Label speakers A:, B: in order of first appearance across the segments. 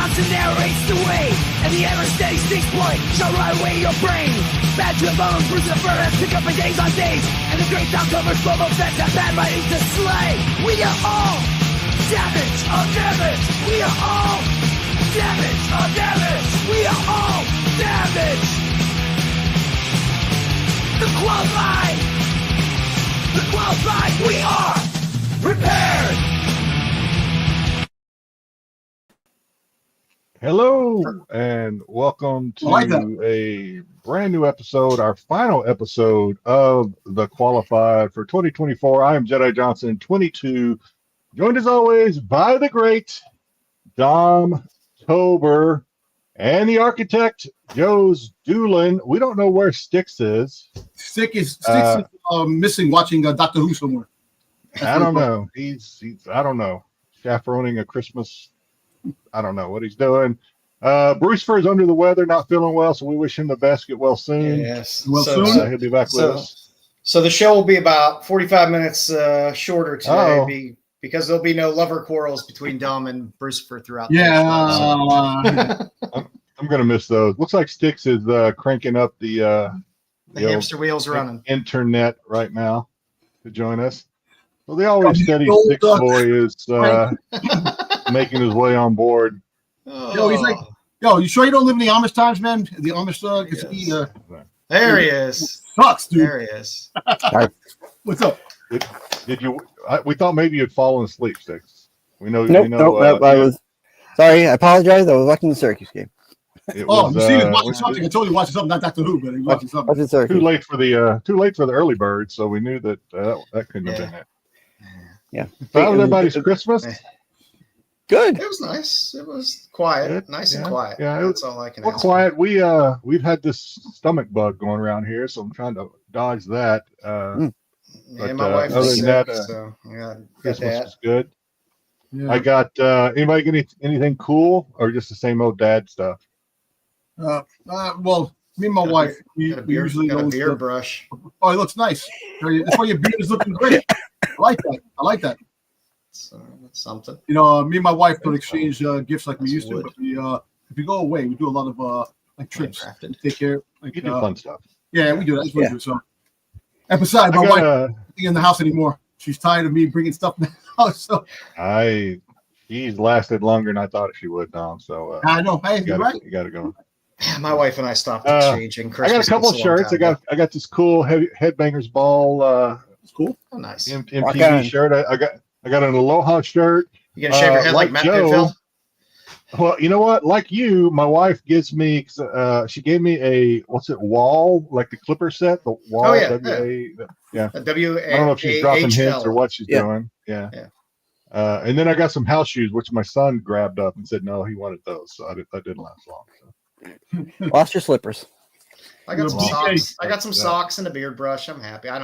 A: Johnson narrates the way, and the ever-steady Styx boy shall ride away your brain. Bad to the bones, bruise the furnace, pick up in days on days, and the great October's Boba Fett have bad writings to slay. We are all damage on damage. We are all damage on damage. We are all damage. The qualified, we are prepared.
B: Hello and welcome to a brand new episode, our final episode of the Qualified for 2024. I am Jedi Johnson 22, joined as always by the great Dom Tober and the architect joesduelin. We don't know where Styx is.
C: Styx is missing, watching Doctor Who somewhere.
B: I don't know. He's I don't know, chaperoning a Christmas. I don't know what he's doing. Bruce Fur is under the weather, not feeling well, so we wish him the best. Get well soon.
D: Yes.
C: Well, soon.
B: He'll be back with us.
D: So the show will be about 45 minutes shorter today because there'll be no lover quarrels between Dom and Bruce Fur throughout the show.
B: I'm going to miss those. Looks like Styx is cranking up the
D: hamster wheels running.
B: Internet right now to join us. So the always steady Styx boy is making his way on board.
C: Yo, he's like, yo, you sure you don't live in the Amish times, man? The Amish
D: there he is.
C: Sucks, dude.
D: There he is.
C: What's up?
B: Did you? We thought maybe you'd fallen asleep, Styx. We know.
E: Nope, I was sorry. I apologize. I was watching the Syracuse game.
C: You see, he was watching something. I told you watching something, not Doctor Who, but he was watching something.
B: Too late for the early bird, so we knew that that couldn't have been it.
E: Yeah.
B: How was everybody's Christmas?
E: Good.
D: It was nice. It was quiet, nice and quiet. Yeah, that's all I can.
B: Well, quiet. We've had this stomach bug going around here, so I'm trying to dodge that.
D: But my wife
B: other
D: is
B: than
D: sick,
B: that,
D: so yeah,
B: Christmas was good.
C: Yeah.
B: I got anybody get anything cool or just the same old dad stuff?
C: Well, me and my wife, we usually
D: got a beard brush.
C: Oh, it looks nice. That's why your beard is looking great. I like that.
D: That's something.
C: You know, me and my wife don't exchange gifts like we used to, but if we go away, we do a lot of like trips. Take care. Like,
B: You do fun stuff.
C: Yeah, we do that. That's what we do. So, and besides, my wife isn't in the house anymore. She's tired of me bringing stuff in the house. So
B: she's lasted longer than I thought she would, Dom. So
C: I know. Hey,
B: you
C: right.
B: got to go.
D: Yeah, my wife and I stopped exchanging Christmas.
B: I got a couple of shirts. I got this cool Headbangers Ball.
C: It's cool.
D: Oh, nice.
B: MTV shirt. I got an Aloha shirt.
D: You gonna shave your head like Matt Pinfield?
B: Well, you know what? Like you, my wife gives me. She gave me a wall, like the Clipper set. The wall.
D: Oh yeah,
B: yeah.
D: A W.
B: I don't know if she's dropping hints or what she's doing. Yeah. And then I got some house shoes, which my son grabbed up and said no, he wanted those. So I didn't last long. So.
E: Lost your slippers.
D: I got some socks. I got some socks and a beard brush. I'm happy. I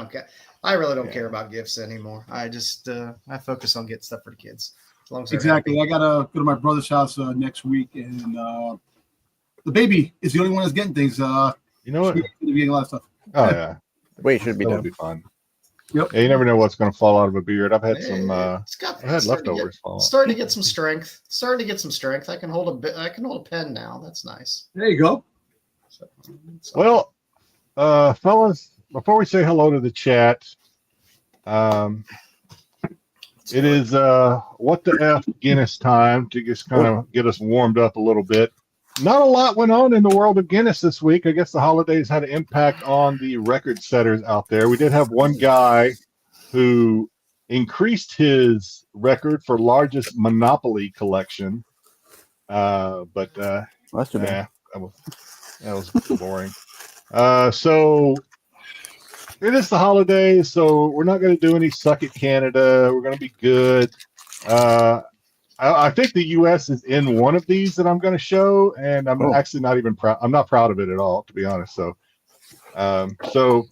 D: really don't care about gifts anymore. I just I focus on getting stuff for the kids. As long as
C: exactly. I gotta go to my brother's house next week, and the baby is the only one that's getting things.
B: You know what?
C: Getting a lot of stuff.
B: Oh yeah.
E: Wait, should be
B: That'll
E: done.
B: be fun.
C: Yep.
B: Yeah, you never know what's going to fall out of a beard. I've had some. I had leftovers fall.
D: Starting to get some strength. I can hold a pen now. That's nice.
C: There you go.
B: Well, fellas, before we say hello to the chat, it is what the F Guinness time to just kind of get us warmed up a little bit. Not a lot went on in the world of Guinness this week. I guess the holidays had an impact on the record setters out there. We did have one guy who increased his record for largest Monopoly collection. But
E: That's too bad.
B: That was boring. So it is the holidays, so we're not going to do any Suck It Canada. We're going to be good. I think the U.S. is in one of these that I'm going to show, and I'm actually not even proud. I'm not proud of it at all, to be honest. So, so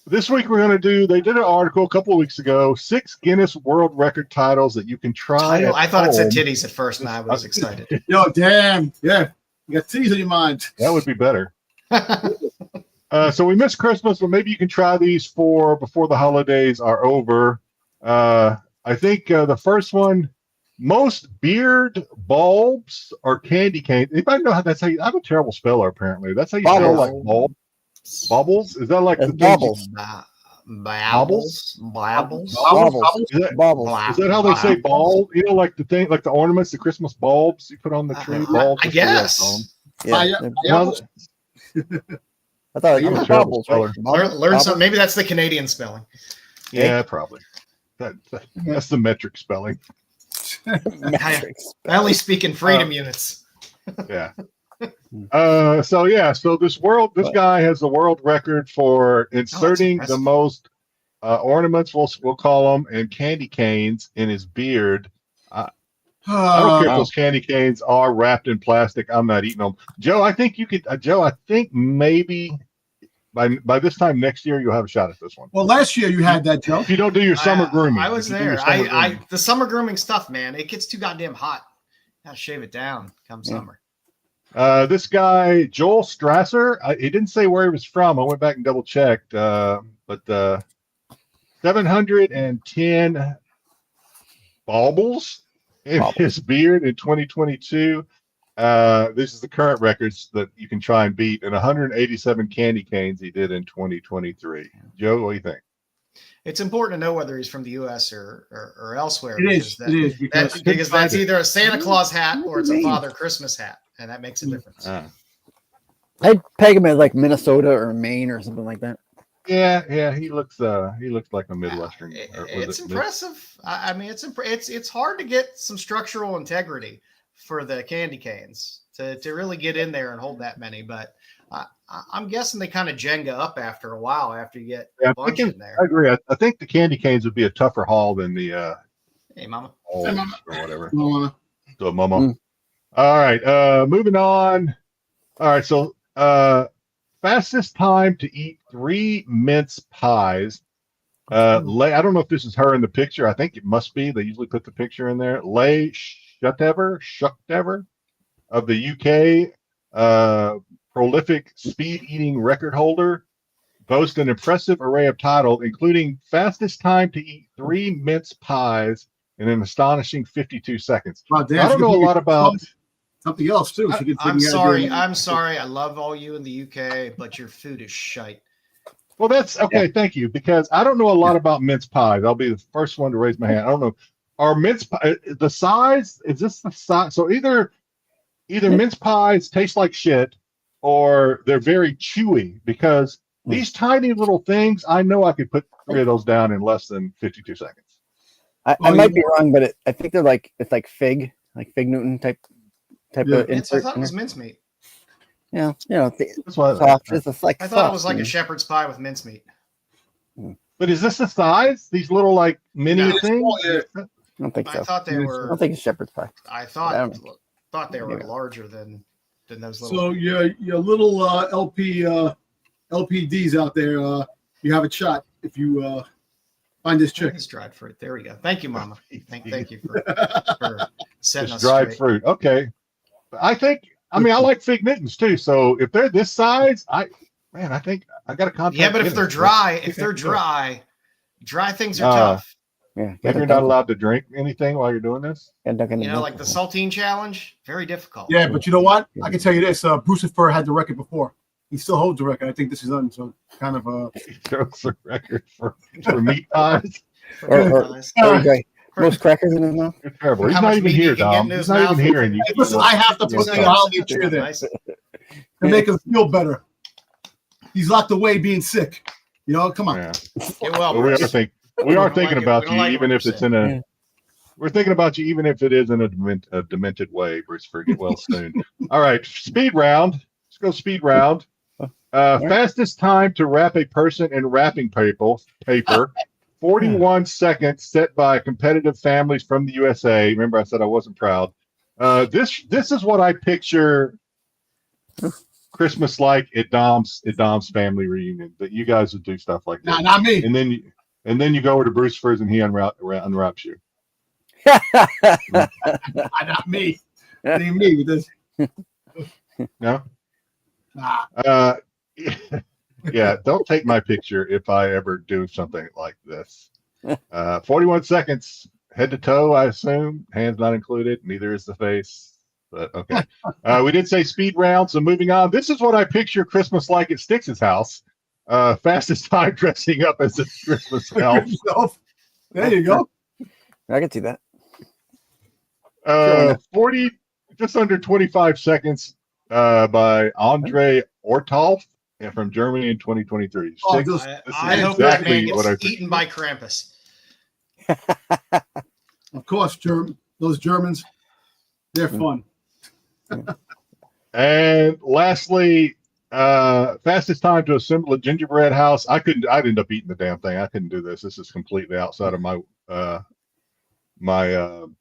B: this week we're going to do. They did an article a couple of weeks ago. 6 Guinness World Record titles that you can try.
D: I thought it said titties at first, and I was excited.
C: Yo, damn, yeah, you got titties in your mind.
B: That would be better. So we missed Christmas, but maybe you can try these before the holidays are over. I think the first one most beard bulbs are candy canes. Anybody know how that's how you, I'm a terrible speller apparently. That's how you spell like bulb. Bubbles? Is that like the
E: bubbles?
B: Bobbles?
E: Bobbles.
B: Is that how they say ball? You know, like the thing, like the ornaments, the Christmas bulbs you put on the tree. Bulbs.
D: I guess.
E: Yeah.
B: I
E: thought it was bubbles. Right?
D: Learn something. Maybe that's the Canadian spelling.
B: Yeah, probably. That's the metric spelling.
D: I only speak in freedom units.
B: Yeah. So this guy has the world record for inserting the most ornaments, we'll call them, and candy canes in his beard. I don't care if those candy canes are wrapped in plastic. I'm not eating them. Joe, I think you could. Joe, I think maybe by this time next year you'll have a shot at this one.
C: Well, last year you had that, Joe.
B: If you don't do your summer grooming,
D: I was there. The summer grooming stuff, man, it gets too goddamn hot. Gotta shave it down come summer.
B: This guy, Joel Strasser, he didn't say where he was from. I went back and double checked. But 710 baubles in his beard in 2022. This is the current records that you can try and beat, and 187 candy canes he did in 2023. Joe, what do you think?
D: It's important to know whether he's from the U.S. or elsewhere.
C: It is
D: because that's either a Santa Claus hat or it's a Father Christmas hat. And that makes a difference.
E: I'd peg him as like Minnesota or Maine or something like that.
B: Yeah, he looks like a Midwestern.
D: It's impressive. I mean, it's hard to get some structural integrity for the candy canes to really get in there and hold that many. But I'm guessing they kind of Jenga up after a while after you get a bunch in there.
B: I agree. I think the candy canes would be a tougher haul than the
D: hey mama
B: or whatever.
C: Mama.
B: So mama. All right, moving on. All right, so fastest time to eat 3 mince pies. I don't know if this is her in the picture. I think it must be. They usually put the picture in there. Leigh Shuchtever of the UK, prolific speed-eating record holder, boasts an impressive array of titles, including fastest time to eat 3 mince pies in an astonishing 52 seconds.
C: Wow,
B: I don't know a lot about
C: something else too.
D: I'm sorry. I love all you in the UK, but your food is shite.
B: Well, that's okay. Yeah. Thank you. Because I don't know a lot about mince pies. I'll be the first one to raise my hand. I don't know. Are mince pie the size? Is this the size? So either mince pies taste like shit, or they're very chewy. Because these tiny little things, I know I could put 3 of those down in less than 52 seconds.
E: I might be wrong, but it's like Fig Newton type of insert.
D: I thought it was mincemeat.
E: Yeah, soft. It's like
D: I thought it was like a shepherd's pie with mincemeat.
B: But is this the size? These little like mini things?
E: I don't think so.
D: I thought they were.
E: I don't think it's shepherd's pie.
D: I thought they were larger than those little.
C: So your little LPDs out there, you have a shot if you find this chick.
D: It's dried fruit. There we go. Thank you, Mama. Thank you for setting us
B: dried
D: straight.
B: Fruit. Okay. I like Fig Newtons too. So if they're this size, I think I got to contact.
D: Yeah, but if they're dry, dry things are tough.
E: Yeah,
B: you're not allowed to drink anything while you're doing this.
D: Like the saltine challenge, very difficult.
C: Yeah, but you know what? I can tell you this: Brucifer had the record before. He still holds the record. I think this is on. So kind of
B: he throws the record for meat pies.
E: Most crackers in his mouth.
B: You're terrible. He's not even here, Dom. He's not even here. And
C: listen, I have to put the holiday cheer there to make him feel better. He's locked away being sick. Come on.
B: Yeah. We are thinking about you, even if it's in a. We're thinking about you, even if it is in a demented way. Bruce, get well soon. All right, speed round. Let's go speed round. Fastest time to wrap a person in wrapping paper. 41 seconds set by competitive families from the USA. Remember, I said I wasn't proud. This is what I picture Christmas like at Dom's family reunion. That you guys would do stuff like that.
C: Not me.
B: And then you go over to Bruce Furs and he unwraps you.
C: Not me. What do you mean with this?
B: No.
C: Nah.
B: Yeah, don't take my picture if I ever do something like this. 41 seconds head to toe, I assume. Hands not included. Neither is the face. But okay. We did say speed round. So moving on. This is what I picture Christmas like at Styx's house. Fastest time dressing up as a Christmas elf.
C: There you go.
E: I can see that.
B: 40, just under 25 seconds by Andre Ortolf from Germany in 2023.
C: Oh,
B: This
D: I
B: is
D: hope that
B: exactly
D: man
B: what I
D: gets eaten by Krampus.
C: Of course, those Germans, they're fun.
B: And lastly, fastest time to assemble a gingerbread house. I'd end up eating the damn thing. I couldn't do this. This is completely outside of my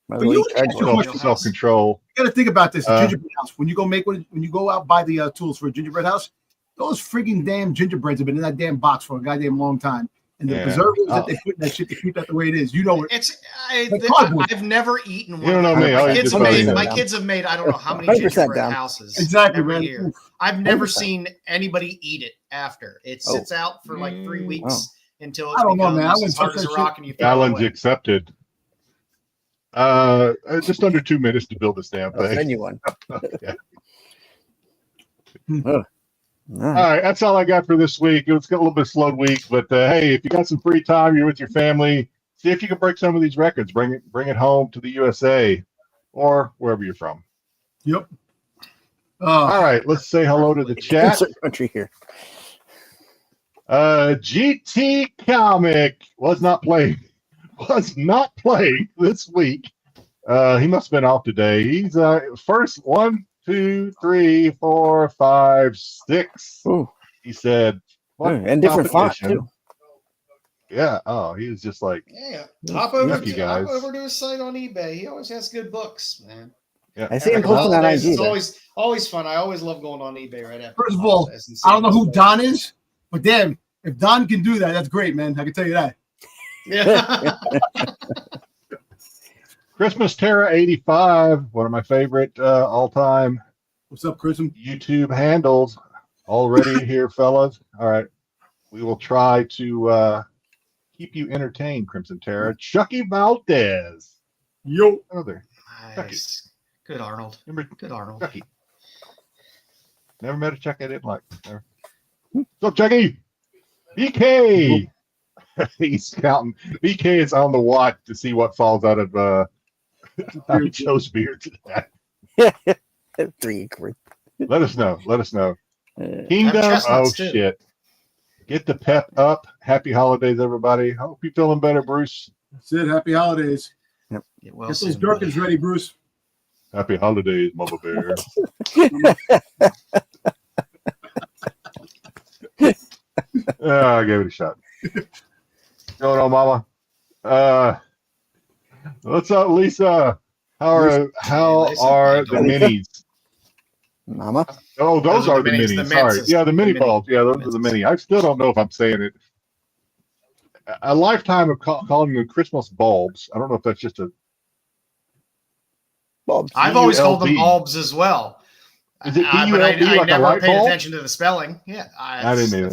B: self-control.
C: You got to think about this gingerbread house. When you go make one, when you go out buy the tools for a gingerbread house, those freaking damn gingerbreads have been in that damn box for a goddamn long time. And the preservatives that they put in that shit to keep that the way it is, you know it.
D: I've never eaten one.
B: You don't know me.
D: My kids have made I don't know how many gingerbread houses every year. I've never seen anybody eat it after. It sits out for like 3 weeks until it becomes as hard as a rock and you throw
B: Challenge
D: it away.
B: accepted. Just under 2 minutes to build this damn thing.
E: I'll send you one.
B: Okay.
E: All
B: right, that's all I got for this week. It's got a little bit of slow week, but hey, if you got some free time, you're with your family, see if you can break some of these records. Bring it home to the USA or wherever you're from.
C: Yep.
B: All right, let's say hello to the chat.
E: Country here.
B: GT Comic was not playing this week. He must have been off today. He's first 1, 2, 3, 4, 5, 6.
E: Ooh.
B: He said,
E: and different fonts too.
B: Yeah. Oh, he was just like,
D: Hop over
B: guys.
D: to his site on eBay. He always has good books, man.
B: Yeah.
E: I see him posting on IG.
D: It's always fun. I always love going on eBay right after.
C: First of all, I don't know who Don is, but damn, if Don can do that, that's great, man. I can tell you that.
D: Yeah.
B: Christmas Terra 85, one of my favorite all-time.
C: What's up, Chris?
B: YouTube handles already here, fellas. All right, we will try to keep you entertained, Crimson Terra. Chucky Valdez.
C: Yo.
B: Another.
D: Nice. Good Arnold. Good Arnold.
B: Chucky. Never met a Chucky I didn't like. Never. What's up, Chucky? BK. He's counting. BK is on the watch to see what falls out of Joe's beard today. Let us know. Kingdom. Oh shit! Get the pep up. Happy holidays, everybody. Hope you're feeling better, Bruce.
C: That's it. Happy holidays.
E: Yep.
C: Get those gherkins ready, Bruce.
B: Happy holidays, Mama Bear. I gave it a shot. Going on, Mama. What's up, Lisa? How are the minis?
E: Mama?
B: Oh, those are the minis.
D: The
B: Sorry. Yeah, the mini bulbs. Yeah, those are the mini. I still don't know if I'm saying it. A lifetime of calling them Christmas bulbs. I don't know if that's just a
E: bulbs.
D: I've always called them bulbs as well.
B: Is it
D: but I never paid attention to the spelling. Yeah,
B: I didn't either.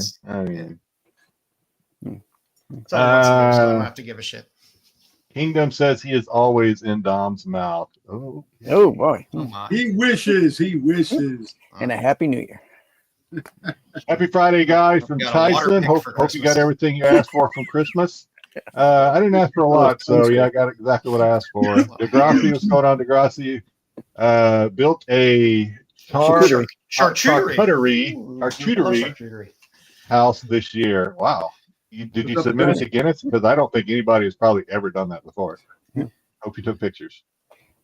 D: So I don't have to give a shit.
B: Kingdom says he is always in Dom's mouth. Oh
E: boy.
C: He wishes.
E: And a happy new year.
B: Happy Friday, guys, from Tyson. Hope you got everything you asked for from Christmas. I didn't ask for a lot, so yeah, I got exactly what I asked for. Degrassi, what's going on, Degrassi? Built a charcuterie house this year. Wow. Did you submit it to Guinness? Because I don't think anybody has probably ever done that before. Hope you took pictures.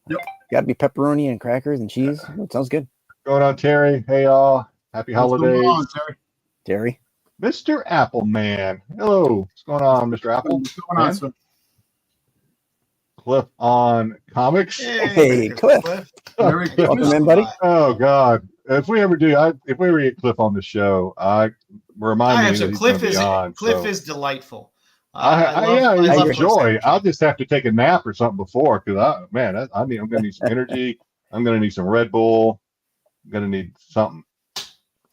C: Yep.
E: Got to be pepperoni and crackers and cheese. It sounds good.
B: Going on, Terry. Hey, y'all. Happy holidays.
C: What's going on,
E: Terry.
B: Mr. Appleman. Hello. What's going on, Mr. Apple?
C: What's going on, sir?
B: Cliff on Comics.
E: Hey, Cliff. Welcome in, buddy.
B: Oh, God. If we ever get Cliff on the show, remind me that
D: Cliff is delightful.
B: I enjoy. I'll just have to take a nap or something before because I'm going to need some energy. I'm going to need some Red Bull. I'm going to need something.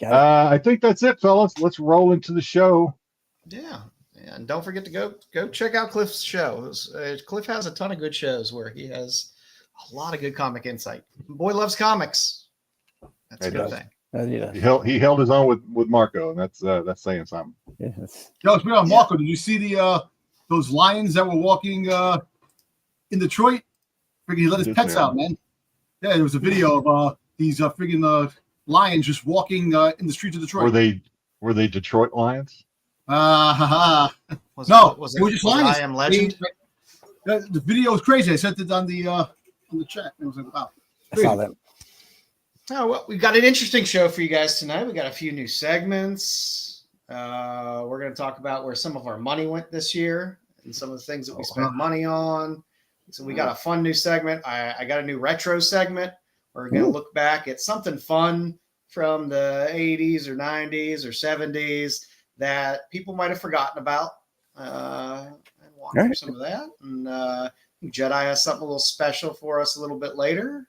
B: I think that's it, fellas. Let's roll into the show.
D: Yeah. And don't forget to go check out Cliff's shows. Cliff has a ton of good shows where he has a lot of good comic insight. Boy loves comics. That's a good thing.
B: He held his own with Marco, and that's saying something.
E: Yes.
C: Yo, speaking of Marco, did you see those lions that were walking in Detroit? Freaking, he let his pets out, man. Yeah, there was a video of these freaking lions just walking in the streets of Detroit.
B: Were they Detroit Lions?
C: No,
D: Was
C: it was just lions.
D: I Am Legend?
C: The video was crazy. I sent it on the chat. It was like, wow.
E: I saw that.
D: Oh, well, we got an interesting show for you guys tonight. We got a few new segments. We're going to talk about where some of our money went this year and some of the things that we spent money on. So we got a fun new segment. I got a new retro segment. We're going to look back at something fun from the 80s or 90s or 70s that people might have forgotten about. And walk through some of that. And Jedi has something a little special for us a little bit later.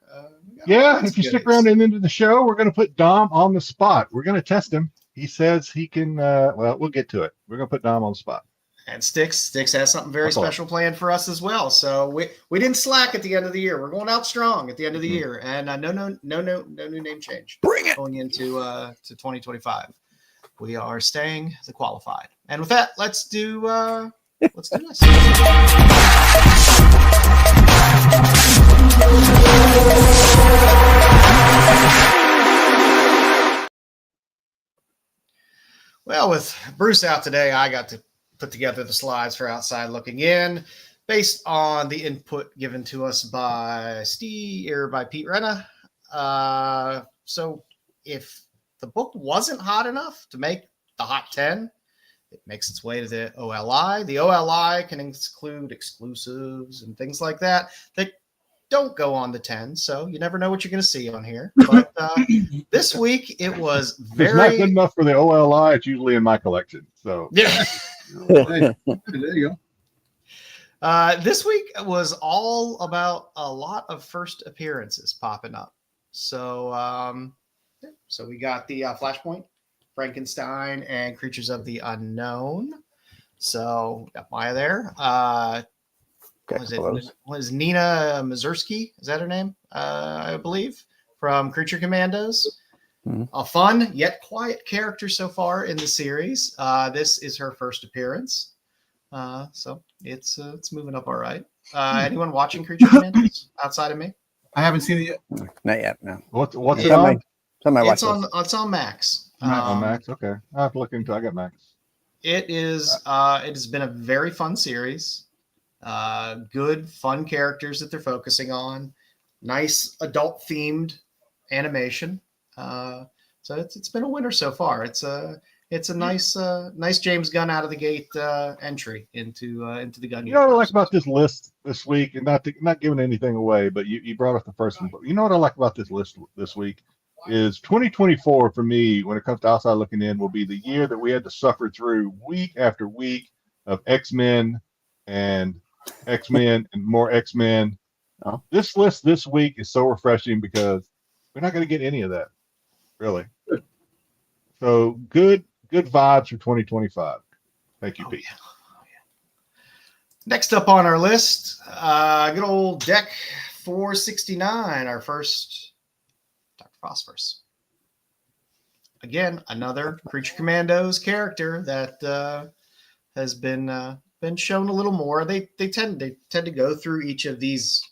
B: If you stick around and into the show, we're going to put Dom on the spot. We're going to test him. He says he can. We'll get to it. We're going to put Dom on the spot.
D: And Styx has something very special planned for us as well. So we didn't slack at the end of the year. We're going out strong at the end of the year, and no new name change.
E: Bring it
D: going into to 2025. We are staying the qualified. And with that, let's do this. Well, with Bruce out today, I got to put together the slides for Outside Looking In based on the input given to us by Pete Renna. So if the book wasn't hot enough to make the Hot 10, it makes its way to the OLI. The OLI can include exclusives and things like that don't go on the 10, so you never know what you're going to see on here. But this week it was very.
B: It's not good enough for the OLI. It's usually in my collection. So
D: yeah,
C: There you
D: go. This week was all about a lot of first appearances popping up. So so we got the Flashpoint, Frankenstein, and Creatures of the Unknown. So got Maya there. Was Nina Mazursky? Is that her name? I believe, from Creature Commandos. Mm-hmm. A fun yet quiet character so far in the series. This is her first appearance. So it's moving up all right. Anyone watching Creature Commandos outside of me?
C: I haven't seen it yet.
E: Not yet. No.
B: What's it on?
D: It's on Max.
B: On Max. Okay, I have to look into. I got Max.
D: It is. It has been a very fun series. Good, fun characters that they're focusing on. Nice adult themed animation. So it's been a winner so far. It's a nice James Gunn out of the gate entry into the Gunn.
B: You know what I like about this list this week, and not giving anything away, but you brought up the first one. But you know what I like about this list this week is 2024 for me, when it comes to Outside Looking In, will be the year that we had to suffer through week after week of X-Men and more X-Men. This list this week is so refreshing because we're not going to get any of that, really. So good vibes for 2025. Thank you, Pete.
D: Yeah. Next up on our list, good old deck 469, our first Dr. Phosphorus. Again, another Creature Commandos character that has been shown a little more. They tend to go through each of these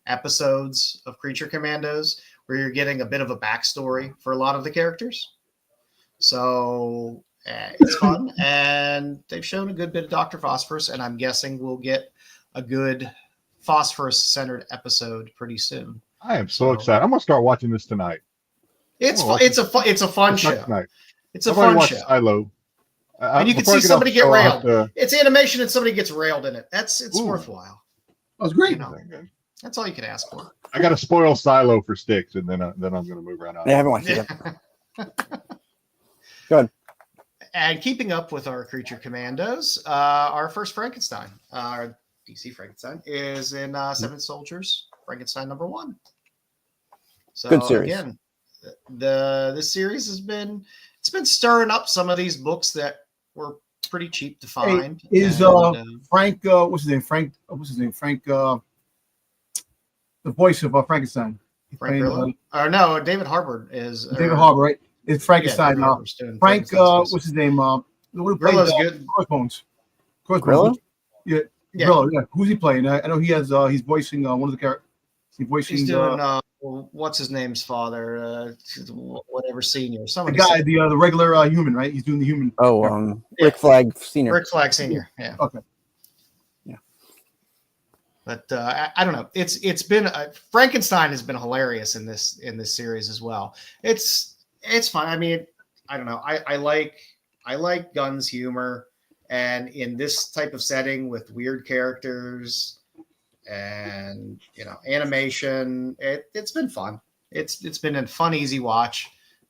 D: episodes of Creature Commandos where you're getting a bit of a backstory for a lot of the characters. So it's fun, and they've shown a good bit of Dr. Phosphorus, and I'm guessing we'll get a good Phosphorus-centered episode pretty soon.
B: I am so excited. I'm gonna start watching this tonight.
D: It's a fun show.
B: Tonight.
D: It's a fun show.
B: Silo.
D: And you can see somebody get railed. It's animation and somebody gets railed in it. It's worthwhile.
C: That was great.
D: You know, that's all you can ask for.
B: I got to spoil Silo for Styx, and then I'm going to move right on.
E: I haven't watched it yet. Go ahead.
D: And keeping up with our Creature Commandos, our first Frankenstein, our DC Frankenstein, is in Seven Soldiers, Frankenstein #1. So
E: good series.
D: Again, this series has been stirring up some of these books that were pretty cheap to find.
C: Frank? What's his name? Frank. The voice of Frankenstein.
D: Frank Grillo? Or no, David Harbour is.
C: David Harbour, right? It's Frankenstein.
D: Yeah,
C: Frank. What's his name?
D: Grillo's good.
C: Crossbones.
E: Grillo?
C: Yeah. Grillo. Yeah. Who's he playing? I know he has. He's voicing one of the characters. He's
D: doing. What's his name's father? Whatever senior.
C: The guy, the regular human, right? He's doing the human.
E: Oh, Rick Flag Senior.
D: Rick Flag Senior. Yeah.
C: Okay.
E: Yeah.
D: But I don't know. It's been Frankenstein has been hilarious in this series as well. It's fun. I mean, I don't know. I like Gunn's humor, and in this type of setting with weird characters and animation, it's been fun. It's been a fun, easy watch.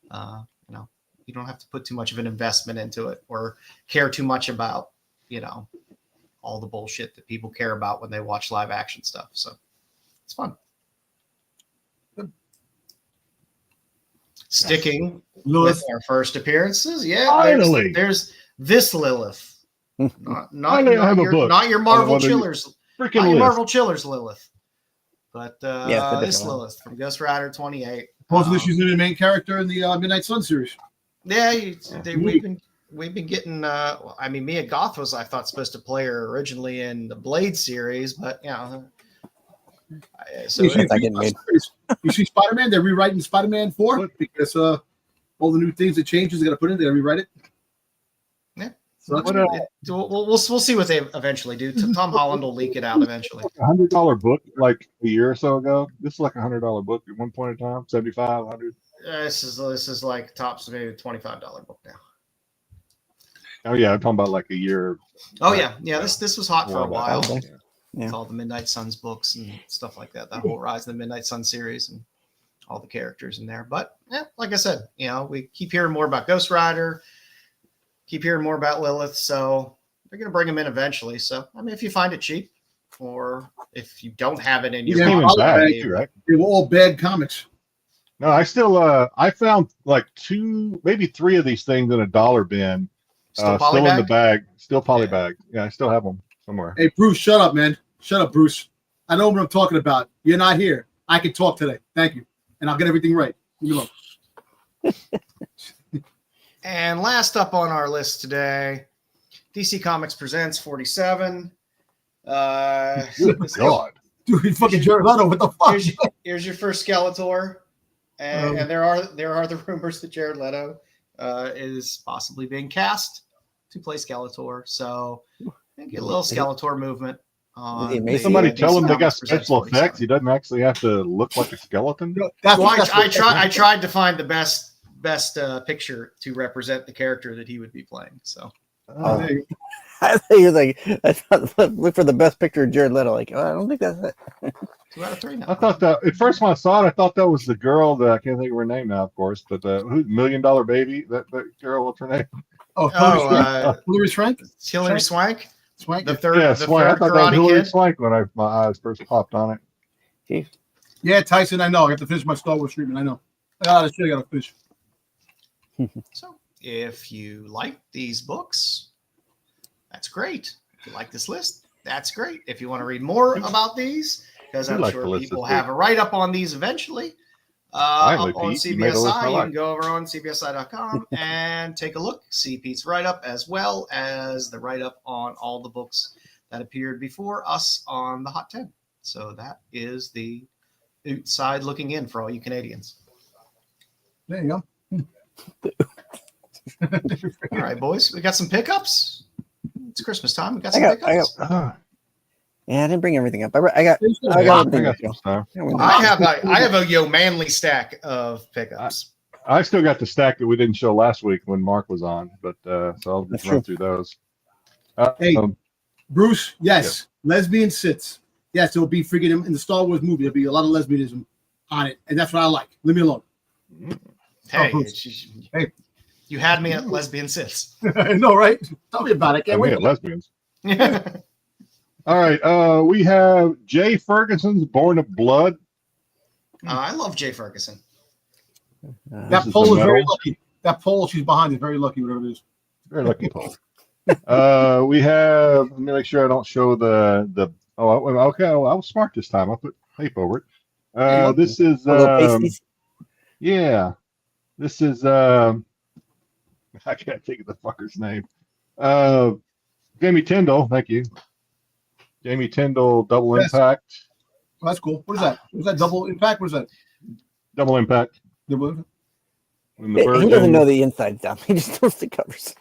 D: You don't have to put too much of an investment into it or care too much about all the bullshit that people care about when they watch live action stuff. So it's fun. Sticking with our first appearances,
B: finally,
D: there's this Lilith, not your Marvel Chillers.
B: Freaking
D: Not Marvel Chillers Lilith, but this Lilith from Ghost Rider 28.
C: Supposedly she's the main character in the Midnight Sun series.
D: Yeah, we've been getting. I mean, Mia Goth was, I thought, supposed to play her originally in the Blade series, but so
C: you see Spider-Man? They're rewriting Spider-Man 4 because all the new things that changes they got to put in. They got to rewrite it.
D: Yeah. So we'll see what they eventually do. Tom Holland will leak it out eventually.
B: $100 book like a year or so ago. This is like $100 book at one point in time. 75, 100.
D: This is like tops maybe $25 book now.
B: Oh yeah, I'm talking about like a year.
D: Oh yeah. This was hot for a while.
E: Yeah.
D: With all the Midnight Suns books and stuff like that. That whole Rise of the Midnight Sun series and all the characters in there. But like I said, we keep hearing more about Ghost Rider. Keep hearing more about Lilith, so they're going to bring them in eventually. So, I mean, if you find it cheap, or if you don't have it in your
B: right?
C: They were all bad comics.
B: No, I still I found like 2, maybe 3 of these things in a dollar bin, still in the bag, still polybag. Yeah, I still have them somewhere.
C: Hey, Bruce, shut up, man. Shut up, Bruce. I know what I'm talking about. You're not here. I can talk today. Thank you, and I'll get everything right. Leave me alone.
D: And last up on our list today, DC Comics Presents 47.
B: God.
C: Dude, fucking Jared Leto, what the fuck?
D: Here's your first Skeletor. And there are the rumors that Jared Leto is possibly being cast to play Skeletor. So get a little Skeletor movement.
B: Somebody tell him they got special effects. He doesn't actually have to look like a skeleton.
D: I tried to find the best picture to represent the character that he would be playing. So
E: I thought you were look for the best picture of Jared Leto. Like, I don't think that's it.
D: 2 out of 3 now.
B: I thought that at first when I saw it, I thought that was the girl that I can't think of her name now, of course, but the $1 Million Baby. That girl, what's her name?
C: Hilary Swank.
D: Hilary Swank.
C: Swank.
D: The third.
B: Yeah, Swank. I thought that was Hilary
D: Kid.
B: Swank when my eyes first popped on it.
C: Yeah, Tyson. I know. I have to finish my Star Wars treatment. I know. I got to finish.
D: So, if you like these books, that's great. If you like this list, that's great. If you want to read more about these, because I'm sure people have a write-up on these eventually, on CBSI, you can go over on CBSI.com and take a look. See Pete's write-up as well as the write-up on all the books that appeared before us on the Hot 10. So that is the outside looking in for all you Canadians.
C: There you go.
D: All right, boys, we got some pickups. It's Christmas time. We got some pickups.
E: Yeah, I didn't bring everything up. I got some stuff.
D: I have a manly stack of pickups.
B: I still got the stack that we didn't show last week when Mark was on, but so I'll just run through those.
C: Hey, Bruce, yes, lesbian sits. Yes, it'll be freaking in the Star Wars movie. There'll be a lot of lesbianism on it, and that's what I like. Leave me alone.
D: Hey, you had me at lesbian sits.
C: I know, right? Tell me about it. Can't wait.
B: Lesbians. All right. We have Jay Ferguson's Born of Blood.
D: I love Jay Ferguson.
C: That pole is very lucky. That pole she's behind is very lucky, whatever it is.
B: Very lucky pole. We have. Let me make sure I don't show the. Oh, okay. Well, I was smart this time. I put tape over it. This is.
E: Little pasties.
B: Yeah. This is. I can't think of the fucker's name. Jamie Tyndall. Thank you. Jamie Tyndall, Double
C: Yes.
B: Impact.
C: Oh, that's cool. What is that? Is that double impact? What is that?
B: Double Impact.
C: Double impact?
B: And
E: He
B: version-
E: doesn't know the inside down. He just knows the covers.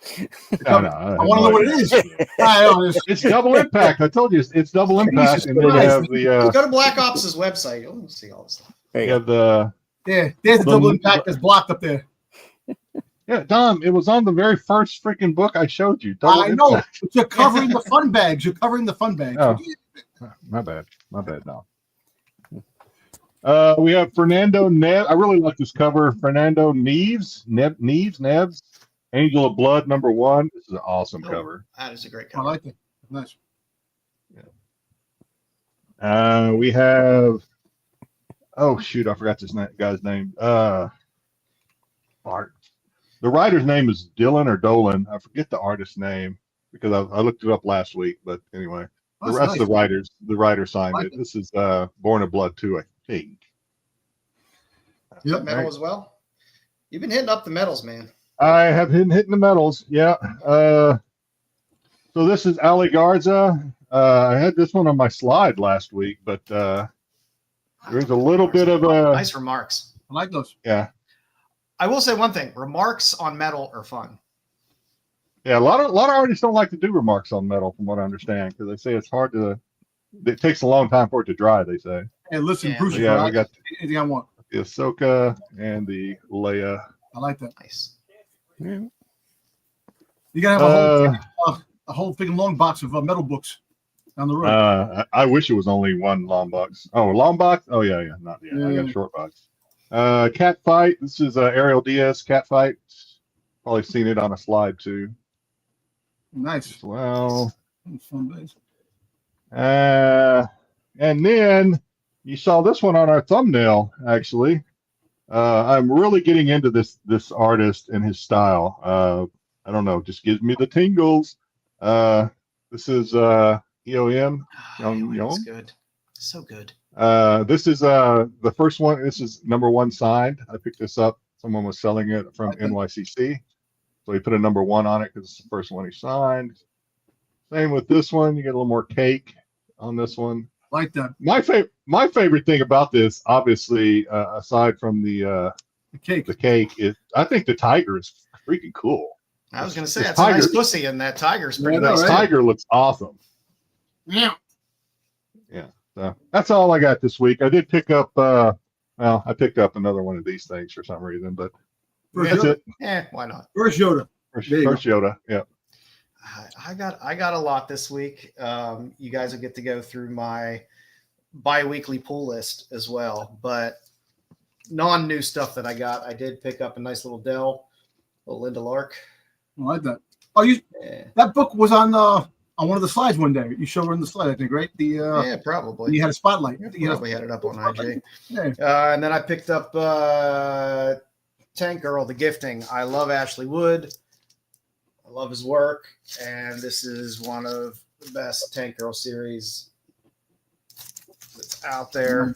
B: No,
C: I want to know what it is. I know,
B: It's Double Impact. I told you it's Double Impact, and then you have the.
D: Go to Black Ops' website. You'll see all this stuff.
E: There
B: You
E: you
B: have the.
C: yeah, there's the double impact that's blocked up there.
B: Yeah, Dom. It was on the very first freaking book I showed you. Double
C: I know.
B: Impact.
C: But you're covering the fun bags. You're covering the fun bags.
B: Oh. My bad, Dom. We have Fernando Neves. I really like this cover. Fernando Neves, Angel of Blood #1. This is an awesome cover.
D: That is a great
C: I
D: cover.
C: like it. Nice.
B: We have. Oh shoot! I forgot this guy's name. Art. The writer's name is Dylan or Dolan. I forget the artist's name because I looked it up last week. But anyway, the rest of the writer signed
C: like
B: it. This is Born of Blood 2, I think.
C: Yep.
D: Metal as well. You've been hitting up the metals, man.
B: I have been hitting the metals. Yeah. So this is Ali Garza. I had this one on my slide last week, but there's a little bit of a
D: Nice remarks.
C: I like those.
B: yeah.
D: I will say one thing: remarks on metal are fun.
B: Yeah, a lot of artists don't like to do remarks on metal, from what I understand, because they say it's hard to. It takes a long time for it to dry. They say.
C: Hey, listen,
D: Yeah.
C: Bruce.
B: Yeah, we got
C: anything I want.
B: the Ahsoka and the Leia.
C: I like that.
D: Nice.
C: You gotta have a whole big long box of metal books down the road.
B: I wish it was only one long box. Oh, long box? Oh yeah. Not yeah. I got a short box. Cat Fight. This is Ariel Diaz. Cat Fight. Probably seen it on a slide too.
C: Nice.
B: Well.
C: Fun days.
B: And then you saw this one on our thumbnail. Actually, I'm really getting into this artist and his style. I don't know, just gives me the tingles. This is EOM.
D: It's good. So good.
B: This is the first one. This is #1 signed. I picked this up. Someone was selling it from NYCC, so he put a #1 on it because it's the first one he signed. Same with this one. You get a little more cake on this one.
C: Like that.
B: My favorite thing about this, obviously, aside from the cake, is I think the tiger is freaking cool.
D: I was going to say,
B: This
D: that's a nice
B: tiger-
D: pussy, and that tiger's pretty
C: Yeah, I know,
D: nice.
B: This
C: right?
B: tiger looks awesome.
C: Yeah.
B: So that's all I got this week. I did pick up. I picked up another one of these things for some reason, but that's it.
D: Why not?
C: Where's Yoda?
B: First
C: There you go.
B: Yoda. Yeah.
D: I got a lot this week. You guys will get to go through my bi-weekly pull list as well, but non-new stuff that I got. I did pick up a nice little Dell, little Linda Lark.
C: I like that. Oh, that book was on one of the slides one day. You showed her in the slide, I think, right?
D: Yeah, probably.
C: You had a spotlight.
D: You probably had it up on IJ.
C: Yeah.
D: And then I picked up Tank Girl, The Gifting. I love Ashley Wood. I love his work, and this is one of the best Tank Girl series that's out there.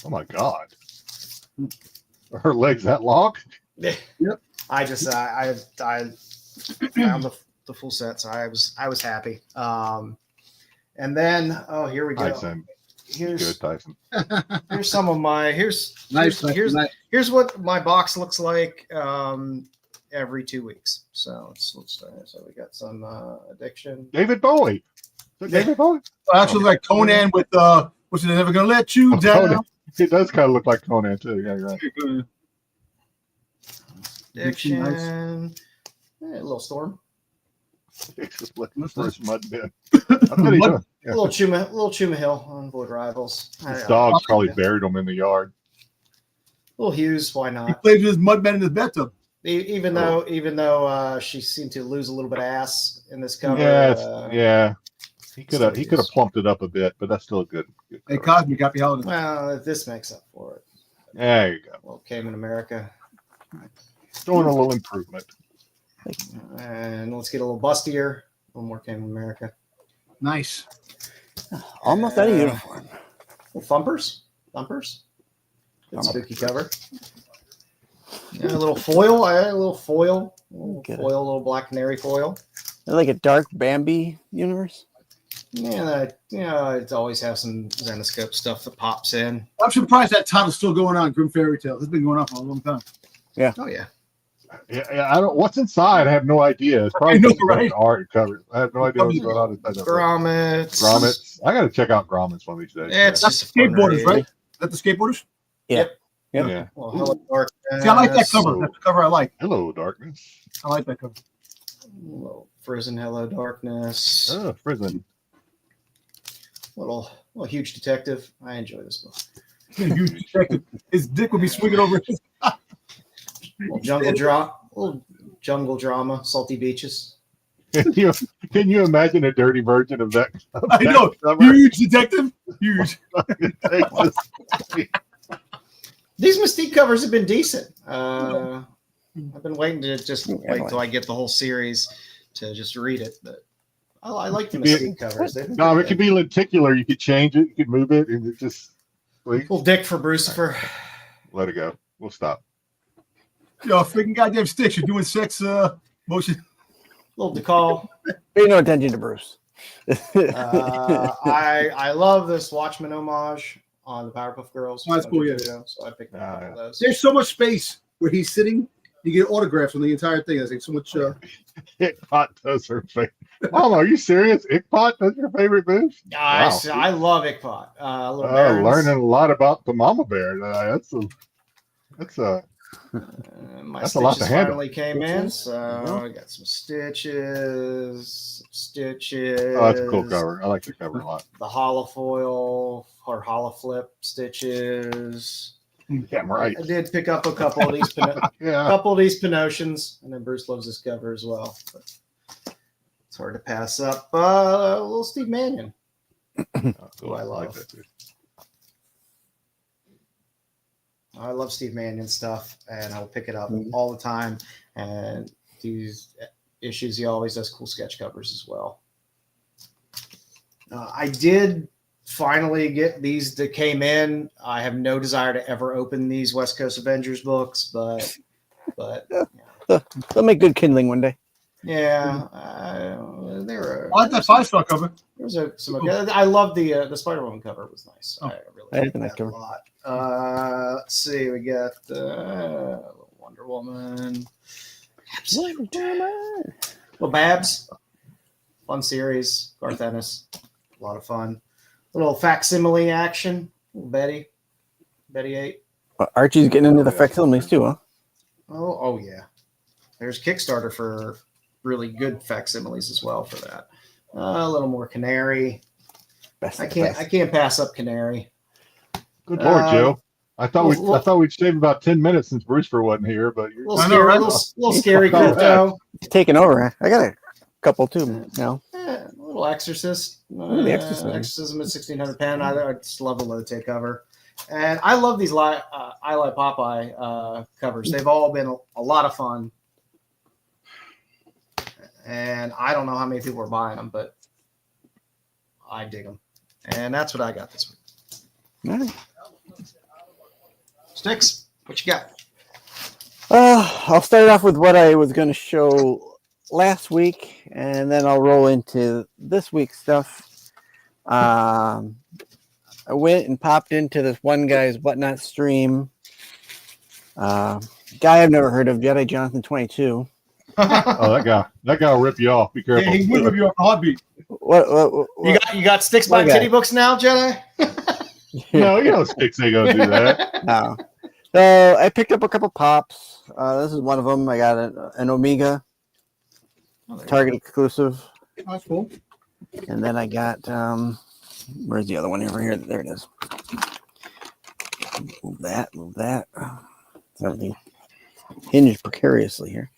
B: Oh my God. Are her legs that long?
D: Yep. I just I found the full set, so I was happy. And then here we go.
B: Tyson.
D: Here's
B: Good, Tyson.
D: here's some of my here's
C: Nice.
D: here's what my box looks like every 2 weeks. So so we got some addiction.
B: David Bowie. Is that David Bowie?
C: Actually, like Conan with what's it? Never gonna let you down.
B: Conan. It does kind of look like Conan too. Yeah, you're right.
D: Addiction.
C: Nice.
D: A little storm.
B: First mud bin. I bet he does.
D: A little Chuma Hill on Void Rivals.
B: His dog's probably buried him in the yard.
D: Little Hughes, why
C: He
D: not?
C: plays with his mudman in his bathtub.
D: Even though she seemed to lose a little bit of ass in this cover.
B: Yeah. He could have plumped it up a bit, but that's still a good
C: Hey,
B: cover.
C: Cosmic, happy holidays.
D: Well, this makes up for it.
B: There you go.
D: Well, came in America.
B: Showing a little improvement.
D: And let's get a little bustier. A little more Captain America.
C: Nice.
E: Almost out of uniform.
D: Little thumpers. Good spooky cover. Yeah, a little foil. A little foil. Little black canary foil.
E: Like a dark Bambi universe.
D: Yeah, it's always have some Zenoscope stuff that pops in.
C: I'm surprised that title's still going on. Grim Fairy Tale. It's been going on for a long time.
E: Yeah.
D: Oh yeah.
B: Yeah, I don't. What's inside? I have no idea. It's probably
C: right?
B: art covered. I have no idea what's going on inside. Grommets. I got to check out Grommets one of these days.
D: Yeah, it's just
C: skateboarders, right? Is that the skateboarders?
E: Yeah.
B: Yeah.
D: Well, Hello Darkness.
C: See, I like that cover. That's the cover I like.
B: Hello Darkness.
C: I like that cover.
D: Little Frozen Hello Darkness.
B: Oh, prison.
D: Little huge detective. I enjoy this book.
C: Huge detective. His dick would be swinging over his.
D: Little jungle drama. Salty beaches.
B: Can you imagine a dirty version of that?
C: I know. Huge detective. Huge.
D: These Mystique covers have been decent. I've been waiting to just wait until I get the whole series to just read it. But I like the Mystique covers.
B: No, it could be lenticular. You could change it. You could move it, and it just.
D: Little dick for Brucifer.
B: Let it go. We'll stop.
C: Yo, freaking goddamn Styx. You're doing sex motion.
D: Little decal.
E: Pay no attention to Bruce.
D: I love this Watchmen homage on the Powerpuff Girls.
C: Oh, that's cool, yeah.
D: So I picked up one of those.
C: There's so much space where he's sitting. You get autographs on the entire thing. There's like so much.
B: Ickpot does her favorite. Oh, are you serious? Ickpot does your favorite move?
D: Wow. I love Ickpot.
B: Learning a lot about the mama bear. That's a
D: my
B: that's a lot to handle.
D: Finally came in, so I got some stitches.
B: Oh, that's a cool cover. I like the cover a lot.
D: The holofoil or holoflip stitches.
B: Yeah, right.
D: I did pick up a couple of these, Pinotians, and then Bruce loves this cover as well. But it's hard to pass up. A little Steve Mannion.
B: Cool. I like that too.
D: I love Steve Mannion stuff, and I'll pick it up all the time. And these issues, he always does cool sketch covers as well. I did finally get these that came in. I have no desire to ever open these West Coast Avengers books, but
E: they'll make good kindling one day.
D: Yeah, they were.
C: I like that 5-star cover.
D: There's I love the Spider-Woman cover. It was nice. I really liked that
E: cover
D: a lot. Let's see. We got Wonder Woman. Well, Babs. Fun series. Garth Ennis. A lot of fun. A little facsimile action. Little Betty 8.
E: Archie's getting into the facsimiles too, huh?
D: Oh yeah. There's Kickstarter for really good facsimiles as well for that. A little more Canary. I can't pass up Canary.
B: Good Lord, Joe. I thought we'd save about 10 minutes since Brucefer wasn't here, but you're
D: little scary crypto.
E: He's taking over. I got a couple too now.
D: A little Exorcist.
E: The Exorcist.
D: Exorcism at 1600 pen. I just love the Lotte cover. And I love these I Like Popeye covers. They've all been a lot of fun. And I don't know how many people are buying them, but I dig them. And that's what I got this week.
E: All right.
D: Styx, what you got?
E: I'll start off with what I was going to show last week, and then I'll roll into this week's stuff. I went and popped into this one guy's Whatnot stream. Guy I've never heard of, Jedi Jonathan 22.
B: Oh, that guy will rip you off. Be careful.
C: Yeah, he will rip you off a heartbeat.
E: What?
D: You got Styx by Titty Books now, Jedi?
B: No, you know Styx ain't gonna do that.
E: No. So I picked up a couple pops. This is one of them. I got an Omega Target exclusive.
C: Oh, that's cool.
E: And then I got where's the other one over here? There it is. Move that. Something hinged precariously here.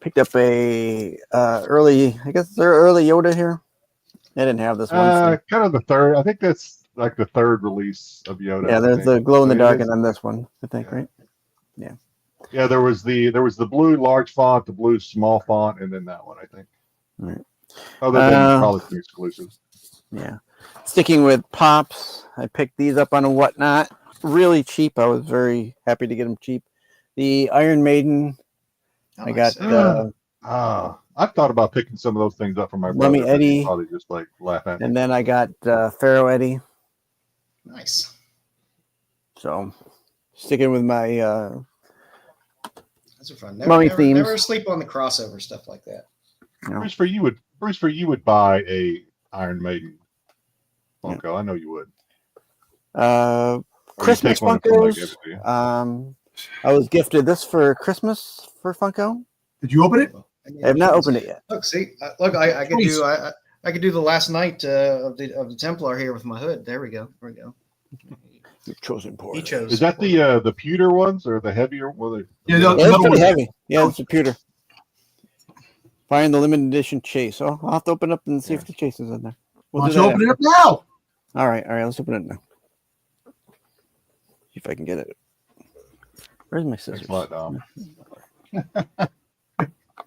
E: Picked up a early Yoda here. I didn't have this one.
B: Kind of the third. I think that's like the third release of Yoda.
E: Yeah, there's the glow in the dark, and then this one. I think, right? Yeah.
B: Yeah, there was the blue large font, the blue small font, and then that one, I think.
E: Right.
B: Other than probably some exclusives.
E: Yeah. Sticking with Pops, I picked these up on a Whatnot. Really cheap. I was very happy to get them cheap. The Iron Maiden. I got
B: I've thought about picking some of those things up from my brother.
E: Lummy Eddie.
B: He'd probably just like laugh at me.
E: And then I got Pharaoh Eddie.
D: Nice.
E: So sticking with my
D: Those are fun.
E: Mummy themes.
D: Never sleep on the crossover stuff like that.
E: No.
B: Bruce, for you would buy a Iron Maiden Funko. Yeah. I know you would.
E: Christmas Funkos. I was gifted this for Christmas for Funko.
C: Did you open it?
E: I have not opened it yet.
D: Look, see, I could do the last night of the Templar here with my hood. There we go.
E: You've chosen poor.
D: He chose.
B: Is that the pewter ones or the heavier? Well,
E: yeah, it's pretty heavy. Yeah, it's a pewter. Find the limited edition chase. Oh, I'll have to open up and see if the chase is in there.
C: Let's open it up now.
E: All right, let's open it now. See if I can get it. Where's my scissors?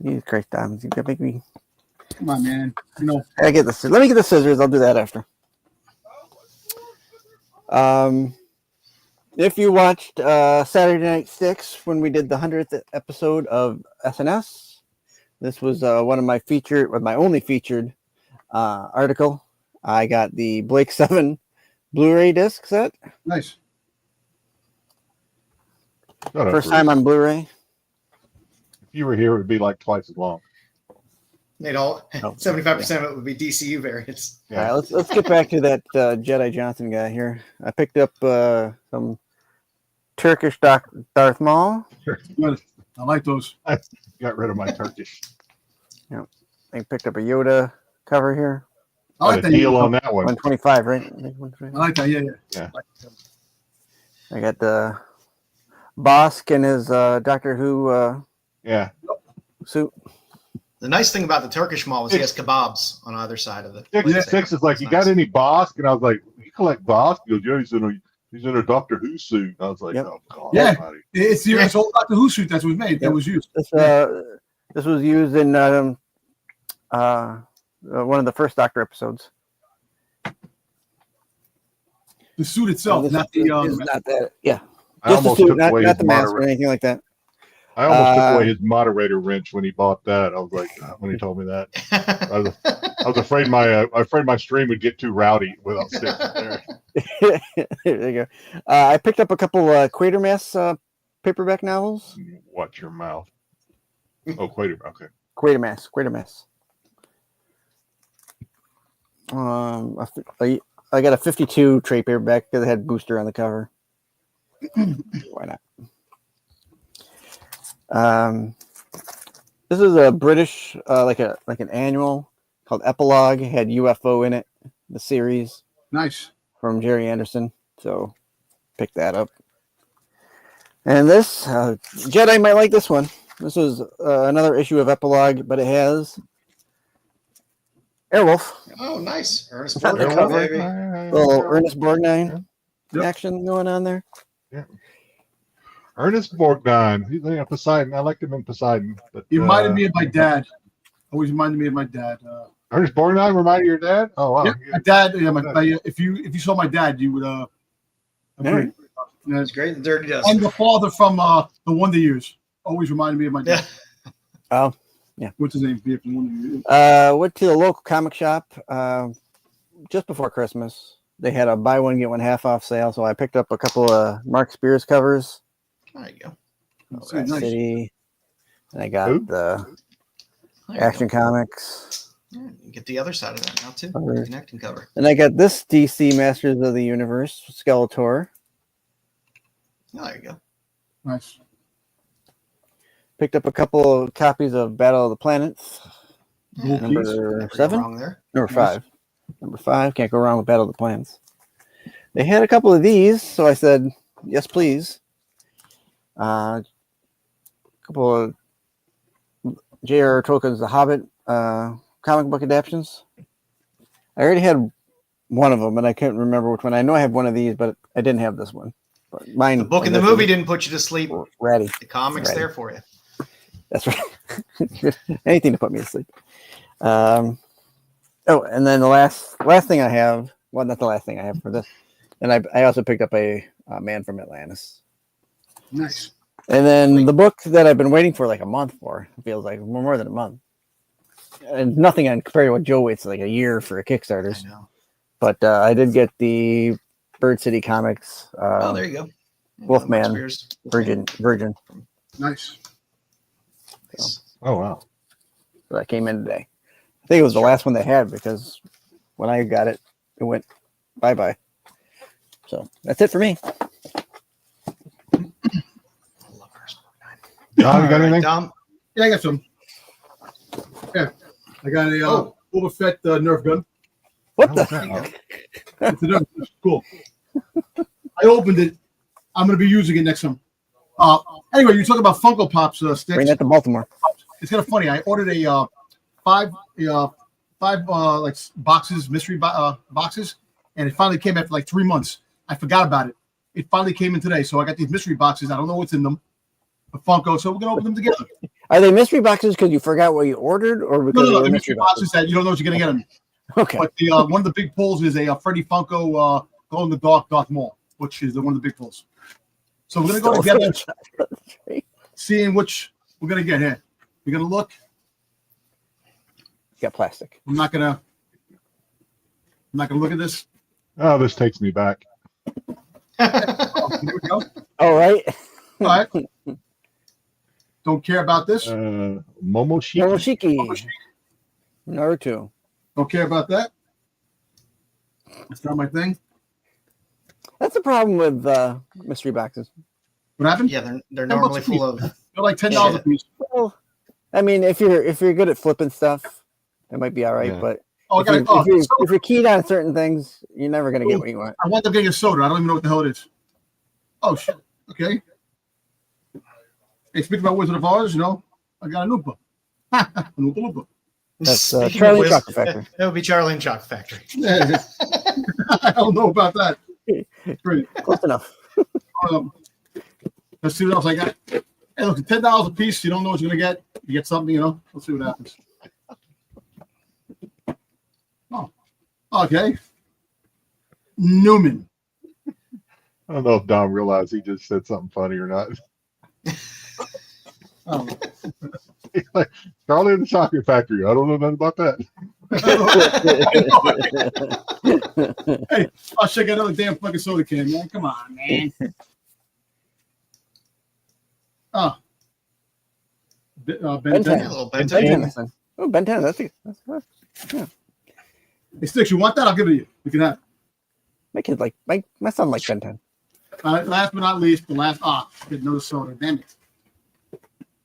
E: Jesus Christ, Dom. You gotta make me.
C: Come on, man. You know.
E: I get the. Let me get the scissors. I'll do that after. If you watched Saturday Night Styx when we did the 100th episode of SNS, this was one of my only featured article. I got the Blake 7 Blu-ray disc set.
C: Nice.
E: First time on Blu-ray.
B: If you were here, it would be like twice as long.
D: They'd all 75% of it would be DCU variants.
E: Yeah. All right, let's get back to that Jedi Johnson guy here. I picked up some Turkish Darth Maul.
C: Good. I like those.
B: I got rid of my Turkish.
E: Yeah, I picked up a Yoda cover here.
B: I like that deal on that one.
E: 125, right?
C: I like that. Yeah.
E: I got the Bosk and his Doctor Who suit.
D: The nice thing about the Turkish Maul is he has kebabs on either side of it.
B: Six is like, you got any Bosk? And I was like, you collect Bosk? He goes, yeah, he's in a Doctor Who suit. I was like, oh, God.
C: Yeah, it's the old Doctor Who suit that was made, that was used.
E: This was used in one of the first Doctor episodes.
C: The suit itself, not the...
E: not that, yeah. Just the suit, not the mask or anything like that.
B: I almost took away his moderator wrench when he bought that. I was like, when he told me that, I was afraid my stream would get too rowdy without sitting there.
E: There you go. I picked up a couple Quatermass paperback novels.
B: Watch your mouth. Oh, okay.
E: Quatermass. I got a 52 trade paperback because it had Booster on the cover. Why not? This is a British, like an annual called Epilogue. It had UFO in it, the series.
C: Nice.
E: From Jerry Anderson. So pick that up. And this, Jedi might like this one. This is another issue of Epilogue, but it has Airwolf.
D: Oh, nice. Ernest Borgnine, baby.
E: Little Ernest Borgnine action going on there.
B: Yeah. Ernest Borgnine. He's in Poseidon. I liked him in Poseidon. But,
C: he reminded me of my dad. Always reminded me of my dad.
B: Ernest Borgnine reminded you of your dad? Oh, wow.
C: Yeah, my dad. Yeah, if you saw my dad, you would agree.
D: Yeah, it's great. The Dirty Dust.
C: And the father from the Wonder Years always reminded me of my dad.
E: Oh, yeah.
C: What's his name?
E: Went to the local comic shop just before Christmas. They had a buy one get one half off sale, so I picked up a couple of Mark Spears covers.
D: There you go.
E: Nice. City, and I got the Action Comics.
D: Yeah, you get the other side of that now too. Connecting cover.
E: And I got this DC Masters of the Universe Skeletor.
D: Oh, there you go.
C: Nice.
E: Picked up a couple of copies of Battle of the Planets.
D: Yeah,
E: number 7?
D: Wrong there.
E: Number 5. Number 5. Can't go wrong with Battle of the Planets. They had a couple of these, so I said, yes, please. A couple of J.R.R. Tolkien's The Hobbit comic book adaptions. I already had one of them, and I couldn't remember which one. I know I have one of these, but I didn't have this one. But mine,
D: The book and the movie didn't put you to sleep.
E: Ready.
D: The comic's
E: Ready.
D: there for you.
E: That's right. Anything to put me to sleep. And then the last thing I have. Well, not the last thing I have for this. And I also picked up a Man from Atlantis.
C: Nice.
E: And then the book that I've been waiting for like a month for, it feels like more than a month. And nothing on compared to what Joe waits like a year for a Kickstarters.
D: I know.
E: But I did get the Bird City Comics.
D: There you go.
E: Wolfman Virgin.
C: Nice.
B: Oh wow.
E: So that came in today. I think it was the last one they had because when I got it, it went bye-bye. So that's it for me.
B: John, you got anything?
D: Dom?
C: Yeah, I got some. Yeah, I got a Boba Fett Nerf gun.
E: What
B: How's
E: the?
B: that?
C: It's a Nerf gun. Cool. I opened it. I'm going to be using it next time. Anyway, you talk about Funko Pops, Styx.
E: Bring that to Baltimore.
C: It's kind of funny. I ordered a five like boxes, mystery boxes, and it finally came after like 3 months. I forgot about it. It finally came in today, so I got these mystery boxes. I don't know what's in them. Funko, so we're gonna open them together.
E: Are they mystery boxes because you forgot what you ordered, or because
C: No,
E: they're
C: the mystery boxes that you don't know what you're gonna get them.
E: Okay.
C: But the one of the big pulls is a Freddy Funko Glow in the Dark Darth Maul, which is one of the big pulls. So we're gonna go together, seeing which we're gonna get here. We're gonna look.
E: Got plastic.
C: I'm not gonna look at this.
B: Oh, this takes me back.
C: Oh, here we go.
E: All right.
C: All right. Don't care about this.
B: Momoshiki.
E: Momoshiki. Naruto.
C: Don't care about that. That's not my thing.
E: That's the problem with mystery boxes.
C: What happened?
D: Yeah, they're normally full of.
C: They're like $10 a piece.
E: Well, I mean, if you're good at flipping stuff, it might be all right.
B: Yeah.
E: But
C: Oh, I got
E: if you're keyed on certain things, you're never gonna get what you want.
C: I want them getting a soda. I don't even know what the hell it is. Oh shit. Okay. Hey, speaking about Wizard of Oz, I got a Noopa. An Oompa Loompa.
E: That's
D: Speaking
E: Charlie
D: of
E: Chocolate Factory.
D: That would be Charlie and Chocolate Factory.
C: Yeah. I don't know about that. Great.
E: Close enough.
C: Let's see what else I got. Hey, look, $10 a piece. You don't know what you're gonna get. You get something, Let's see what happens. Oh, okay. Newman.
B: I don't know if Dom realized he just said something funny or not.
C: Oh.
B: He's like, Charlie and the Chocolate Factory. I don't know nothing about that.
C: Hey, I'll check another damn fucking soda can, man. Come on, man. Oh. Ben 10.
D: A little
E: Ben
D: Ben 10.
E: 10. Oh, Ben 10. That's good. Yeah.
C: Hey, Styx, you want that? I'll give it to you. You can have it.
E: My kid my son likes Ben 10.
C: Last but not least, get another soda. Damn it.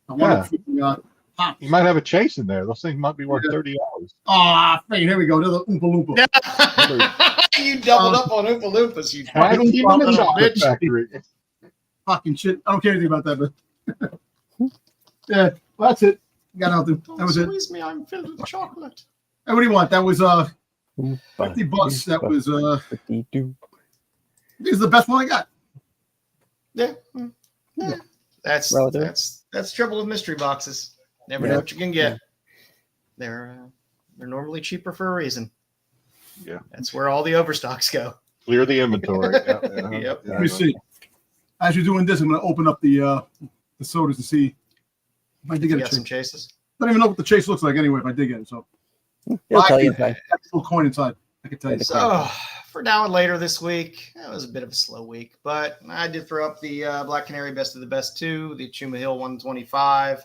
C: I want to pop.
B: You might have a chase in there. Those things might be worth $30.
C: Here we go. Another Oompa Loompa.
D: You doubled up on Oompa Loompas, you
B: Tag
D: fucking
B: team in the
D: little
B: Chocolate
D: bitch.
B: Factory.
C: Fucking shit. I don't care anything about that, but yeah, well, that's it. Got nothing. That was it.
D: Squeeze me, I'm filled with chocolate.
C: Hey, what do you want? That was $50. That was this is the best one I got.
D: Yeah. Yeah. That's
E: Relative.
D: that's trouble with mystery boxes. Never know what you can get. They're normally cheaper for a reason.
B: Yeah.
D: That's where all the overstocks go.
B: Clear the inventory.
D: Yep.
C: Let me see. As you're doing this, I'm going to open up the sodas to see if I did
D: You
C: get a
D: got some
C: chase.
D: chases.
C: I don't even know what the chase looks like anyway if I did get it. So
E: He'll tell you inside.
C: that's a little coin inside. I can tell you.
D: So for now and later this week, it was a bit of a slow week, but I did throw up the Black Canary Best of the Best 2, the Chuma Hill 125.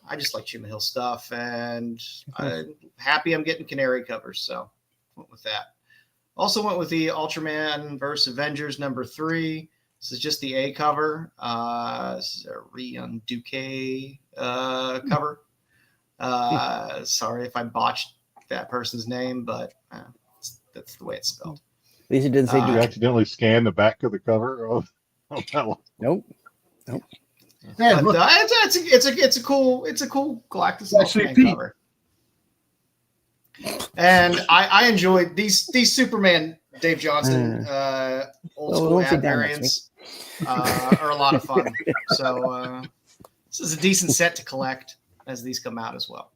D: I just like Chuma Hill stuff, and I'm happy I'm getting Canary covers, so went with that. Also went with the Ultraman vs. Avengers number 3. This is just the A cover. This is a Rion Duque cover. Sorry if I botched that person's name, but that's the way it's spelled.
E: At least he didn't say
B: Did you
E: Duke.
B: accidentally scan the back of the cover of that one?
E: Nope.
C: Yeah,
D: But
C: look,
D: it's a cool Galactus
C: Actually,
D: Ultraman
C: Pete.
D: cover. And I enjoyed these Superman Dave Johnson old school
E: we'll sit
D: ad
E: down
D: variants. are a lot of fun. So this is a decent set to collect as these come out as well.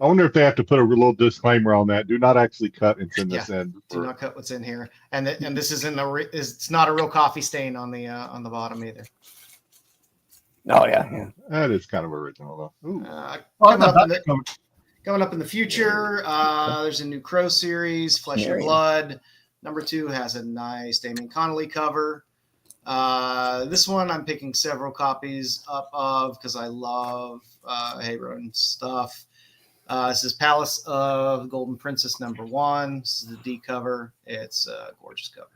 B: I wonder if they have to put a little disclaimer on that. Do not actually cut and send this in.
D: Do not cut what's in here, and this isn't it's not a real coffee stain on the bottom either.
E: Oh yeah.
B: That is kind of original though.
D: Coming up in the future, there's a new Crow series, Flesh and Blood. Number 2 has a nice Damien Connolly cover. This one I'm picking several copies up of because I love Hayron stuff. This is Palace of Golden Princess number 1. This is the D cover. It's a gorgeous cover.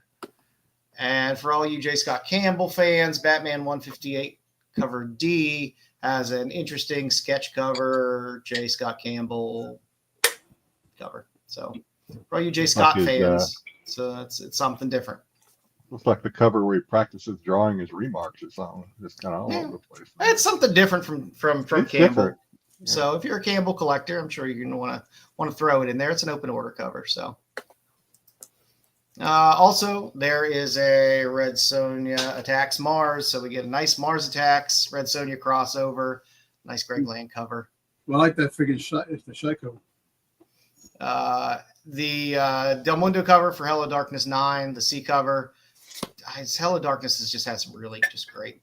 D: And for all you J. Scott Campbell fans, Batman 158 cover D has an interesting sketch cover, J. Scott Campbell cover. So for all you J. Scott fans, it's something different.
B: Looks like the cover where he practices drawing his remarks or something. Just kind of all over the place.
D: It's something different from Campbell.
B: Different. Yeah.
D: So if you're a Campbell collector, I'm sure you're going to want to throw it in there. It's an open order cover. So also there is a Red Sonja Attacks Mars. So we get a nice Mars Attacks, Red Sonja crossover, nice Greg Land cover.
C: Well, I like that friggin' shot. It's the Psycho.
D: The Del Mundo cover for Hello Darkness 9, the C cover. Hello Darkness has just had some really just great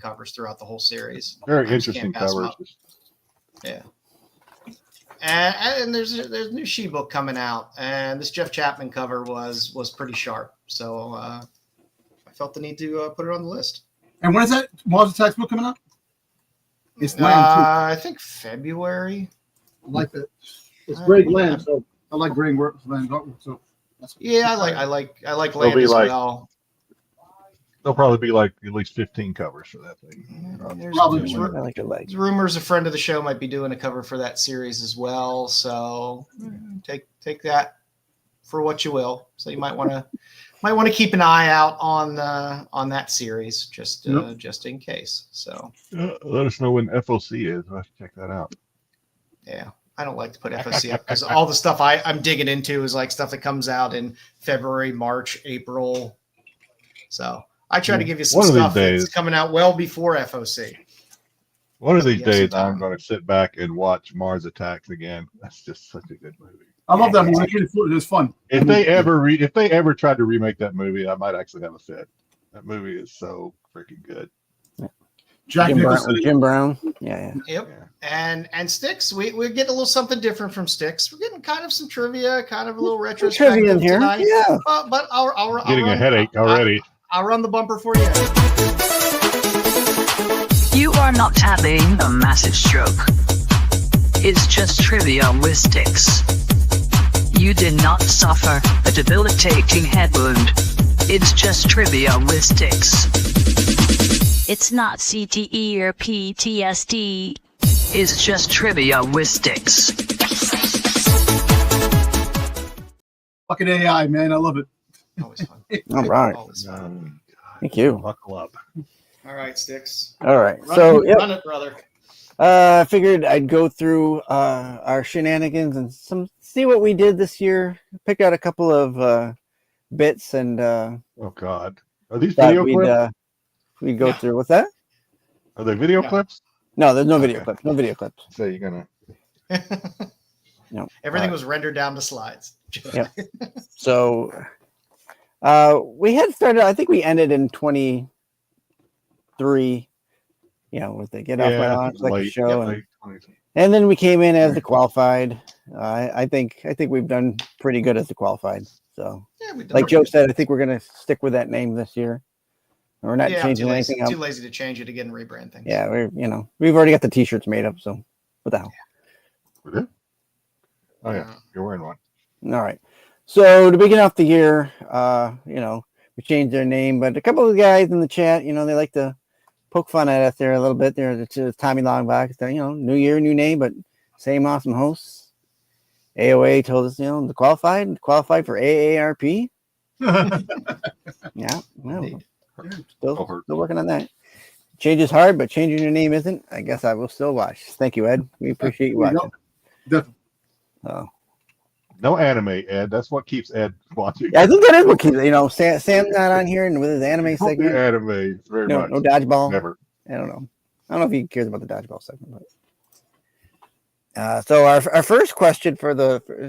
D: covers throughout the whole series.
B: Very interesting covers.
D: Yeah. And there's a new She-Book coming out, and this Jeff Chapman cover was pretty sharp. So I felt the need to put it on the list.
C: And when is that Mars Attacks book coming out? It's Lamb
D: I think February.
C: I like that. It's Greg Lamb, so I like Greg Lamb's artwork. So
D: I like Lamb as well.
B: There'll probably be like at least 15 covers for that thing.
D: There's rumors a friend of the show might be doing a cover for that series as well. So take that for what you will. So you might want to keep an eye out on that series just in case. So
B: let us know when FOC is. I'll have to check that out.
D: Yeah. I don't like to put FOC up because all the stuff I'm digging into is like stuff that comes out in February, March, April. So I try to give you some stuff that's coming out well before FOC.
B: One of these days, I'm going to sit back and watch Mars Attacks again. That's just such a good movie.
C: I love that movie. It's fun.
B: If they ever tried to remake that movie, I might actually have a fit. That movie is so freaking good.
E: Jim Brown. Yeah.
D: Yep. Yeah. And Styx, we're getting a little something different from Styx. We're getting kind of some trivia, kind of a little retrospective
E: trivia in here.
D: Tonight.
E: Yeah.
D: But I'll
B: getting a headache already.
D: I'll run the bumper for you.
F: You are not having a massive stroke. It's just trivia with Styx. You did not suffer a debilitating head wound. It's just trivia with Styx. It's not CTE or PTSD. It's just trivia with Styx.
C: Fucking AI, man. I love it.
D: Always fun.
E: All right.
D: Always fun.
E: Thank you.
B: Buckle up.
D: All right, Styx.
E: All right.
D: Run it, brother.
E: I figured I'd go through our shenanigans and see what we did this year. Pick out a couple of bits and
B: oh God, are these video clips?
E: We'd go through. What's that?
B: Are they video clips?
E: No, there's no video clips. No video clips.
B: So you're gonna.
E: No.
D: Everything was rendered down to slides.
E: Yeah. So we had started. I think we ended in 23. With the get off my lawn like show, and then we came in as the qualified. I think we've done pretty good as the qualified. So, like Joe said, I think we're gonna stick with that name this year. We're not changing anything.
D: Too lazy to change it again and rebrand things.
E: Yeah, we've already got the T-shirts made up. So, what the hell?
B: Yeah. Oh yeah, you're wearing one.
E: All right. So to begin off the year, we changed their name, but a couple of guys in the chat, they like to poke fun at us there a little bit. There's Tommy Longback. New year, new name, but same awesome hosts. AOA told us, the qualified for AARP. Yeah, well, still working on that. Change is hard, but changing your name isn't. I guess I will still watch. Thank you, Ed. We appreciate you watching.
C: Definitely.
B: No anime, Ed. That's what keeps Ed watching.
E: Yeah, I think that is what keeps Sam's not on here and with his anime
B: Don't do
E: segment.
B: anime very
E: No,
B: much.
E: no dodgeball.
B: Never.
E: I don't know. I don't know if he cares about the dodgeball segment. But so our first question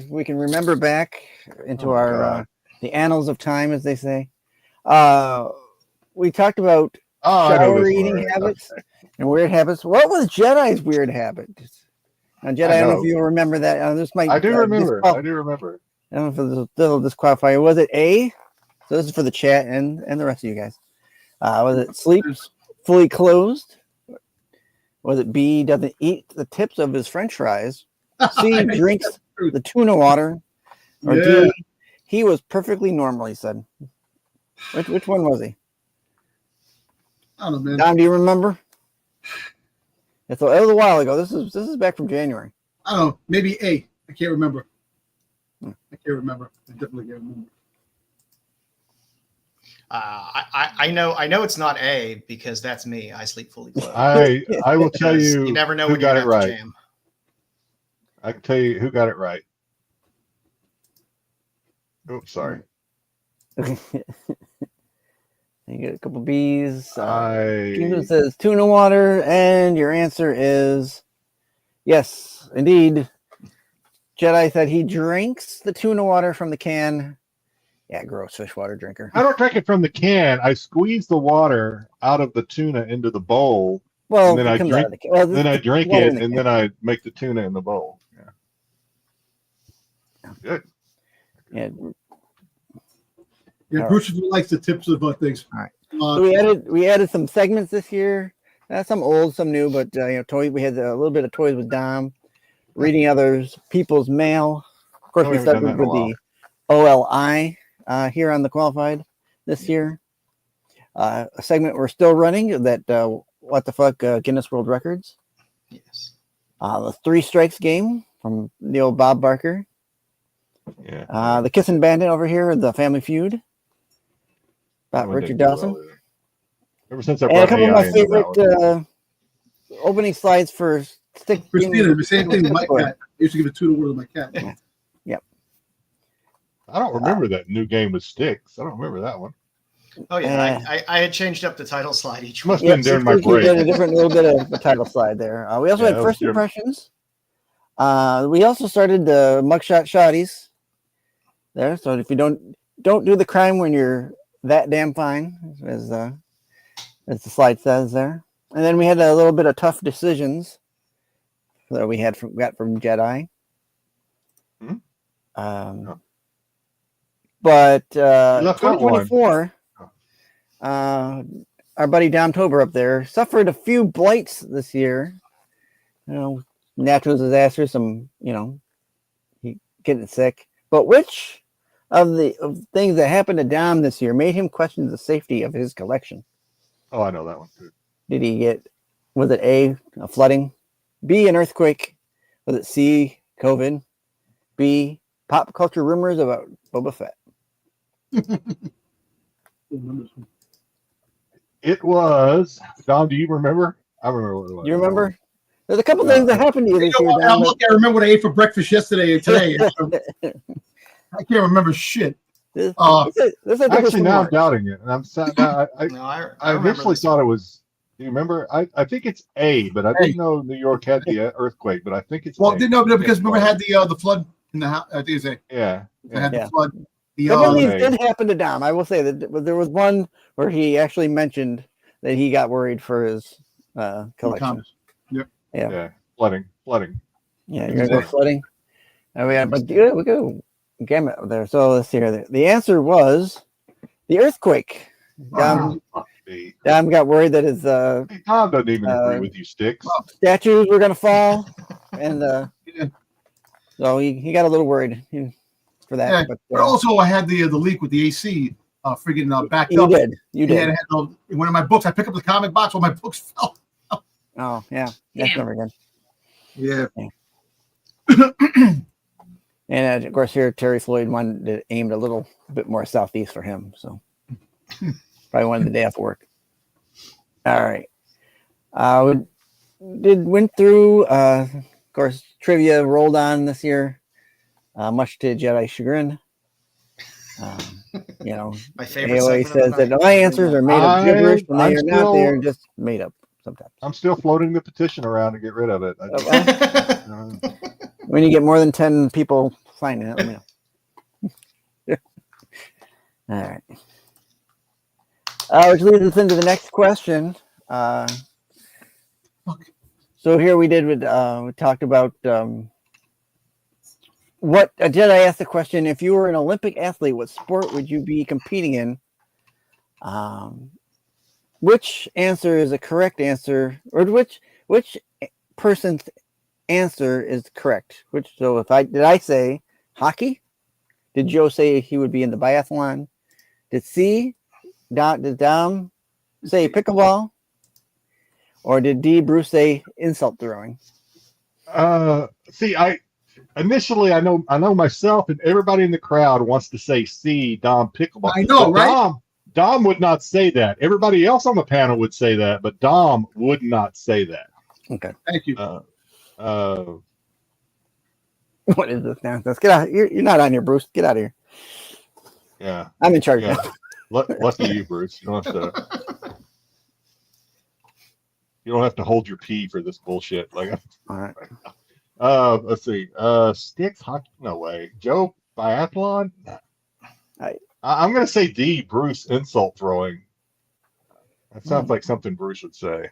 E: we can remember back into the annals of time, as they say. We talked about
B: I know
E: shower
B: this
E: eating
B: one.
E: habits and weird habits. What was Jedi's weird habit? Now, Jedi, I don't know if you remember that. This might
B: I do remember. I do remember.
E: I don't know if this will disqualify you. Was it A? So this is for the chat and the rest of you guys. Was it sleeps fully closed? Was it B, doesn't eat the tips of his French fries? C, drinks the tuna water? Or D, he was perfectly normal, he said. Which one was he?
C: I don't know, man.
E: Dom, do you remember? It was a while ago. This is back from January.
C: I don't know. Maybe A. I can't remember. I can't remember. I definitely can't remember.
D: I know it's not A because that's me. I sleep fully clothed.
B: I will tell you.
D: You never know
B: who
D: when you
B: got
D: have
B: it right.
D: to jam.
B: I can tell you who got it right. Oops, sorry.
E: You get a couple B's.
B: I
E: says tuna water, and your answer is yes, indeed. Jedi said he drinks the tuna water from the can. Yeah, gross fish water drinker.
B: I don't drink it from the can. I squeeze the water out of the tuna into the bowl.
E: Well,
B: and then I drink. Then I drink it, and then I make the tuna in the bowl. Yeah. Good.
E: Yeah.
C: Yeah, Bruce likes the tips of things.
E: All right. So we added some segments this year. Some old, some new, but toys. We had a little bit of toys with Dom, reading others people's mail. Of course, we started with the OLI here on the Qualified this year. A segment we're still running that what the fuck Guinness World Records.
D: Yes.
E: The Three Strikes game from the old Bob Barker.
B: Yeah.
E: The Kissing Bandit over here, the Family Feud. About Richard Dawson.
B: Ever since I
E: brought a couple of my
B: AI
E: favorite opening slides for Styx.
C: Christina, the same thing with my cat. I used to give a tuna water to my cat.
E: Yep.
B: I don't remember that new game with Styx. I don't remember that one.
D: Oh yeah, I had changed up the title slide each
B: Must have been during my break.
E: Did a different little bit of the title slide there. We also had first impressions. We also started the mugshot shotties there. So if you don't do the crime when you're that damn fine, as the slide says there. And then we had a little bit of tough decisions that we got from Jedi. But 2024, our buddy Dom Tober up there suffered a few blights this year. Natural disasters, some he getting sick. But which of things that happened to Dom this year made him question the safety of his collection?
B: Oh, I know that one too.
E: Did he was it A, flooding, B, an earthquake, was it C, COVID, B, pop culture rumors about Boba Fett?
B: It was, Dom, do you remember? I remember what it was.
E: You remember? There's a couple things that happened to you this year.
C: I remember what I ate for breakfast yesterday and today. I can't remember shit.
B: Actually, now I'm doubting it, and I'm sad. I initially thought it was. Do you remember? I think it's A, but I didn't know New York had the earthquake. But I think it's
C: no, because remember I had the flood in the house. I think it's A.
B: Yeah.
C: I had the flood.
E: Some of these did happen to Dom. I will say that there was one where he actually mentioned that he got worried for his collection.
C: Yep.
E: Yeah.
B: Flooding.
E: Yeah, you're gonna go flooding. We go gamut there. So let's see here. The answer was the earthquake. Dom got worried that his
B: Dom doesn't even agree with you, Styx.
E: Statues were gonna fall, and so he got a little worried for that.
C: Yeah, but also I had the leak with the AC friggin' backed up.
E: You did.
C: And I had one of my books. I picked up the comic box. All my books fell.
E: Oh yeah, that's never good.
C: Yeah.
E: And of course, here Terry Floyd one that aimed a little bit more southeast for him, so probably wanted the day off work. All right, we went through. Of course, trivia rolled on this year. much to Jedi chagrin.
D: My favorite
E: AOA
D: segment of
E: says
D: the
E: that
D: night.
E: my answers are made of gibberish when they are not. They are just made up sometimes.
B: I'm still floating the petition around to get rid of it.
E: When you get more than 10 people signing it, let me know. All right. Which leads us into the next question. So here we talked about what a Jedi asked the question: if you were an Olympic athlete, what sport would you be competing in? Which answer is a correct answer, or which person's answer is correct? Did I say hockey? Did Joe say he would be in the biathlon? Did Dom say pickleball? Or did D, Bruce, say insult throwing?
B: See, I know myself, and everybody in the crowd wants to say C, Dom pickleball.
C: I know, right?
B: Dom would not say that. Everybody else on the panel would say that, but Dom would not say that.
E: Okay.
C: Thank you.
E: What is this now? Let's get out. You're not on here, Bruce. Get out of here.
B: Yeah.
E: I'm in charge
B: Yeah.
E: now.
B: Lucky you, Bruce. You don't have to hold your pee for this bullshit. Like,
E: all right.
B: Let's see. Styx hockey? No way. Joe biathlon? I'm gonna say D, Bruce insult throwing. That sounds like something Bruce would say.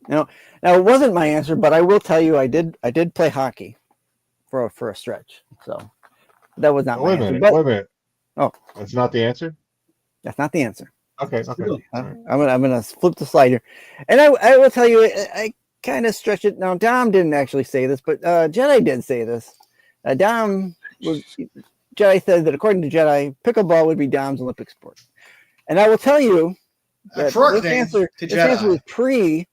E: Now it wasn't my answer, but I will tell you I did play hockey for a stretch. So that was not my answer.
B: Wait a minute.
E: Oh,
B: that's not the answer?
E: That's not the answer.
B: Okay.
E: I'm gonna flip the slide here, and I will tell you I kind of stretch it. Now Dom didn't actually say this, but Jedi did say this. Jedi said that according to Jedi, pickleball would be Dom's Olympic sport, and I will tell you that this answer was pre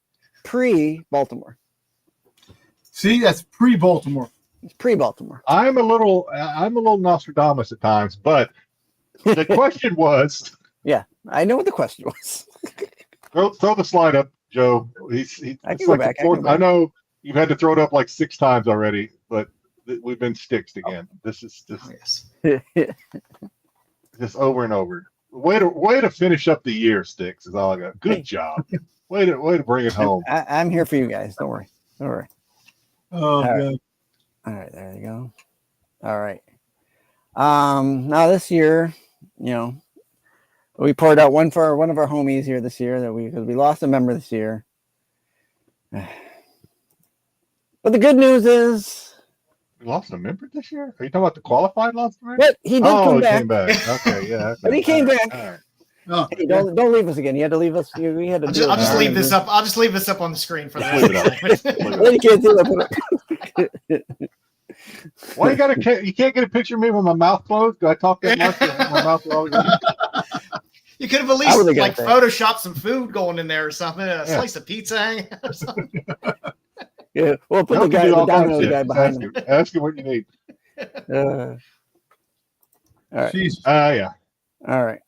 E: Baltimore.
C: See, that's pre-Baltimore.
E: It's pre-Baltimore.
B: I'm a little Nostradamus at times, but the question was.
E: Yeah, I know what the question was.
B: throw the slide up, Joe.
E: I can go back.
B: I know you've had to throw it up like 6 times already, but we've been Styxed again. This is just just over and over. Way to finish up the year, Styx, is all I got. Good job. Way to bring it home.
E: I'm here for you guys. Don't worry.
C: Oh, God.
E: All right, there you go. All right. Now this year, we poured out one for one of our homies here this year because we lost a member this year. But the good news is
B: we lost a member this year? Are you talking about the qualified lost member?
E: But he did come back.
B: Came back. Okay, yeah. Okay.
E: But he came back.
B: All right.
C: Oh,
E: Hey, don't leave us again. You had to leave us. We had to.
D: I'll just leave this up. I'll just leave this up on the screen for
B: Leave it
D: that.
E: Well, you can't do that.
B: Why you can't get a picture of me with my mouth closed? Do I talk that much? My mouth always.
D: You could have at least like photoshopped some food going in there or something. A slice of pizza hanging out or something.
E: Yeah, well, put the guy behind him.
B: Ask him what you need.
E: All right.
B: Yeah.
E: All right.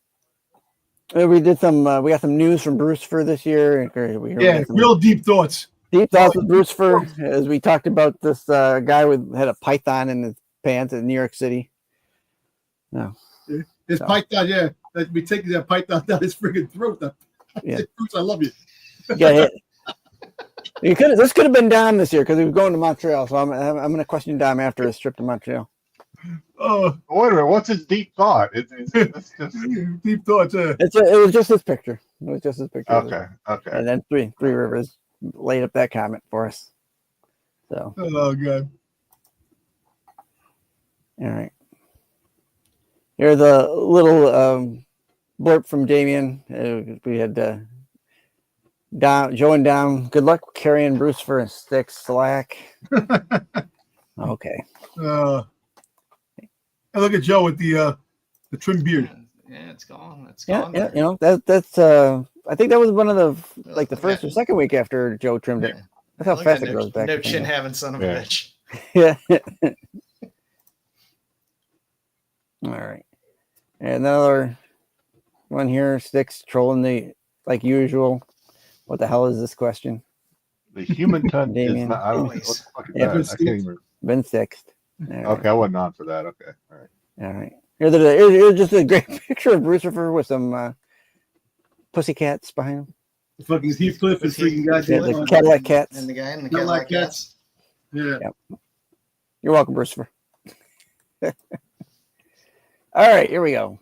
E: We did some. We got some news from Bruce for this year.
C: Real deep thoughts.
E: Deep thoughts with Bruce for as we talked about this guy had a python in his pants in New York City. No.
C: His python, yeah. Let me take that python down his friggin' throat.
E: Yeah.
C: Bruce, I love you.
E: Yeah. This could have been Dom this year because he was going to Montreal. So I'm going to question Dom after his trip to Montreal.
B: Oh, wait a minute. What's his deep thought? It's just
C: deep thoughts.
E: It was just his picture. It was just his picture.
B: Okay.
E: And then Three Rivers laid up that comment for us. So.
C: Oh God.
E: All right. Here's a little blurb from Damien. We had Joe and Dom. Good luck carrying Bruce for a Styx slack. Okay.
C: And look at Joe with the trim beard.
D: Yeah, it's gone. It's
E: Yeah,
D: gone.
E: that's. I think that was one of the first or second week after Joe trimmed it. That's how fast it goes back.
D: No chin having son of a bitch.
E: Yeah. All right. And another one here, Styx trolling like usual. What the hell is this question?
B: The human tongue is
E: Damien.
B: not. I don't know what the fuck is that. I can't even.
E: Been Styxed. All right.
B: Okay, I wasn't on for that. Okay, all right.
E: All right. Here's just a great picture of Brucifer with some pussycats behind him.
C: Fucking Heathcliff and freaking
E: Yeah,
C: goddamn
E: the Cadillac cats.
D: And the guy in the
C: Cadillac
D: Cadillac cats.
C: Yeah.
E: You're welcome, Brucifer. All right, here we go.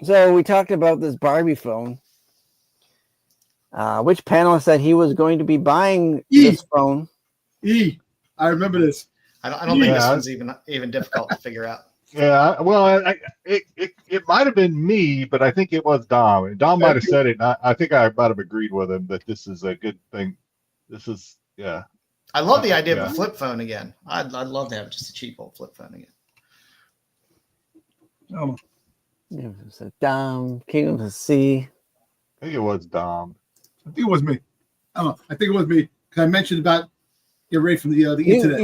E: So we talked about this Barbie phone. Which panelist said he was going to be buying this phone?
C: I remember this.
D: I don't think this one's even difficult to figure out.
B: Yeah, well, it might have been me, but I think it was Dom. And Dom might have said it. And I think I might have agreed with him that this is a good thing. This is, yeah.
D: I love the idea of a flip phone again. I'd love to have just a cheap old flip phone again.
C: Oh.
E: Yeah, so Dom, King of the Sea.
B: I think it was Dom.
C: I think it was me. I don't know. I think it was me because I mentioned about get ready from the internet.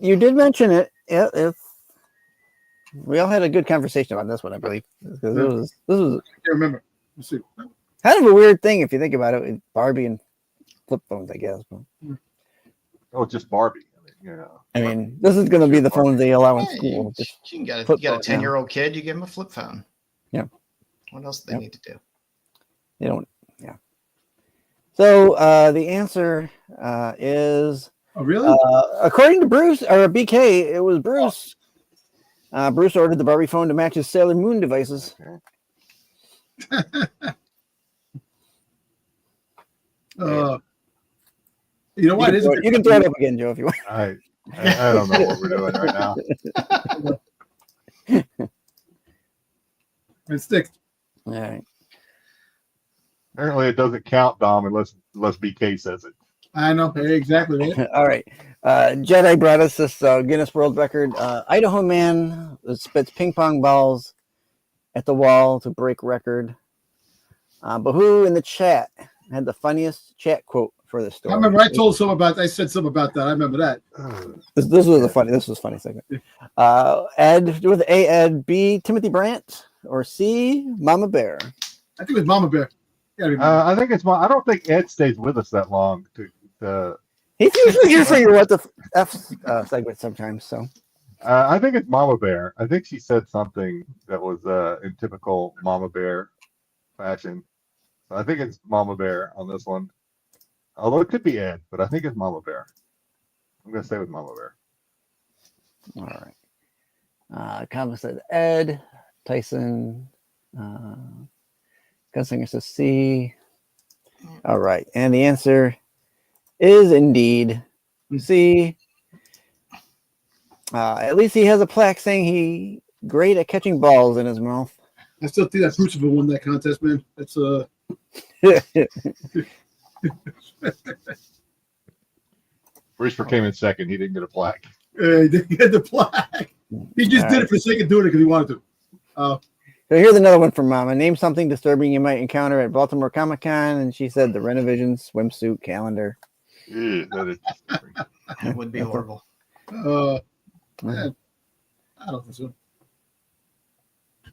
E: You did mention it. Yeah, we all had a good conversation about this one, I believe. This was
C: I can't remember. Let's see.
E: kind of a weird thing if you think about it with Barbie and flip phones, I guess. But,
B: Oh, just Barbie. You know.
E: I mean, this is going to be the phones they allow in school.
D: You can get a
E: flip phone,
D: 10-year-old kid, you give him a flip phone.
E: Yeah.
D: What else do they need to do?
E: They don't. Yeah. So the answer is.
C: Oh, really?
E: According to Bruce or BK, it was Bruce. Bruce ordered the Barbie phone to match his Sailor Moon devices.
C: You know what?
E: You can throw it up again, Joe, if you want.
B: I don't know what we're doing right now.
C: It sticks.
E: All right.
B: Apparently, it doesn't count, Dom, unless BK says it.
C: I know exactly. Man.
E: All right. Jedi brought us this Guinness World Record. Idaho man spits ping pong balls at the wall to break record. But who in the chat had the funniest chat quote for this story?
C: I remember I told some about. I said something about that. I remember that.
E: This was funny segment. Ed with A. Ed, B. Timothy Brandt, or C. Mama Bear.
C: I think it was Mama Bear.
B: I think it's. I don't think Ed stays with us that long.
E: He's usually here for your what the F segment sometimes. So
B: I think it's Mama Bear. I think she said something that was in typical Mama Bear fashion. So I think it's Mama Bear on this one. Although it could be Ed, but I think it's Mama Bear. I'm gonna stay with Mama Bear.
E: All right. Comment said Ed. Tyson. Gunslinger says C. All right, and the answer is indeed C. At least he has a plaque saying he great at catching balls in his mouth.
C: I still think that Brucifer won that contest, man. That's
B: Brucifer came in second. He didn't get a plaque.
C: He had the plaque. He just did it for the sake of doing it because he wanted to.
E: So here's another one from Mama. Name something disturbing you might encounter at Baltimore Comic Con, and she said the Renovision swimsuit calendar.
B: That
D: would be horrible.
C: I don't think so. I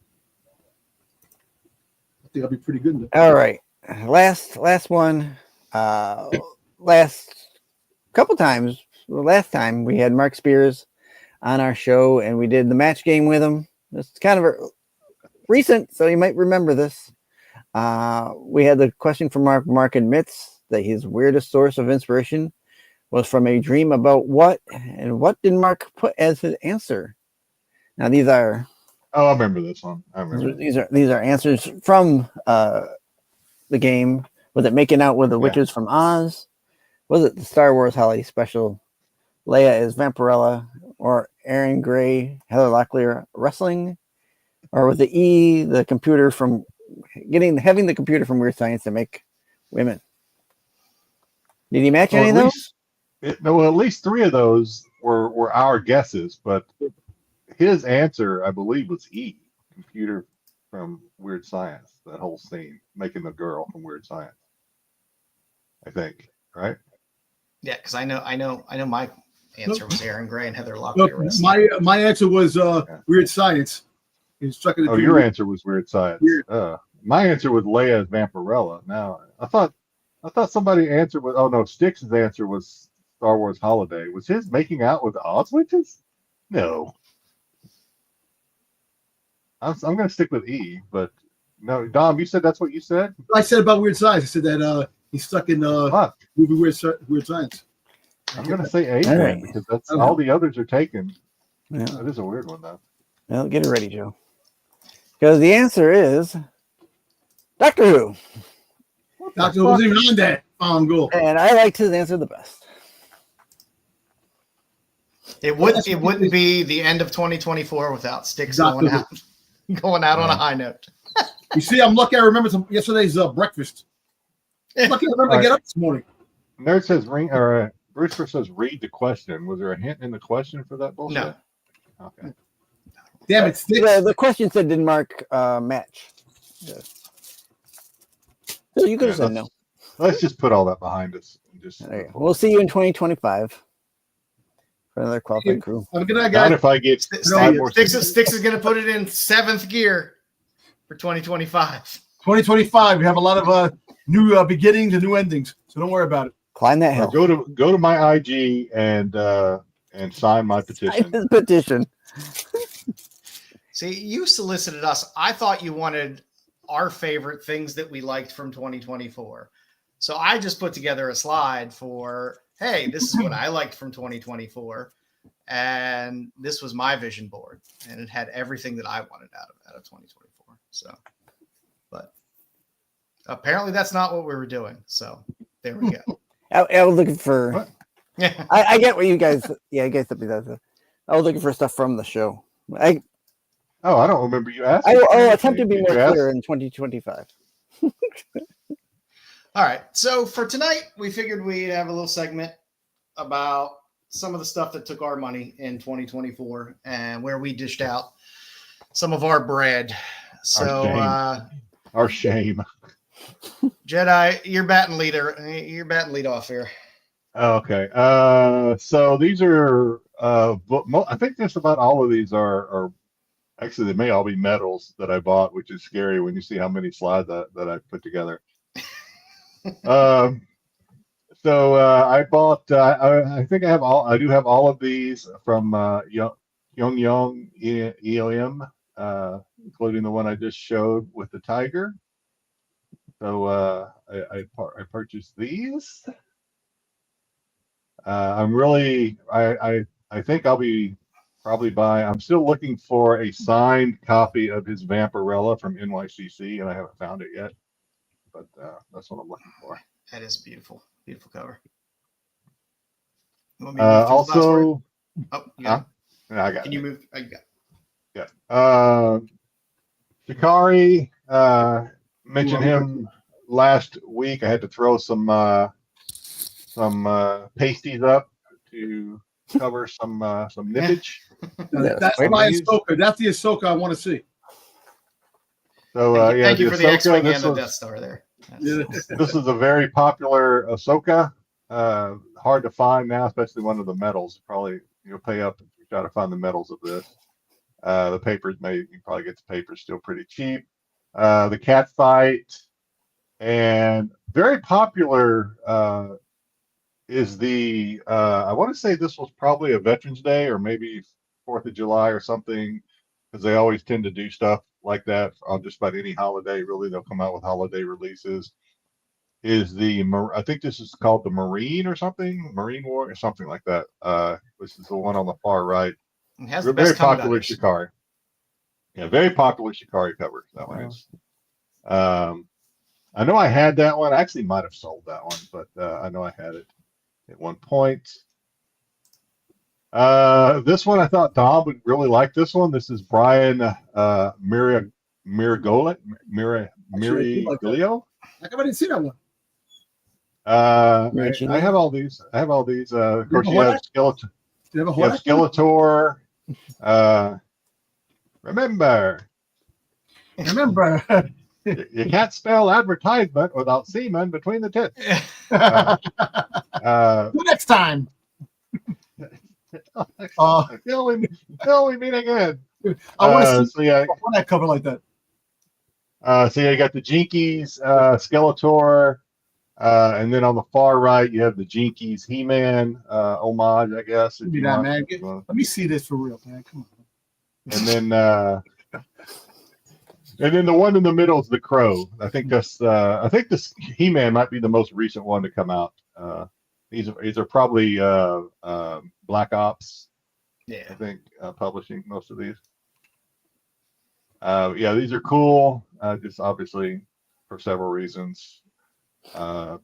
C: think I'll be pretty good in that.
E: All right, last one. Last couple times. Last time we had Mark Spears on our show, and we did the match game with him. It's kind of recent, so you might remember this. We had the question from Mark. Mark admits that his weirdest source of inspiration was from a dream about what, and what did Mark put as his answer? Now these are.
B: Oh, I remember this one. I remember.
E: These are answers from the game. Was it making out with the witches from Oz? Was it the Star Wars holiday special? Leia is Vampirella, or Aaron Gray, Heather Locklear wrestling, or was it E the computer from having the computer from Weird Science to make women? Did he match any of those?
B: No, at least three of those were our guesses, but his answer, I believe, was E, computer from Weird Science. That whole scene, making the girl from Weird Science. I think, right?
D: Yeah, because I know my answer was Aaron Gray and Heather Locklear.
C: Look, my answer was Weird Science.
B: Your answer was Weird Science. My answer was Leia as Vampirella. Now, I thought somebody answered with. Oh no, Styx's answer was Star Wars Holiday. Was his making out with Oz witches? No. I'm going to stick with E, but no, Dom, you said that's what you said?
C: I said about Weird Science. I said that he's stuck in movie Weird Science.
B: I'm going to say A
E: All
B: then,
E: right.
B: because that's all the others are taken.
E: Yeah.
B: That is a weird one, though.
E: Well, get it ready, Joe. Because the answer is Doctor Who.
C: Doctor Who wasn't even on that. Goal.
E: And I liked his answer the best.
D: It wouldn't be the end of 2024 without Styx going out on a high note.
C: You see, I'm lucky I remembered yesterday's breakfast. Lucky I remember to get up this morning.
B: Nerd says Brewster says read the question. Was there a hint in the question for that bullshit?
D: No.
B: Okay.
C: Damn it, Styx.
E: The question said didn't mark match. Yes. So you could have said no.
B: Let's just put all that behind us.
E: We'll see you in 2025 for another qualified crew.
C: Have a good night,
B: Not
C: guys.
B: if I get
D: Styx is going to put it in 7th gear for 2025.
C: 2025. We have a lot of new beginnings and new endings, so don't worry about it.
E: Climb that hill.
B: Go to my IG and sign my petition.
E: His petition.
D: See, you solicited us. I thought you wanted our favorite things that we liked from 2024. So I just put together a slide for, hey, this is what I liked from 2024. And this was my vision board. And it had everything that I wanted out of 2024. So, but apparently that's not what we were doing. So there we go.
E: I was looking for,
D: Yeah.
E: I get what you guys, I guess I was looking for stuff from the show. I
B: don't remember you asking.
E: I'll attempt to be more clear in 2025.
D: All right. So for tonight, we figured we'd have a little segment about some of the stuff that took our money in 2024 and where we dished out some of our bread. So
B: our shame.
D: Jedi, you're batting lead off here.
B: Okay. So these are I think just about all of these are actually, they may all be medals that I bought, which is scary when you see how many slides that I put together. So I bought. I think I do have all of these from Young EOM, including the one I just showed with the tiger. So I purchased these. I think I'll be probably buying. I'm still looking for a signed copy of his Vampirella from NYCC, and I haven't found it yet. But that's what I'm looking for.
D: That is beautiful. Beautiful cover.
B: Also,
D: yeah.
B: I got.
D: Can you move? Oh, you got.
B: Yeah. Shikari. Mentioned him last week. I had to throw some pasties up to cover some nippage.
C: That's my Ahsoka. That's the Ahsoka I want to see.
B: So
D: thank you for the X-wing and the Death Star there.
B: This is a very popular Ahsoka. Hard to find now, especially one of the medals. Probably you'll pay up if you try to find the medals of this. The papers you can probably get the papers still pretty cheap. The cat fight, and very popular is the I want to say this was probably a Veterans Day or maybe 4th of July or something, because they always tend to do stuff like that on just about any holiday. Really, they'll come out with holiday releases. Is I think this is called the Marine or something, Marine War or something like that. This is the one on the far right.
D: It has
B: the very popular Shikari. Yeah, very popular Shikari cover. That one is. I know I had that one. I actually might have sold that one, but I know I had it at one point. This one I thought Dom would really like. This one. This is Brian Miriglio.
C: How come I didn't see that one?
B: I have all these. Of course, you have Skeletor.
C: You have
B: Skeletor. Remember, you can't spell advertisement without semen between the tits.
C: Next time.
B: Until we meet again.
C: I want to see that cover like that.
B: So you got the Jinkies, Skeletor, and then on the far right you have the Jinkies He-Man homage, I guess.
C: Man. Let me see this for real, man. Come on.
B: And then And then the one in the middle is the Crow. I think this He-Man might be the most recent one to come out. These are probably Black Ops.
D: Yeah.
B: I think publishing most of these. Yeah, these are cool. Just obviously for several reasons. One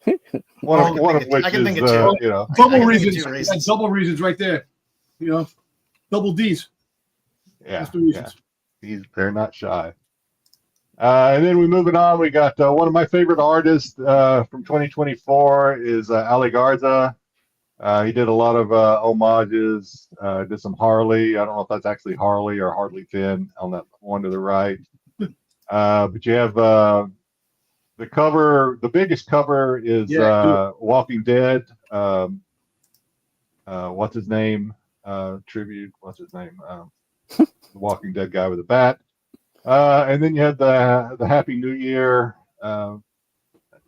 B: of which is
C: double reasons right there. Double D's.
B: Yeah,
C: that's the reasons.
B: They're not shy. And then we moving on. We got one of my favorite artists from 2024 is Ali Garza. He did a lot of homages. Did some Harley. I don't know if that's actually Harley or Harley Finn on that one to the right. But you have the cover. The biggest cover is Walking Dead. What's his name? Tribute. What's his name? The Walking Dead guy with a bat. And then you have the Happy New Year. I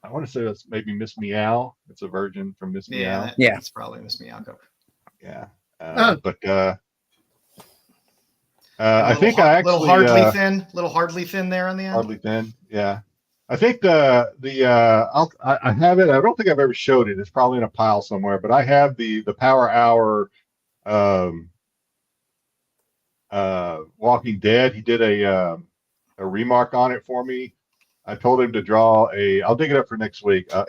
B: want to say that's maybe Miss Meow. It's a version from Miss Meow.
D: Yeah, it's probably Miss Meow cover.
B: Yeah, but I think I actually
D: little hardly thin there on the end.
B: Hardly thin. Yeah, I think I have it. I don't think I've ever showed it. It's probably in a pile somewhere. But I have the Power Hour. Walking Dead. He did a remark on it for me. I told him to draw I'll dig it up for next week. I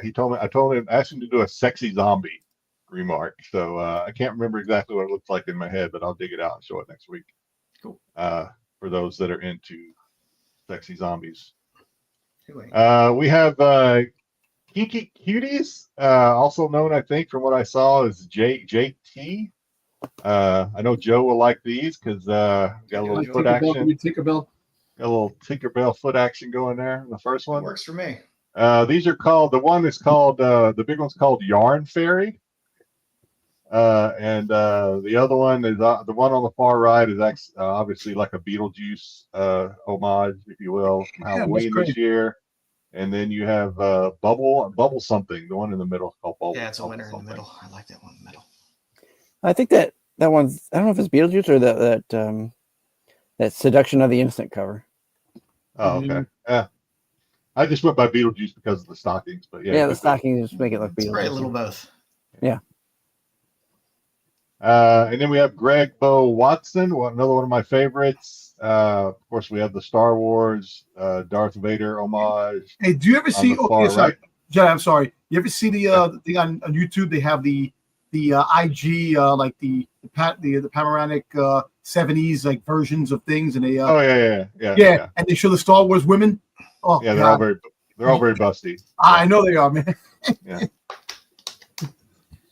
B: asked him to do a sexy zombie remark. So I can't remember exactly what it looks like in my head, but I'll dig it out and show it next week.
D: Cool.
B: For those that are into sexy zombies.
D: Anyway.
B: We have Kiki Cuties, also known, I think, from what I saw, as JT. I know Joe will like these because got a little foot action. Got a little Tinkerbell foot action going there. The first one
D: works for me.
B: These are called. The one is called. The big one's called Yarn Fairy. And the other one is the one on the far right is actually, obviously like a Beetlejuice homage, if you will, from Halloween this year. And then you have Bubble something. The one in the middle is called Bubble.
D: Yeah, it's a winner in the middle. I like that one in the middle.
E: I think that one's. I don't know if it's Beetlejuice or that Seduction of the Innocent cover.
B: Oh, okay. Yeah. I just went by Beetlejuice because of the stockings, but
E: yeah, the stockings just make it look Beetlejuice.
D: Probably a little both.
E: Yeah.
B: And then we have Greg Bo Watson, another one of my favorites. Of course, we have the Star Wars Darth Vader homage.
C: Hey, do you ever see?
B: Right.
C: Jedi, I'm sorry. You ever see the thing on YouTube? They have the IG like the panoramic 70s like versions of things, and they yeah, and they show the Star Wars women. Oh
B: yeah,
C: God.
B: they're all very busty.
C: I know they are, man.
B: Yeah.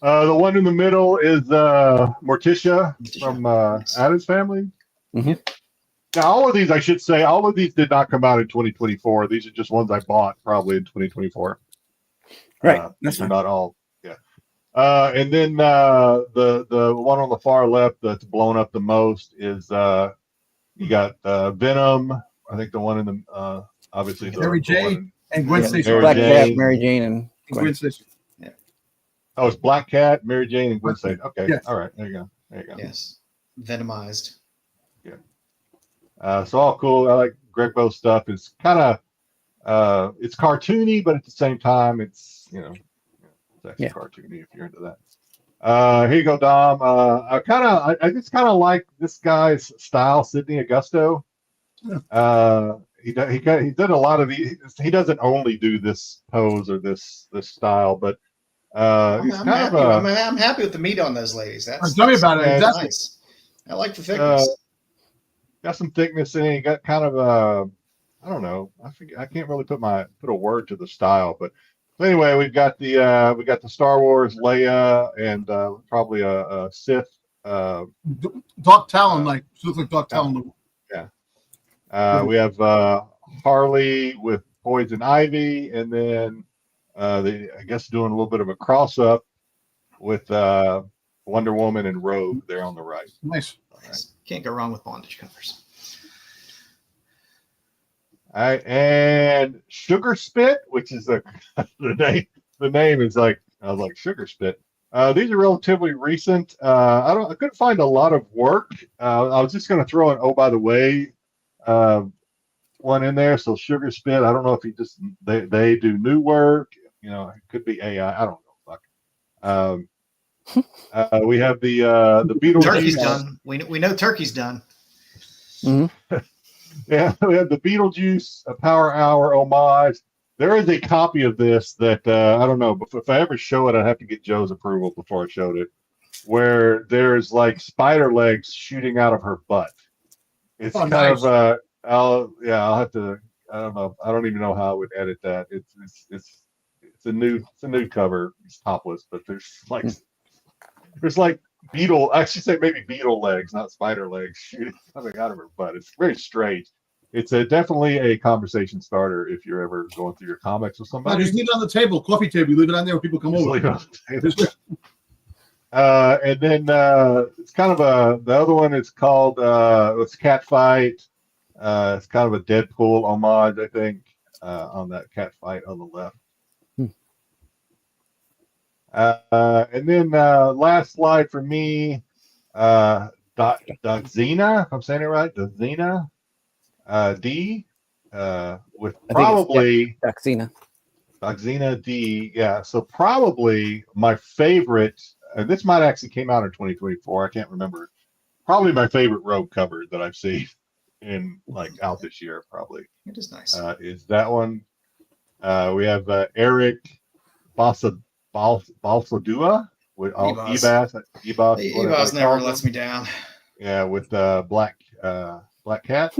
B: The one in the middle is Morticia from Addams Family.
E: Mm-hmm.
B: Now, all of these, I should say, all of these did not come out in 2024. These are just ones I bought probably in 2024.
E: Right. That's
B: not all. Yeah. And then the one on the far left that's blown up the most is you got Venom. I think the one in the obviously
C: Mary Jane and Gwen Stacy.
E: Black Cat, Mary Jane, and
C: Gwen Stacy.
B: Yeah. Oh, it's Black Cat, Mary Jane, and Gwen Stacy. Okay.
C: Yes.
B: All right. There you go.
D: Yes. Venomized.
B: Yeah. So all cool. I like Greg Bo's stuff. It's kind of it's cartoony, but at the same time, it's it's actually cartoony if you're into that. Here you go, Dom. I just kind of like this guy's style, Sidney Augusto. He did a lot of these. He doesn't only do this pose or this style, but
D: I'm happy with the meat on those ladies.
C: Tell me about it. Exactly.
D: Nice. I like the thickness.
B: Got some thickness in it. You got kind of I don't know. I can't really put a word to the style, but anyway, we got the Star Wars Leia and probably a Sith.
C: Dark Talon, she looks like Dark Talon.
B: Yeah. We have Harley with Poison Ivy, and then I guess doing a little bit of a cross up with Wonder Woman and Rogue there on the right.
C: Nice.
D: Right. Can't go wrong with bondage covers.
B: All right, and Sugar Spit, which is the name. The name is I was like Sugar Spit. These are relatively recent. I couldn't find a lot of work. I was just going to throw in. Oh, by the way, one in there. So Sugar Spit, I don't know if he just they do new work. You know, it could be AI. I don't know. Fuck. We have the Beetlejuice.
D: Turkey's done. We know Turkey's done.
E: Mm-hmm.
B: Yeah, we have the Beetlejuice Power Hour homage. There is a copy of this that I don't know, but if I ever show it, I'd have to get Joe's approval before I showed it. Where there's like spider legs shooting out of her butt. It's kind
C: nice.
B: of I'll have to. I don't know. I don't even know how I would edit that. It's a new cover. It's topless, but there's like beetle. I should say maybe beetle legs, not spider legs, shooting coming out of her butt. It's very strange. It's definitely a conversation starter if you're ever going through your comics with somebody.
C: Just leave it on the table, coffee table. You leave it on there when people come over.
B: Leave it on the table. And then it's kind of the other one is called it's Cat Fight. It's kind of a Deadpool homage, I think, on that cat fight on the left. And then last slide for me, Doxina, if I'm saying it right, Doxina D, with probably Doxina D. Yeah, so probably my favorite. This might actually came out in 2024. I can't remember. Probably my favorite Rogue cover that I've seen in out this year. Probably
D: it is nice.
B: Is that one? We have Eric Balsadua with Ebas.
D: Ebas never lets me down.
B: Yeah, with Black Cat.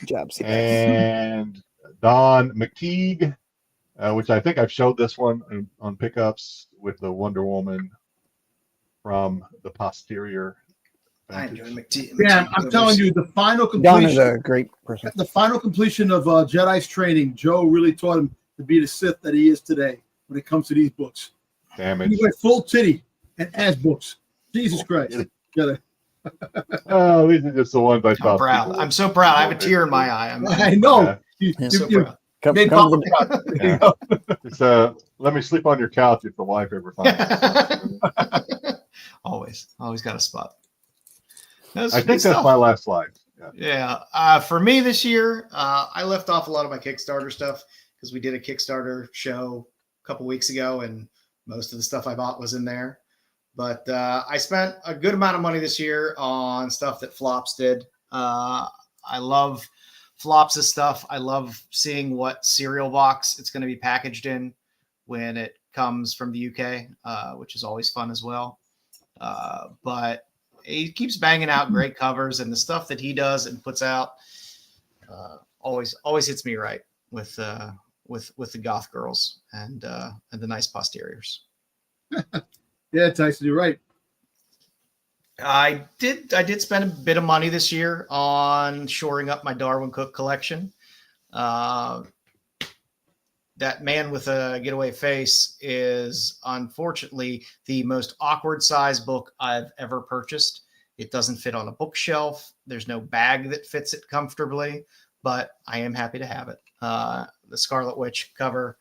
E: Jobs.
B: And Don McTeague, which I think I've showed this one on pickups with the Wonder Woman from the posterior.
D: I enjoy McTeague.
C: Yeah, I'm telling you, the final
E: Don is
C: completion.
E: a great person.
C: The final completion of Jedi's training, Joe really taught him to be the Sith that he is today when it comes to these books.
B: Damn it.
C: He went full titty and ass books. Jesus Christ.
B: Oh, these are just the ones I thought.
D: I'm so proud. I have a tear in my eye.
C: I know.
B: Yeah.
D: So proud.
C: Made Papa proud.
B: Yeah. It's let me sleep on your couch if the wife ever finds it.
D: Always got a spot.
B: I think that's my last slide.
D: Yeah. For me this year, I left off a lot of my Kickstarter stuff because we did a Kickstarter show a couple weeks ago, and most of the stuff I bought was in there. But I spent a good amount of money this year on stuff that Flops did. I love Flops' stuff. I love seeing what cereal box it's going to be packaged in when it comes from the UK, which is always fun as well. But he keeps banging out great covers, and the stuff that he does and puts out always hits me right with the goth girls and the nice posteriors.
C: Yeah, Tyson, you're right.
D: I did spend a bit of money this year on shoring up my Darwin Cook collection. That Man with a Getaway Face is unfortunately the most awkward size book I've ever purchased. It doesn't fit on a bookshelf. There's no bag that fits it comfortably, but I am happy to have it. The Scarlet Witch cover,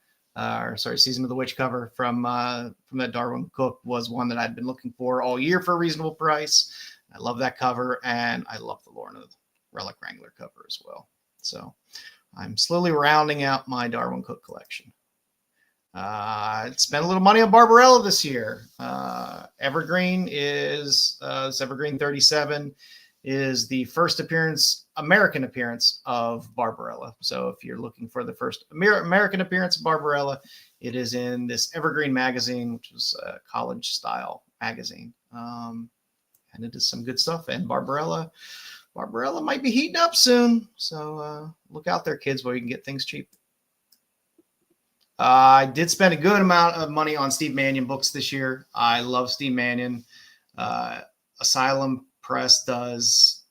D: Season of the Witch cover from that Darwin Cook was one that I'd been looking for all year for a reasonable price. I love that cover, and I love the Lorna Relic Wrangler cover as well. So I'm slowly rounding out my Darwin Cook collection. I spent a little money on Barbarella this year. Evergreen is Evergreen 37 is the first American appearance of Barbarella. So if you're looking for the first American appearance of Barbarella, it is in this Evergreen magazine, which is a college style magazine. And it is some good stuff. And Barbarella might be heating up soon. So look out there, kids, where you can get things cheap. I did spend a good amount of money on Steve Mannion books this year. I love Steve Mannion. Asylum Press does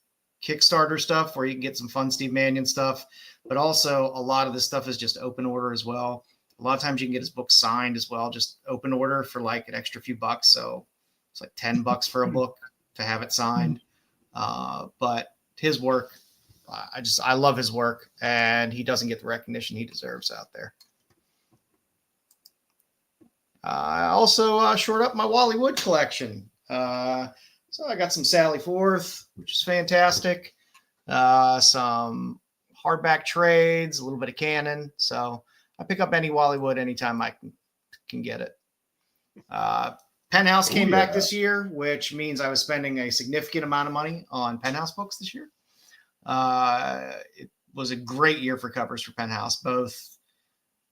D: Kickstarter stuff where you can get some fun Steve Mannion stuff, but also a lot of this stuff is just open order as well. A lot of times you can get his book signed as well, just open order for like an extra few bucks. So it's like $10 for a book to have it signed. But his work, I love his work, and he doesn't get the recognition he deserves out there. I also shored up my Wally Wood collection. So I got some Sally Forth, which is fantastic. Some hardback trades, a little bit of canon. So I pick up any Wallywood anytime I can get it. Penthouse came back this year, which means I was spending a significant amount of money on Penthouse books this year. It was a great year for covers for Penthouse, both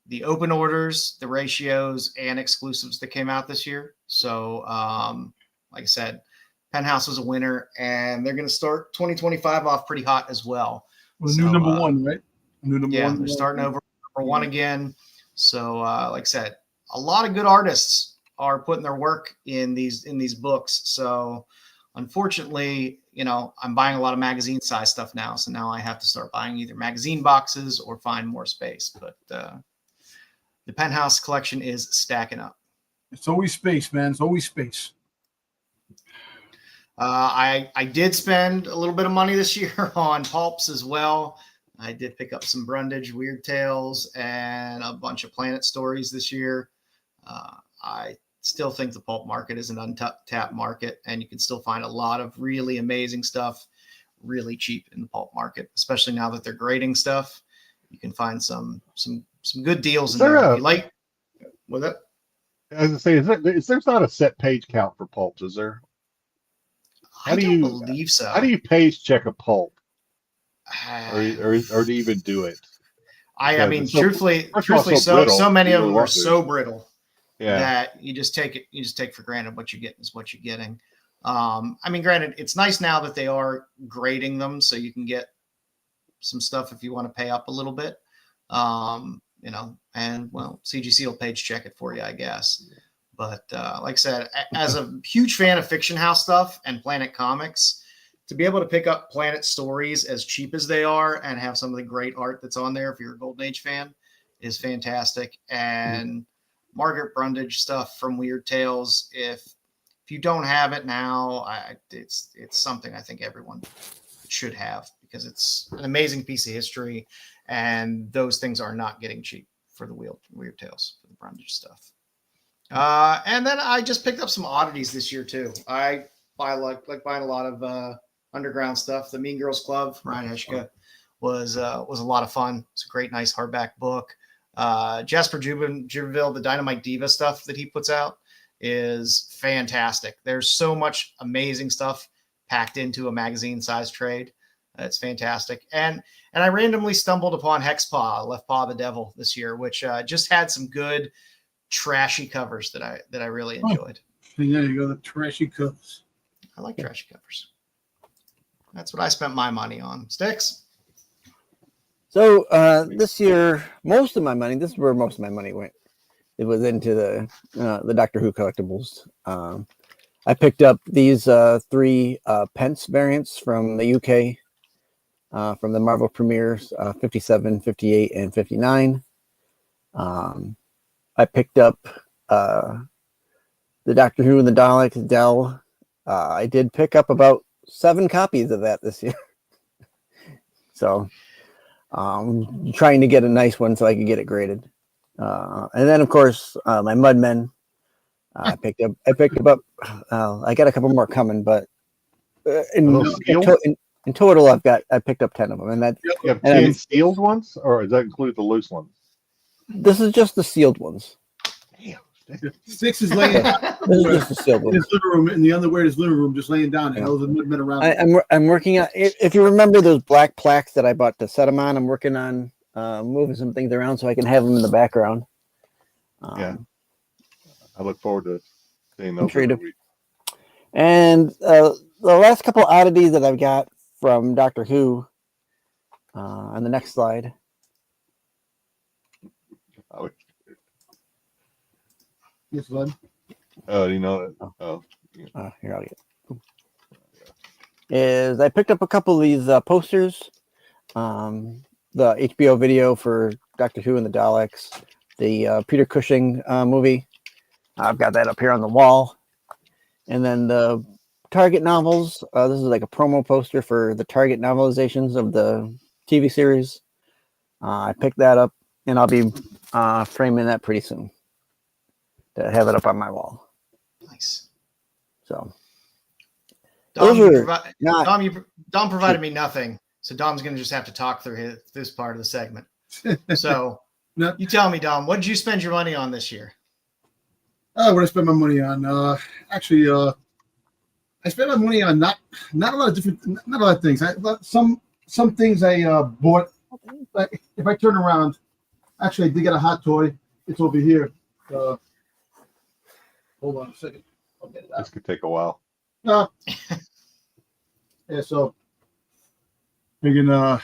D: the open orders, the ratios, and exclusives that came out this year. So, like I said, Penthouse was a winner, and they're going to start 2025 off pretty hot as well.
C: Well, new number one, right? New number one.
D: They're starting over number one again. So, like I said, a lot of good artists are putting their work in these books. So, unfortunately, I'm buying a lot of magazine size stuff now. So now I have to start buying either magazine boxes or find more space. But the Penthouse collection is stacking up.
C: It's always space, man. It's always space.
D: I did spend a little bit of money this year on pulps as well. I did pick up some Brundage Weird Tales and a bunch of Planet Stories this year. I still think the pulp market is an untapped market, and you can still find a lot of really amazing stuff really cheap in the pulp market, especially now that they're grading stuff. You can find some good deals in there. If you like with it.
B: As I say, there's not a set page count for pulps, is there?
D: I don't believe so.
B: How do you page check a pulp, or do you even do it?
D: I mean, truthfully, so many of them are so brittle that you just take it. You just take for granted what you get is what you're getting. I mean, granted, it's nice now that they are grading them, so you can get some stuff if you want to pay up a little bit. And CGC will page check it for you, I guess. But like I said, as a huge fan of Fiction House stuff and Planet Comics, to be able to pick up Planet Stories as cheap as they are and have some of the great art that's on there, if you're a Golden Age fan, is fantastic. And Margaret Brundage stuff from Weird Tales, if you don't have it now, it's something I think everyone should have, because it's an amazing piece of history, and those things are not getting cheap for the Weird Tales, for the Brundage stuff. And then I just picked up some oddities this year too. I like buying a lot of underground stuff. The Mean Girls Club, Ryan Heshka, was a lot of fun. It's a great, nice hardback book. Jasper Jubenville, the Dynamite Diva stuff that he puts out is fantastic. There's so much amazing stuff packed into a magazine size trade. It's fantastic. And I randomly stumbled upon Hexpaw, Left Paw the Devil this year, which just had some good trashy covers that I really enjoyed.
C: There you go, the trashy covers.
D: I like trashy covers. That's what I spent my money on. Styx?
E: So this year, most of my money, this is where most of my money went. It was into the Doctor Who collectibles. I picked up these 3 pence variants from the UK, from the Marvel premieres, 57, 58, and 59. I picked up the Doctor Who and the Daleks, Dell. I did pick up about 7 copies of that this year. So trying to get a nice one so I could get it graded. And then, of course, my Mudmen. I picked up. I got a couple more coming, but in total, I picked up 10 of them. And that
B: you have 10 sealed ones, or does that include the loose ones?
E: This is just the sealed ones.
B: Damn.
C: Styx is laying down.
E: This is just the sealed ones.
C: In his living room, in the underwear in his living room, just laying down. And all the men around.
E: I'm working on. If you remember those black plaques that I bought to set them on, I'm working on moving some things around so I can have them in the background.
B: I look forward to seeing those.
E: And the last couple oddities that I've got from Doctor Who on the next slide.
C: Yes, bud.
B: Oh, you know that? Oh.
E: Here, I'll get it. Is I picked up a couple of these posters. The HBO video for Doctor Who and the Daleks. The Peter Cushing movie. I've got that up here on the wall. And then the Target novels. This is like a promo poster for the Target novelizations of the TV series. I picked that up, and I'll be framing that pretty soon to have it up on my wall.
D: Nice.
E: So
D: Dom provided me nothing. So Dom's going to just have to talk through this part of the segment. So
C: No.
D: you tell me, Dom, what did you spend your money on this year?
C: What I spent my money on? Actually, I spent my money on not a lot of things. Some things I bought. Like if I turn around, actually I did get a hot toy. It's over here. Hold on a second. I'll get it out.
B: This could take a while.
C: Yeah, so Boba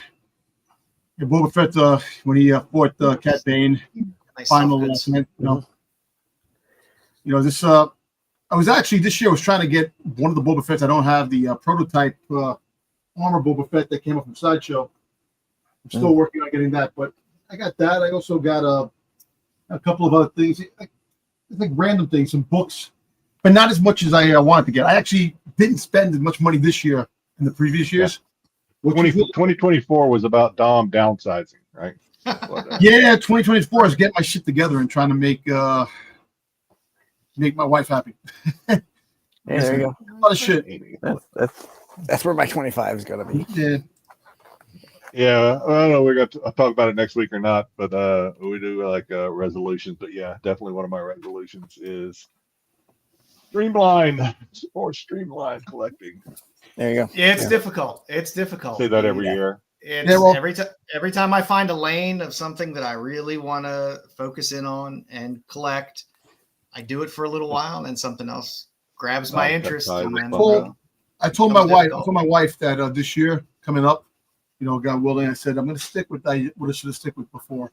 C: Fett when he fought Cat Bane,
D: Nice
C: final
D: soft
C: last
D: goods.
C: minute, this I was actually this year I was trying to get one of the Boba Fetts. I don't have the prototype armor Boba Fett that came up from Sideshow. I'm still working on getting that, but I got that. I also got a couple of other things, like random things, some books, but not as much as I wanted to get. I actually didn't spend as much money this year in the previous years.
B: 2024 was about Dom downsizing, right?
C: Yeah, 2024 is getting my shit together and trying to make my wife happy.
E: Yeah, there you go.
C: A lot of shit.
E: That's where my 25 is gonna be.
C: Yeah.
B: Yeah, I don't know. We're going to talk about it next week or not, but we do like resolutions. But yeah, definitely one of my resolutions is streamline collecting.
E: There you go.
D: Yeah, it's difficult. It's difficult.
B: Say that every year.
D: It's
C: Yeah, well-
D: every time I find a lane of something that I really want to focus in on and collect, I do it for a little while, and then something else grabs my interest. And then,
C: I told my wife that this year coming up, God willing, I said I'm going to stick with what I should have stick with before.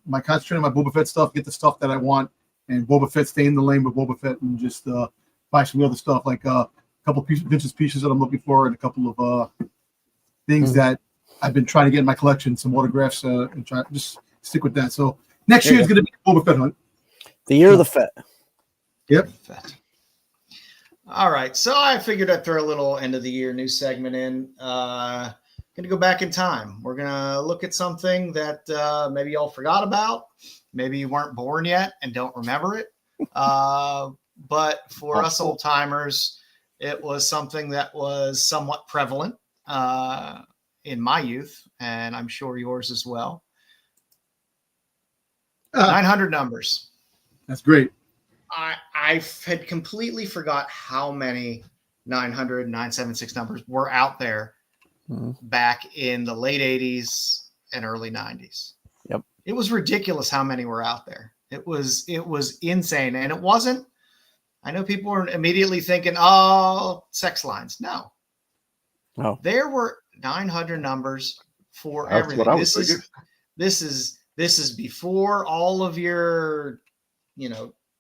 C: My concentrating on my Boba Fett stuff, get the stuff that I want, and Boba Fett stay in the lane with Boba Fett, and just buy some other stuff like a couple pieces that I'm looking for, and a couple of things that I've been trying to get in my collection, some autographs, and try just stick with that. So next year is going to be a Boba Fett hunt.
E: The year of the Fett.
C: Yep.
D: All right, so I figured I'd throw a little end of the year news segment in. Going to go back in time. We're going to look at something that maybe y'all forgot about. Maybe you weren't born yet and don't remember it. But for us old timers, it was something that was somewhat prevalent in my youth, and I'm sure yours as well. 900 numbers.
C: That's great.
D: I had completely forgot how many 900, 976 numbers were out there back in the late 80s and early 90s.
E: Yep.
D: It was ridiculous how many were out there. It was insane. And it wasn't, I know people were immediately thinking, oh, sex lines. No. There were 900 numbers for
B: That's
D: everything.
B: what I was thinking.
D: This is before all of your,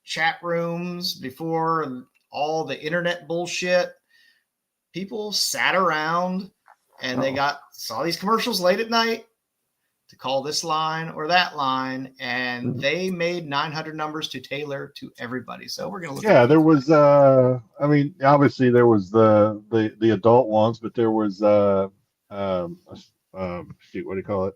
D: chat rooms, before all the internet bullshit. People sat around and they saw these commercials late at night to call this line or that line, and they made 900 numbers to tailor to everybody. So we're gonna look.
B: Yeah, there was. Obviously there was the adult ones, but there was shoot, what do you call it?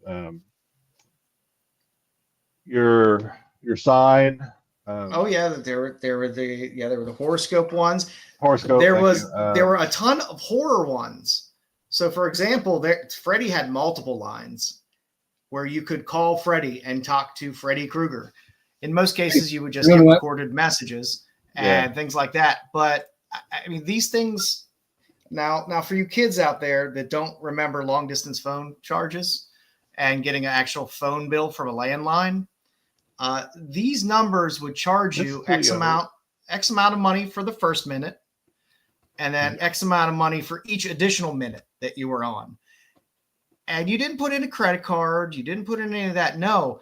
B: Your sign.
D: There were the horoscope ones.
B: Horoscope.
D: There were a ton of horror ones. So, for example, Freddy had multiple lines where you could call Freddy and talk to Freddy Krueger. In most cases, you would just get recorded messages and things like that. But I mean, these things now for you kids out there that don't remember long distance phone charges and getting an actual phone bill from a landline, these numbers would charge you X amount of money for the first minute, and then X amount of money for each additional minute that you were on. And you didn't put in a credit card. You didn't put in any of that. No,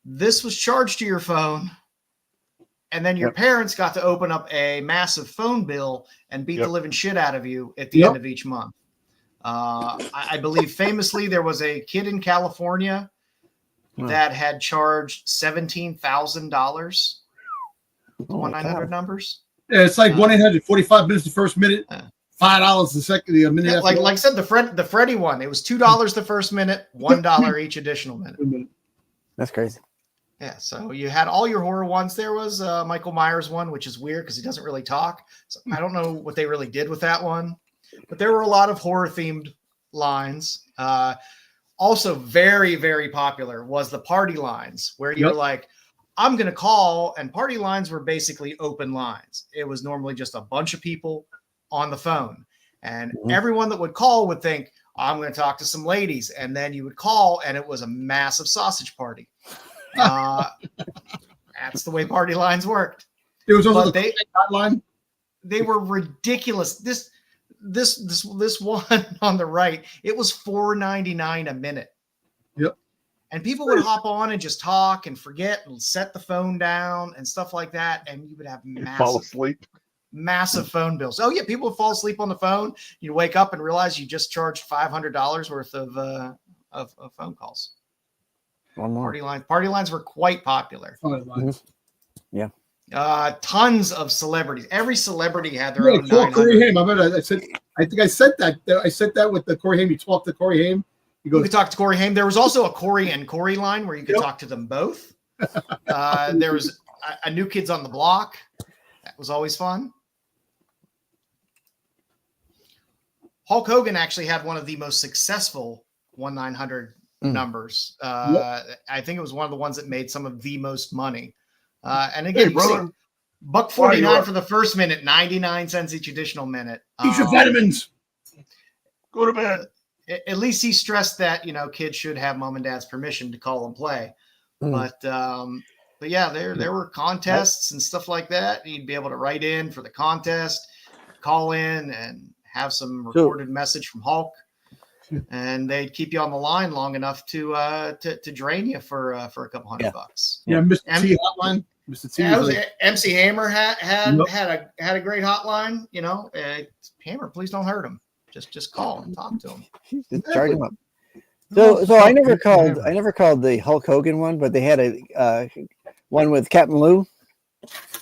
D: this was charged to your phone. And then your parents got to open up a massive phone bill and beat the living shit out of you at the end of each month. I believe famously there was a kid in California that had charged $17,000 on 900 numbers.
C: Yeah, it's like 1-800, 45 minutes the first minute, $5 the second, the minute.
D: Like I said, the Freddy one, it was $2 the first minute, $1 each additional minute.
E: That's crazy.
D: Yeah, so you had all your horror ones. There was Michael Myers one, which is weird because he doesn't really talk. So I don't know what they really did with that one. But there were a lot of horror-themed lines. Also very, very popular was the party lines, where you're like, I'm going to call, and party lines were basically open lines. It was normally just a bunch of people on the phone, and everyone that would call would think, I'm going to talk to some ladies. And then you would call, and it was a massive sausage party. That's the way party lines worked.
C: It was also hotline.
D: They were ridiculous. This one on the right, it was $4.99 a minute.
C: Yep.
D: And people would hop on and just talk and forget and set the phone down and stuff like that. And you would have
B: Fall asleep.
D: Massive phone bills. Oh yeah, people would fall asleep on the phone. You'd wake up and realize you just charged $500 worth of phone calls.
E: One more.
D: Party lines were quite popular.
E: Yeah.
D: Tons of celebrities. Every celebrity had their own.
C: Corey Haim. I think I said that. I said that with the Corey Haim. You talked to Corey Haim. You could
D: talk to Corey Haim. There was also a Corey and Corey line where you could talk to them both. There was a New Kids on the Block. That was always fun. Hulk Hogan actually had one of the most successful 1-900 numbers. I think it was one of the ones that made some of the most money. And again, $1.49 for the first minute, 99 cents each additional minute.
C: Eat your vitamins.
B: Go to bed.
D: At least he stressed that, kids should have mom and dad's permission to call and play. But yeah, there were contests and stuff like that. You'd be able to write in for the contest, call in, and have some recorded message from Hulk, and they'd keep you on the line long enough to drain you for a couple $100.
C: Yeah, Mr. T hotline. Mr. T.
D: Yeah, MC Hammer had a great hotline. Hammer, please don't hurt him. Just call and talk to him.
E: Just charge him up. So I never called the Hulk Hogan one, but they had a one with Captain Lou.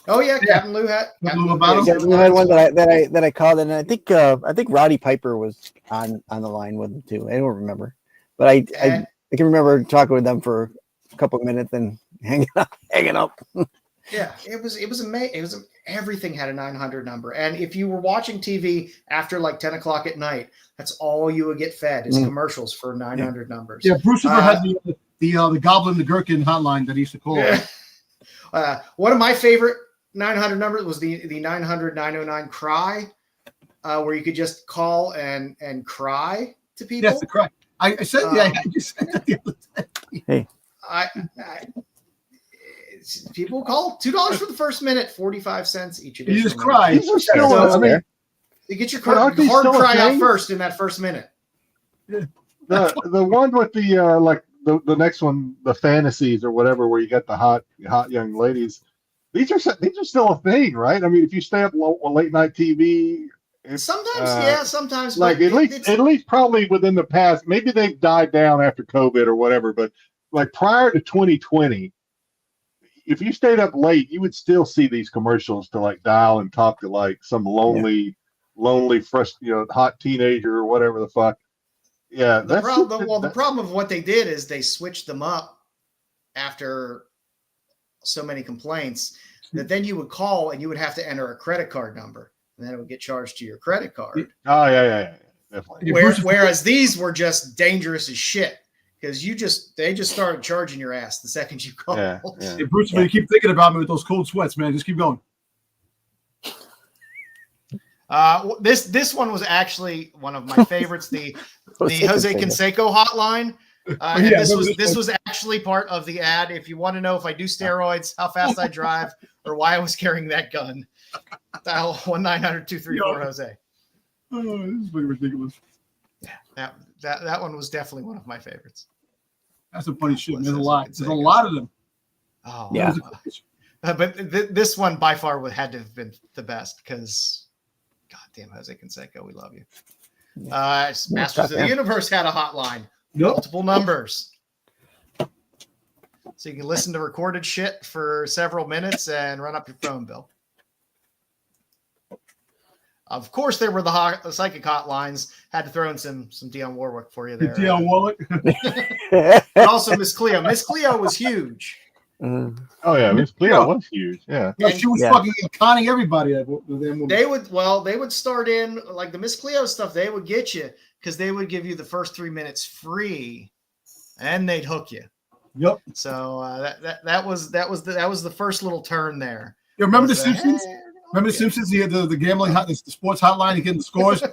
D: Oh yeah, Captain Lou had
E: one that I called, and I think Roddy Piper was on the line with him too. I don't remember, but I can remember talking with them for a couple of minutes and hanging up.
D: Yeah, it was amazing. Everything had a 900 number, and if you were watching TV after like 10 o'clock at night, that's all you would get fed is commercials for 900 numbers.
C: Yeah, Bruce had the Goblin the Gherkin hotline that he used to call.
D: One of my favorite 900 numbers was the 900-909 cry, where you could just call and cry to people.
C: Yes, the cry. I said I just said that the other day.
E: Hey,
D: people call $2 for the first minute, 45 cents each.
C: You just cry.
B: These are still,
D: you get your hard cry out first in that first minute.
B: The one with the next one, the fantasies or whatever, where you got the hot young ladies. These are still a thing, right? I mean, if you stay up late night TV,
D: sometimes.
B: Like at least probably within the past, maybe they've died down after COVID or whatever. But like prior to 2020, if you stayed up late, you would still see these commercials to like dial and talk to like some lonely, fresh, hot teenager or whatever the fuck. Yeah,
D: the problem of what they did is they switched them up after so many complaints that then you would call and you would have to enter a credit card number, and then it would get charged to your credit card.
B: Oh yeah, definitely.
D: Whereas these were just dangerous as shit because they just started charging your ass the second you called.
C: Yeah. Hey, Bruce, you keep thinking about me with those cold sweats, man. Just keep going.
D: This one was actually one of my favorites. The Jose Canseco hotline. This was actually part of the ad. If you want to know if I do steroids, how fast I drive, or why I was carrying that gun, dial 1-900-234-Jose.
C: Oh, this is pretty ridiculous.
D: Yeah, that one was definitely one of my favorites.
C: That's some funny shit. There's a lot. There's a lot of them.
D: Oh
E: yeah.
D: But this one by far had to have been the best because, goddamn, Jose Canseco, we love you. Masters of the Universe had a hotline. Multiple numbers. So you can listen to recorded shit for several minutes and run up your phone bill. Of course, there were the psychic hotlines. Had to throw in some Dionne Warwick for you there.
C: Dionne Warwick.
D: And also Miss Cleo. Miss Cleo was huge.
B: Oh yeah, Miss Cleo was huge. Yeah.
C: Yeah, she was fucking conning everybody.
D: They would start in like the Miss Cleo stuff. They would get you because they would give you the first 3 minutes free, and they'd hook you.
C: Yep.
D: So that was the first little turn there.
C: You remember the Simpsons? Remember the Simpsons? He had the gambling, the sports hotline. He getting the scores.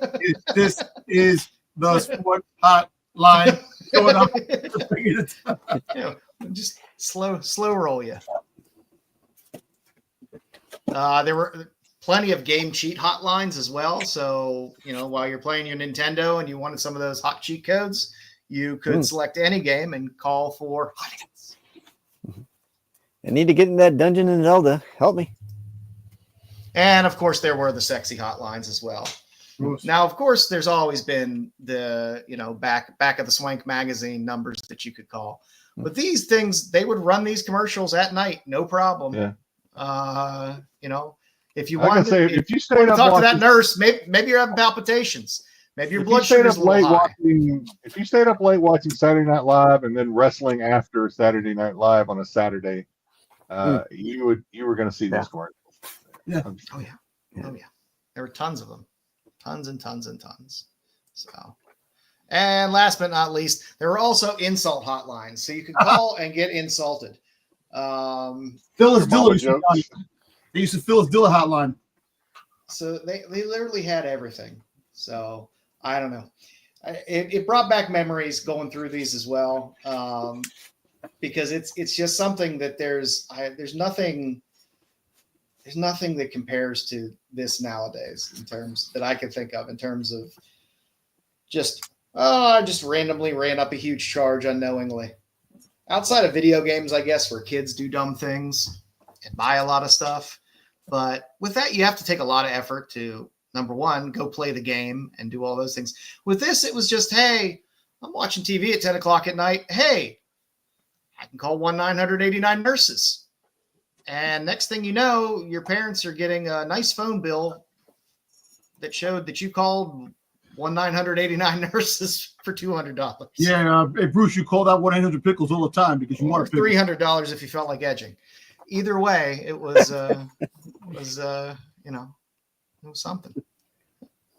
C: This is the sport hotline. Going up.
D: Just slow roll you. There were plenty of game cheat hotlines as well. So, while you're playing your Nintendo and you wanted some of those hot cheat codes, you could select any game and call for hotlines.
E: I need to get in that dungeon in Zelda. Help me.
D: And of course, there were the sexy hotlines as well. Now, of course, there's always been the, back of the Swank magazine numbers that you could call. But these things, they would run these commercials at night, no problem.
B: Yeah.
D: If you wanted to,
B: if you stayed up
D: talk to that nurse, maybe you're having palpitations. Maybe your blood sugar is a little high.
B: If you stayed up late watching Saturday Night Live and then wrestling after Saturday Night Live on a Saturday, you were going to see these commercials.
C: Yeah.
D: Oh yeah. There were tons of them, tons and tons and tons. So, and last but not least, there were also insult hotlines, so you could call and get insulted.
C: Phyllis Diller. They used to Phyllis Diller hotline.
D: So they literally had everything. So I don't know. It brought back memories going through these as well, because it's just something that there's nothing that compares to this nowadays in terms that I can think of in terms of I just randomly ran up a huge charge unknowingly. Outside of video games, I guess, where kids do dumb things and buy a lot of stuff. But with that, you have to take a lot of effort to, number one, go play the game and do all those things. With this, it was just, hey, I'm watching TV at 10 o'clock at night. Hey, I can call 1-989-NURSES. And next thing you know, your parents are getting a nice phone bill that showed that you called 1-989-NURSES for $200.
C: Yeah, hey, Bruce, you call that 1-800-PICKLES all the time because you want
D: $300 if you felt like edging. Either way, it was something.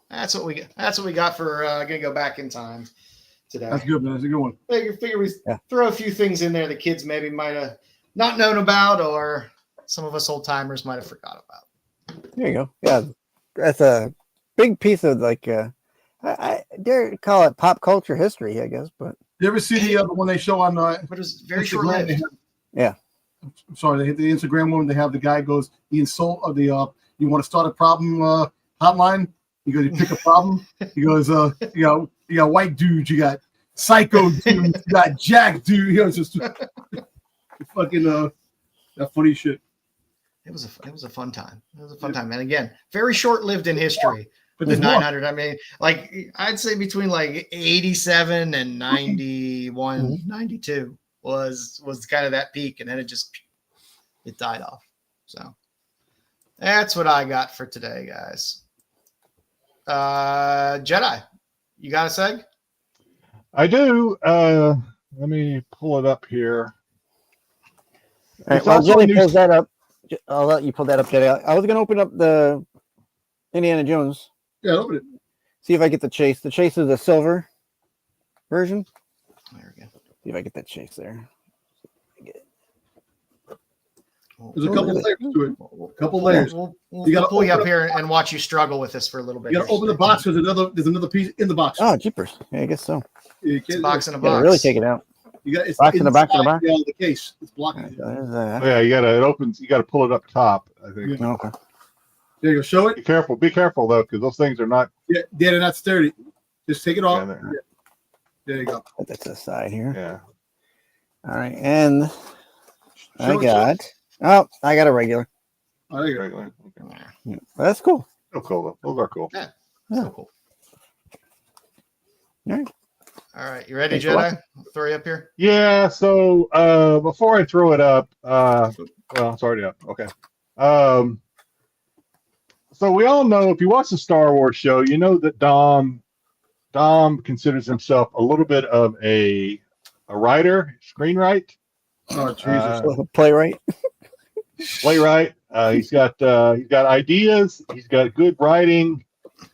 D: That's what we got for gonna go back in time today.
C: That's good, man. That's a good one.
D: Figure we throw a few things in there the kids maybe might have not known about, or some of us old timers might have forgot about.
E: There you go. Yeah, that's a big piece of I dare call it pop culture history, I guess. But
C: you ever see the one they show on?
D: But it's very short lived.
E: Yeah.
C: I'm sorry, they hit the Instagram one. They have the guy goes, the insult of the you want to start a problem hotline. He goes, you pick a problem. He goes, you got white dudes, you got psycho dudes, you got jack dude. He goes, just fucking that funny shit.
D: It was a fun time. It was a fun time, and again, very short lived in history.
C: But
D: the 900. I mean, like I'd say between like 87 and 91, 92 was kind of that peak, and then it died off. So that's what I got for today, guys. Jedi, you got a seg?
B: I do. Let me pull it up here.
E: All right, while Jenny pulls that up, I'll let you pull that up, Jedi. I was going to open up the Indiana Jones.
C: Yeah, open it.
E: See if I get the chase. The chase is the silver version.
D: There we go.
E: See if I get that chase there.
C: There's a couple layers to it. A couple layers.
D: We'll pull you up here and watch you struggle with this for a little bit.
C: You got to open the box because there's another piece in the box.
E: Oh, jeepers! Yeah, I guess so.
C: Yeah,
D: it's a box in a
E: Yeah,
D: box.
E: really take it out.
C: You got it's
E: box in the back of the box.
C: Yeah, the case. It's blocking.
B: Yeah, it opens. You got to pull it up top. I think.
C: Yeah.
E: Okay.
C: There you go. Show it.
B: Be careful though, because those things are not.
C: Yeah, they're not sturdy. Just take it off.
B: Yeah,
C: yeah. There you go.
E: Put that to the side here.
B: Yeah.
E: All right, and I got a regular.
C: Oh, there you go.
B: Regular. Okay.
E: Yeah, that's cool.
B: Oh, cool. Those are cool.
D: Yeah.
E: Yeah.
D: Cool.
E: All
D: right. You ready,
E: Thanks
D: Jedi? I'll throw you up here.
B: Yeah. So before I throw it up, well, it's already up. Okay. So we all know, if you watch the Star Wars show, you know that Dom considers himself a little bit of a writer, screenwriter.
C: Oh Jesus!
E: Playwright.
B: Playwright. He's got ideas. He's got good writing.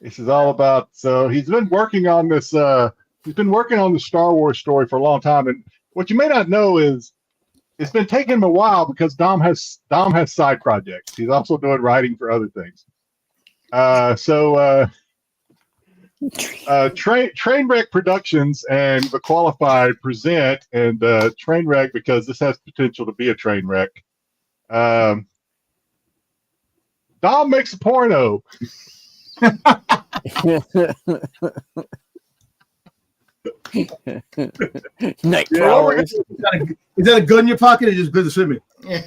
B: This is all about. So he's been working on this. He's been working on the Star Wars story for a long time. And what you may not know is it's been taking him a while because Dom has side projects. He's also doing writing for other things. Trainwreck Productions and The Qualified present, and Trainwreck, because this has potential to be a train wreck. Dom makes a porno.
E: Night
C: Yeah,
E: crawlers.
C: is that a gun in your pocket or just good to see me?
D: Yeah.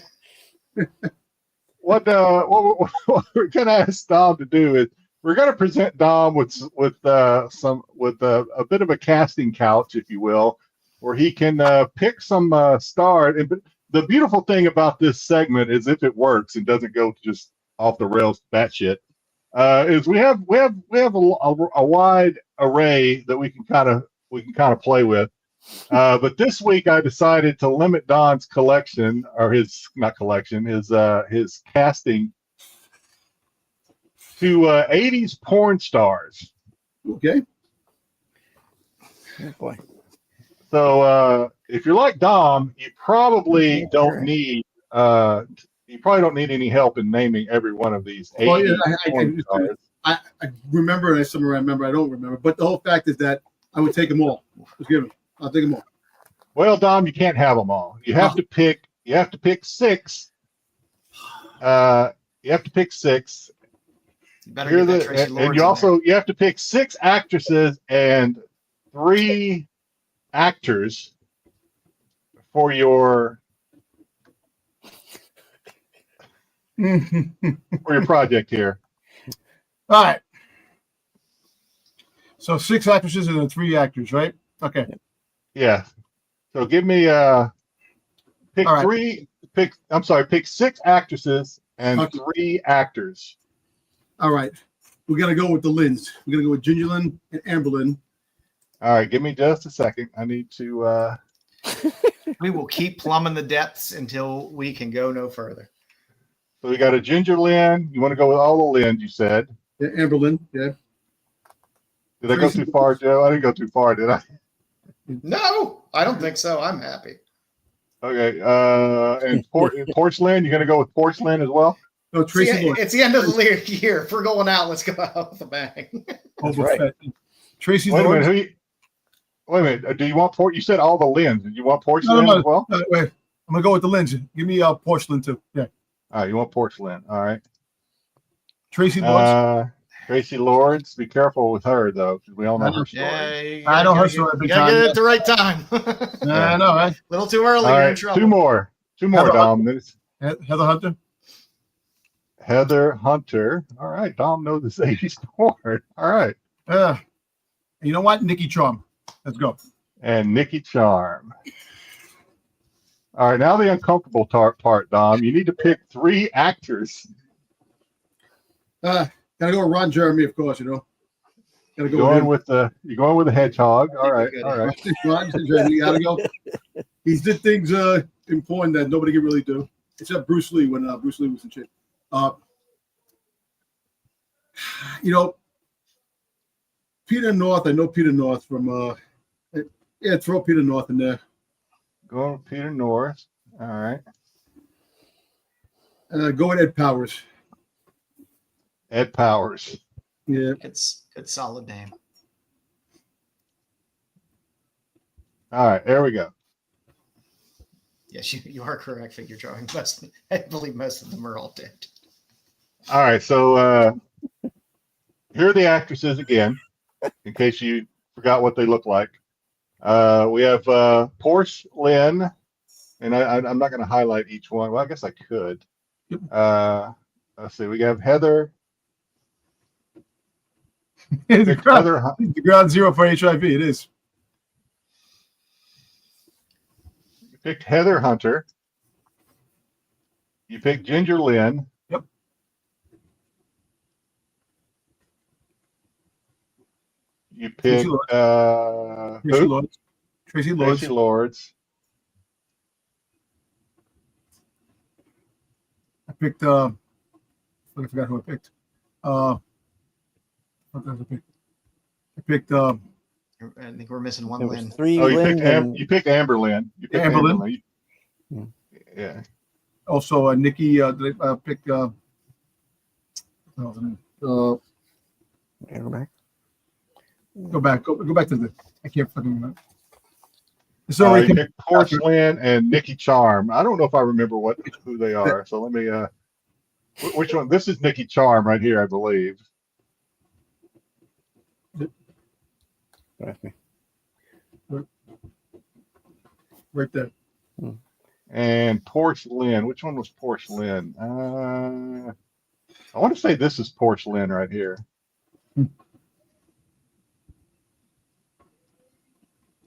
B: What we're gonna ask Dom to do is we're gonna present Dom with a bit of a casting couch, if you will, where he can pick some star. And the beautiful thing about this segment is if it works and doesn't go just off the rails batshit, is we have a wide array that we can kind of play with. But this week I decided to limit Don's collection, or his casting to 80s porn stars.
C: Okay.
E: Oh boy.
B: So if you're like Dom, you probably don't need any help in naming every one of these 80s porn stars.
C: I remember, and some I remember, I don't remember. But the whole fact is that I would take them all. Just give me. I'll take them all.
B: Well, Dom, you can't have them all. You have to pick. You have to pick 6. You have to pick 6.
D: You better get that Tracy
B: And
D: Lords
B: you
D: in
B: also you have to pick 6 actresses and 3 actors for your project here.
C: All right. So 6 actresses and then 3 actors, right? Okay.
B: Yeah. So give me pick
C: All right.
B: 3. Pick 6 actresses and
C: Okay.
B: 3 actors.
C: All right. We're gonna go with the Lynns. We're gonna go with Gingerlyn and Amberlyn.
B: All right, give me just a second. I need to.
D: We will keep plumbing the depths until we can go no further.
B: So we got a Ginger Lynn. You want to go with all the Lynns, you said.
C: Yeah, Amberlyn. Yeah.
B: Did I go too far, Joe? I didn't go too far, did I?
D: No, I don't think so. I'm happy.
B: Okay. And Porcelain, you're going to go with Porcelain as well?
C: No, Tracy Lords.
D: It's the end of the year. If we're going out, let's go out with a bang.
E: That's
C: Boba
E: right.
C: Fett. Tracy
B: Wait a
C: Lords.
B: minute. Wait a minute. Do you want You said all the Lynns. Did you want Porcelain
C: No.
B: as well?
C: Wait. I'm gonna go with the Lynns. Give me Porcelain too. Yeah.
B: All right, you want Porcelain. All right.
C: Tracy Lords.
B: Tracy Lords. Be careful with her, though, because we all know her story.
D: Yeah,
C: I know her story.
D: You gotta get it at the right time.
C: I know, right?
D: A little too early,
B: All
D: you're in
B: right,
D: trouble.
B: two more,
C: Heather
B: Dom.
C: Heather Hunter.
B: Heather Hunter. All right, Dom knows this 80s porn. All right.
C: You know what? Nikki Charm. Let's go.
B: And Nikki Charm. All right, now the uncomfortable part, Dom. You need to pick 3 actors.
C: Gotta go with Ron Jeremy, of course. You know. Gotta go
B: You're going with the hedgehog. All right, all right.
C: Ron Jeremy. You gotta go. He's did things in porn that nobody can really do, except Bruce Lee when Bruce Lee was in shit. You know, Peter North. I know Peter North from. Yeah, throw Peter North in there.
B: Going with Peter North. All right.
C: Go with Ed Powers.
B: Ed Powers.
C: Yeah.
D: It's solid name.
B: All right, there we go.
D: Yes, you are correct. Figure drawing. I believe most of them are all dead.
B: All right, so here are the actresses again, in case you forgot what they look like. We have Porcelain, and I'm not going to highlight each one. Well, I guess I could. Let's see. We have Heather.
C: the ground zero for HIV. It is.
B: You picked Heather Hunter. You picked Ginger Lynn.
C: Yep.
B: You picked
C: Tracy Lords. Tracy Lords.
B: Tracy Lords.
C: picked. I forgot who I picked. What did I pick? I picked.
D: I think we're missing one
E: There was
D: Lynn.
E: 3
B: Oh, you
E: Lynn
B: picked
E: and
B: you picked Amberlynn. You picked
C: Amberlynn.
B: Amberlynn.
E: Hmm.
B: Yeah.
C: Also, Nikki. Picked.
E: go back.
C: Go back to the. I can't fucking remember. It's
B: You
C: already
B: picked Porcelain and Nikki Charm. I don't know if I remember who they are. So let me. Which one? This is Nikki Charm right here, I believe.
E: That's me.
C: right there.
B: And Porcelain. Which one was Porcelain? I want to say this is Porcelain right here.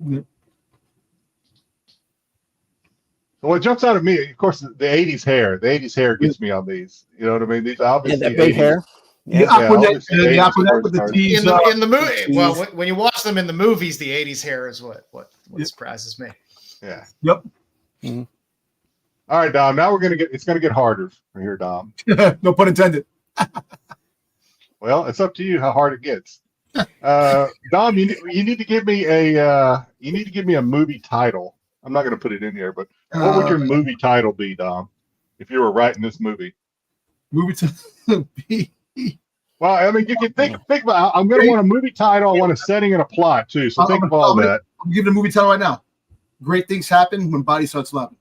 C: Yep.
B: So what jumps out at me, of course, the 80s hair. The 80s hair gets me on these. You know what I mean? These
E: Yeah,
B: obviously
E: that big
B: 80s.
E: hair.
C: The
E: Yeah.
C: Aquanet,
B: obviously
C: the
B: 80s
C: Aquanet
B: sports
C: with the
B: cars.
C: T's.
D: In the movie,
E: Jeez.
D: well, when you watch them in the movies, the '80s hair is what
C: Yep.
D: surprises me.
B: Yeah.
C: Yep.
B: All right, Dom. Now it's gonna get harder from here, Dom.
C: No pun intended.
B: Well, it's up to you how hard it gets. Dom, you need to give me a movie title. I'm not gonna put it in here, but what would your movie title be, Dom, if you were writing this movie?
C: Movie to be.
B: Well, I mean, you can think about. I'm gonna want a movie title. I want a setting and a plot too. So think of all that.
C: I'm giving a movie title right now. Great things happen when bodies start slapping.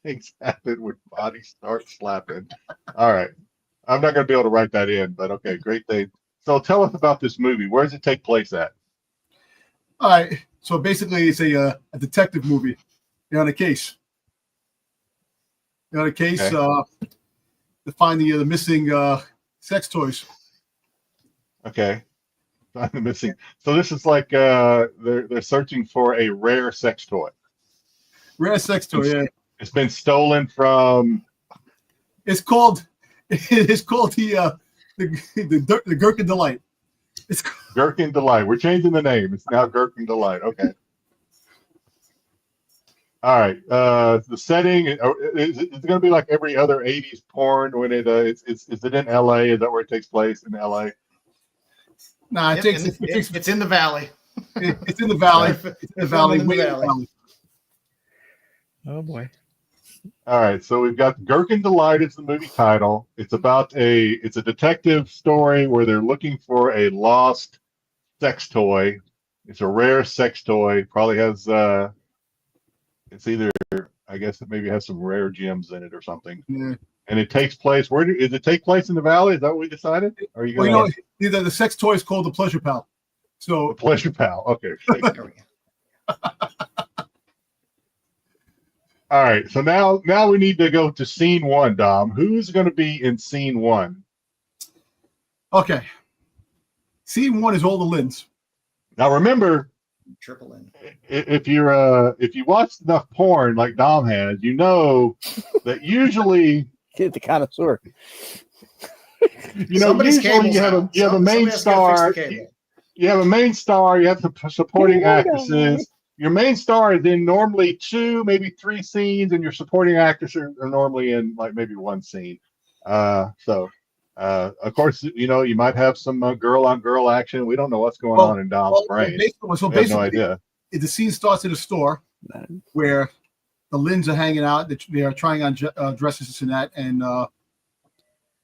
B: Things happen when bodies start slapping. All right. I'm not going to be able to write that in, but okay, great thing. So tell us about this movie. Where does it take place at?
C: All right. So basically, it's a detective movie. You're on a case. You're on a case
B: Okay.
C: to find the missing sex toys.
B: Okay. Find the missing. So this is like they're searching for a rare sex toy.
C: Rare sex toy. Yeah.
B: It's been stolen from.
C: It's called the Gherkin Delight. It's
B: Gherkin Delight. We're changing the name. It's now Gherkin Delight. Okay. All right. The setting is it going to be like every other '80s porn when is it in LA? Is that where it takes place in LA?
C: Nah,
D: Yep, it's in the valley.
C: It's in the valley. It's in the valley.
D: In the valley.
E: Oh boy.
B: All right, so we've got Gherkin Delight is the movie title. It's a detective story where they're looking for a lost sex toy. It's a rare sex toy. Probably has it's either, I guess it maybe has some rare gems in it or something.
C: Yeah.
B: And it takes place. Where does it take place in the valley? Is that what we decided? Or are you
C: Well,
B: going
C: the sex toy is called the Pleasure Pal.
B: the
C: So
B: Pleasure Pal? Okay.
D: There we go.
B: All right. So now we need to go to scene one, Dom. Who's going to be in scene one?
C: okay. Scene one is all the Lins.
B: Now remember,
D: Triple N.
B: if you watched enough porn like Dom has, you know that usually
E: Get the connoisseur.
D: Somebody's
B: usually
D: cable's
B: you have
D: out.
B: a main
D: Somebody has to go fix
B: star.
D: the cable.
B: You have a main star. You have the supporting
E: Yeah,
B: actresses. Your main star is in normally 2, maybe 3 scenes, and your supporting actors are normally in like maybe 1 scene. Of course, you might have some girl on girl action. We don't know what's going on in Dom's brain. We have no idea.
C: The scene starts in a store where the Lins are hanging out. They are trying on dresses, this and that, and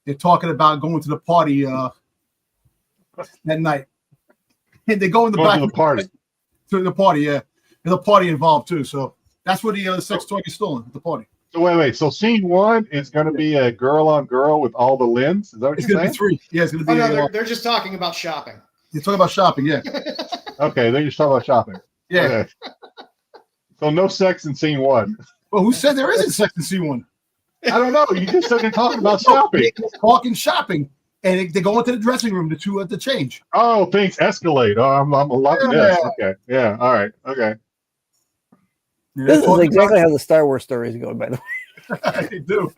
C: they're talking about going to the party that night. And they go in the
B: Going
C: back
B: to the party.
C: To the party, yeah. There's a party involved too, so that's where the sex toy is stolen at the party.
B: So wait. So scene one is going to be a girl on girl with all the Lins. Is that what
C: It's
B: you're
C: going to
B: saying?
C: be 3. Yeah, it's going to
D: Oh
C: be.
D: no, they're just talking about shopping.
C: You're talking about shopping, yeah.
B: Okay, they just talk about shopping.
C: Yeah.
B: Okay. So no sex in scene one.
C: Well, who said there isn't sex in scene one?
B: I don't know. You just said they're talking about shopping.
C: They're talking shopping, and they go into the dressing room to change.
B: Oh, things escalate. Oh, I'm loving this. Okay. Yeah. All right. Okay.
E: This is exactly how the Star Wars stories go, by the way.
C: They do.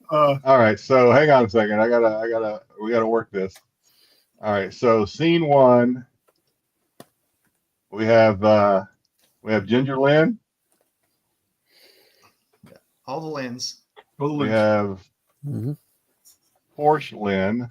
B: All right. So hang on a second. We gotta work this. All right. So scene one, we have Ginger Lynn.
D: All the Lyns.
B: We have Porsche Lynn.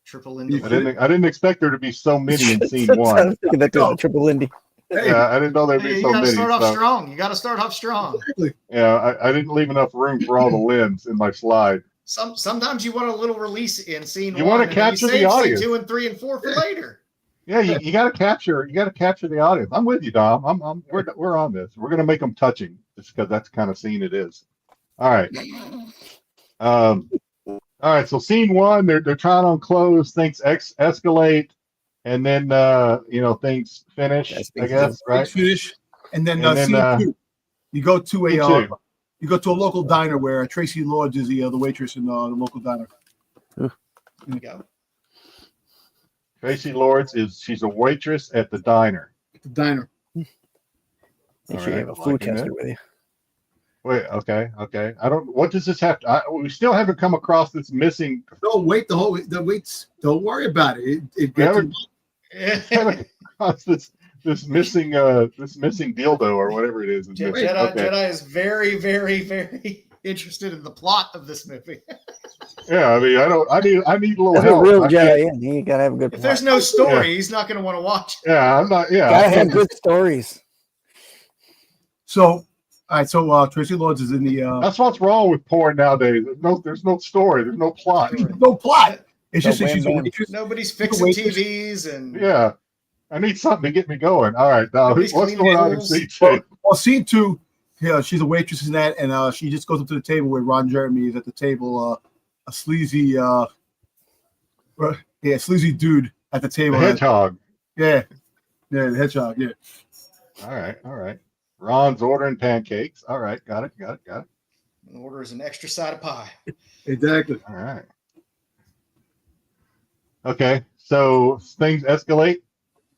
D: Triple Lindy.
B: I didn't expect there to be so many in scene
E: I
B: one.
E: was thinking that too, the triple Lindy.
B: Yeah, I didn't know there'd be
D: Hey, you
B: so
D: got to
B: many.
D: start off
B: so-
D: strong. You got to start off strong.
B: Yeah, I didn't leave enough room for all the Lyns in my slide.
D: Sometimes you want a little release in scene
B: You
D: one.
B: want to capture the
D: save
B: audience.
D: Scene 2 and 3 and 4 for later.
B: Yeah, you got to capture the audience. I'm with you, Dom. We're on this. We're gonna make them touching, just because that's the kind of scene it is. All right. All right. So scene one, they're trying on clothes. Things escalate, and then things finish. I guess right.
C: Finish, and then,
B: And then,
C: scene two, you go to
B: scene
C: a
B: two.
C: you go to a local diner where Tracy Lords is the waitress in the local diner.
D: There you go.
B: Tracy Lords she's a waitress at the diner.
C: The diner.
E: Make
B: All
E: sure you
B: right,
E: have a food
B: liking
E: tester
B: it.
E: with you.
B: Wait, okay. What does this have to? We still haven't come across this missing.
C: No, wait. The waits. Don't worry about it. It
B: We
C: gets
B: haven't come across this missing dildo or whatever it is.
D: Jedi is very, very, very interested in the plot of this movie.
B: Yeah, I mean, I need a little
E: That's a
B: help.
E: real
B: I can't-
E: Jedi. Yeah, you gotta have a good.
D: If there's no story, he's not going to want to watch it.
B: Yeah, I'm not. Yeah,
E: gotta
B: I
E: have
B: can't
E: good stories.
C: So, all right. So Tracy Lords is in the.
B: That's what's wrong with porn nowadays. There's no story. There's no plot.
C: No plot. It's
E: No
C: just that
E: wham
C: she's a
E: bam.
C: waitress.
D: Nobody's fixing TVs and
B: Yeah, I need something to get me going. All right, now
D: Nobody's
B: what's
D: cleaning
B: going on in
D: tables.
B: scene two?
C: Well, scene two, yeah, she's a waitress in that, and she just goes up to the table where Ron Jeremy is at the table. A sleazy, sleazy dude at the
B: The
C: table.
B: hedgehog.
C: Yeah, the hedgehog. Yeah.
B: All right. Ron's ordering pancakes. All right, got it.
D: orders an extra side of pie.
C: Exactly.
B: All right. Okay, so things escalate.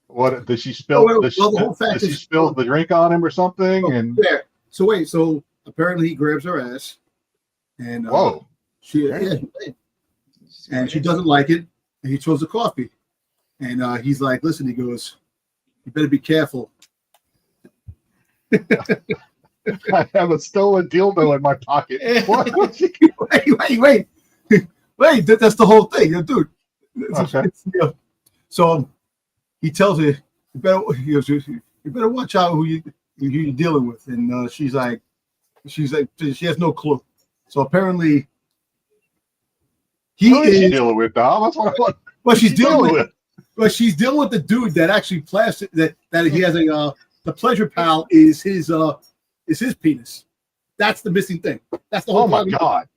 B: What does she spill? Does she spill the drink on him or something? And
C: yeah. So wait. So apparently he grabs her ass, and
B: whoa,
C: and she doesn't like it, and he throws the coffee, and he's like, "Listen," he goes, "You better be careful."
B: I have a stolen dildo in my pocket. What?
C: Wait. That's the whole thing, dude.
B: Okay.
C: So he tells her, "You better watch out who you're dealing with." And she's like, she has no clue. So apparently,
B: Who is she dealing with, Dom? That's what I want.
C: Well, she's dealing with. Well, she's dealing with the dude that actually plastic that he has a the pleasure pal is his penis. That's the missing thing. That's the whole.
B: Oh my god!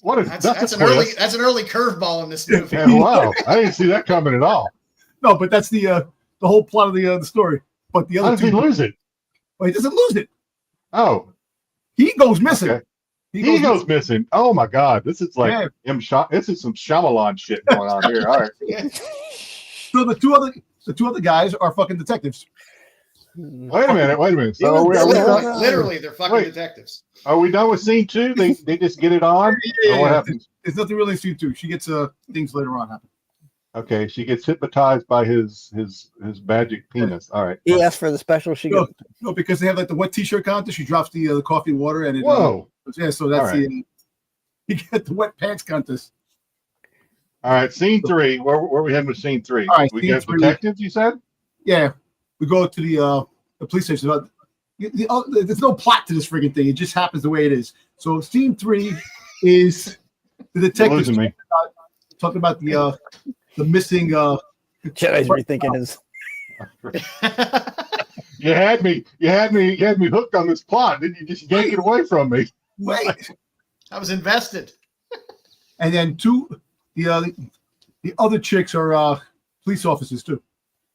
B: What is
D: that's an early curveball in this movie.
B: Yeah, wow, I didn't see that coming at all.
C: No, but that's the whole plot of the story. But the other
B: How does he lose it?
C: Well, he doesn't lose it.
B: Oh,
C: he goes missing.
B: Okay. He goes missing. Oh my god, this is like this is some Shyamalan shit going on here. All right.
C: So the two other guys are fucking detectives.
B: Wait a minute. So are we
D: literally, they're fucking detectives.
B: Are we done with scene two? They just get it on?
C: Yeah.
B: Or what happens?
C: There's nothing really in scene two. She gets things later on happen.
B: Okay, she gets hypnotized by his magic penis. All right.
E: He asked for the special. She goes.
C: No, because they have like the wet t-shirt contest. She drops the coffee and water, and it.
B: Whoa.
C: So that's
B: right.
C: you get the wet pants contest.
B: All right, scene three. Where we heading with scene three?
C: All right,
B: we
C: scene
B: get
C: three.
B: detectives. You said?
C: Yeah, we go to the police station. There's no plot to this friggin' thing. It just happens the way it is. So scene three is the detectives
B: You're losing me.
C: talking about the missing.
E: Jedi's rethinking his.
B: You had me hooked on this plot. Then you just yank it away from me.
C: Wait,
D: I was invested.
C: and then the other chicks are police officers too.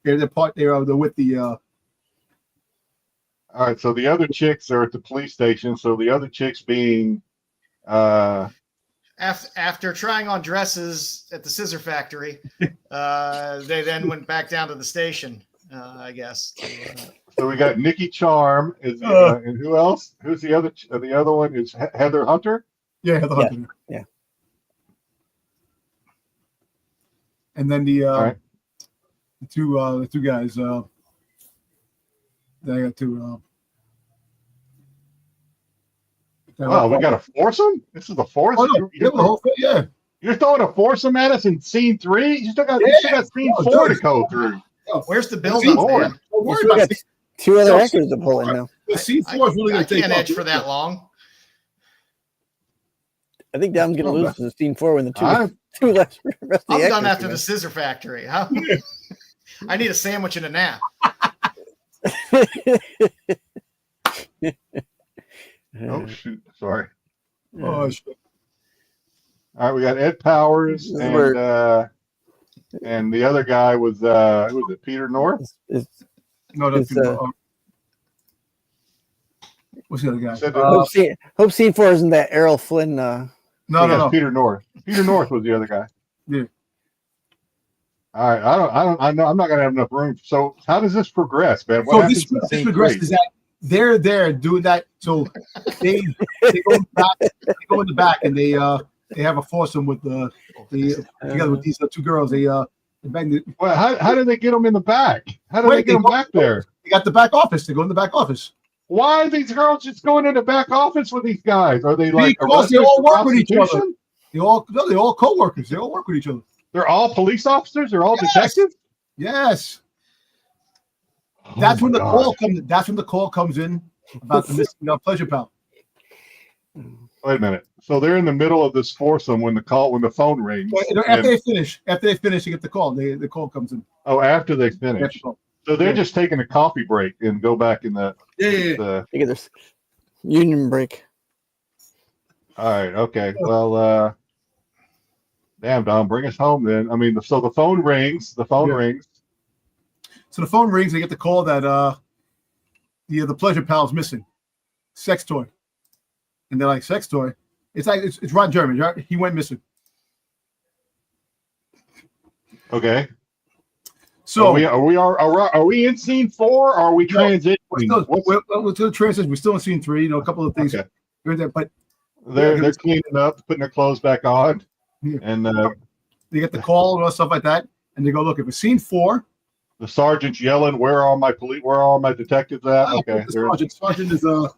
C: They're with the.
B: All right, so the other chicks are at the police station. So the other chicks being
D: After trying on dresses at the scissor factory, they then went back down to the station, I guess.
B: So we got Nikki Charm, and who else? Who's the other? The other one is Heather Hunter.
C: Yeah, Heather Hunter.
E: Yeah.
C: And then the
B: All right.
C: the two guys. They got two.
B: Wow, we got a foursome? This is a foursome?
C: Oh, no, yeah.
B: You're throwing a foursome at us in scene 3? You still got scene 4 to go through.
D: Where's the build up, man?
E: We still got 2 other actors to pull in now.
C: Scene 4 is really going to take
D: can't edge for that long.
E: I think Dom's going to lose to scene 4 when the two left.
D: I'm done after the Scissor Factory. Huh? I need a sandwich and a nap.
B: Oh, shoot. Sorry.
C: Oh, shit.
B: All right, we got Ed Powers and the other guy was who was it? Peter North?
C: No, that's what's the other guy?
E: Hope scene 4 isn't that Errol Flynn.
C: No.
B: Peter North. Peter North was the other guy.
C: Yeah.
B: All right, I know I'm not gonna have enough room. So how does this progress, man?
C: So this progresses that they're there doing that. So they go back, in the back, and they have a foursome with together with these 2 girls. They bang the.
B: Well, how did they get them in the back? How did they get them back there?
C: They got the back office. They go in the back office.
B: Why are these girls just going in the back office with these guys? Are they like
C: because they all work with each other? They're all co-workers. They all work with each other.
B: They're all police officers. They're all detectives.
C: Yes. That's when the call comes. That's when the call comes in about the missing Pleasure Pal.
B: Wait a minute. So they're in the middle of this foursome when the phone rings.
C: After they finish, they get the call. The call comes in.
B: Oh, after they finish. So they're just taking a coffee break and go back in the.
E: They get this union break.
B: All right. Okay. Well, damn, Dom, bring us home then. I mean, so the phone rings. The phone rings.
C: So the phone rings. They get the call that the Pleasure Pal's missing, sex toy, and they're like, sex toy. It's like it's Ron Jeremy. Right? He went missing.
B: Okay.
C: So
B: are we in scene 4 or are we transitioning?
C: We're still transition. We're still in scene 3. A couple of things.
B: Okay.
C: But
B: they're cleaning up, putting their clothes back on, and
C: they get the call and stuff like that, and they go, look, if it's scene 4,
B: the sergeant's yelling, "Where are all my police? Where are all my detectives at?" Okay,
C: the sergeant is all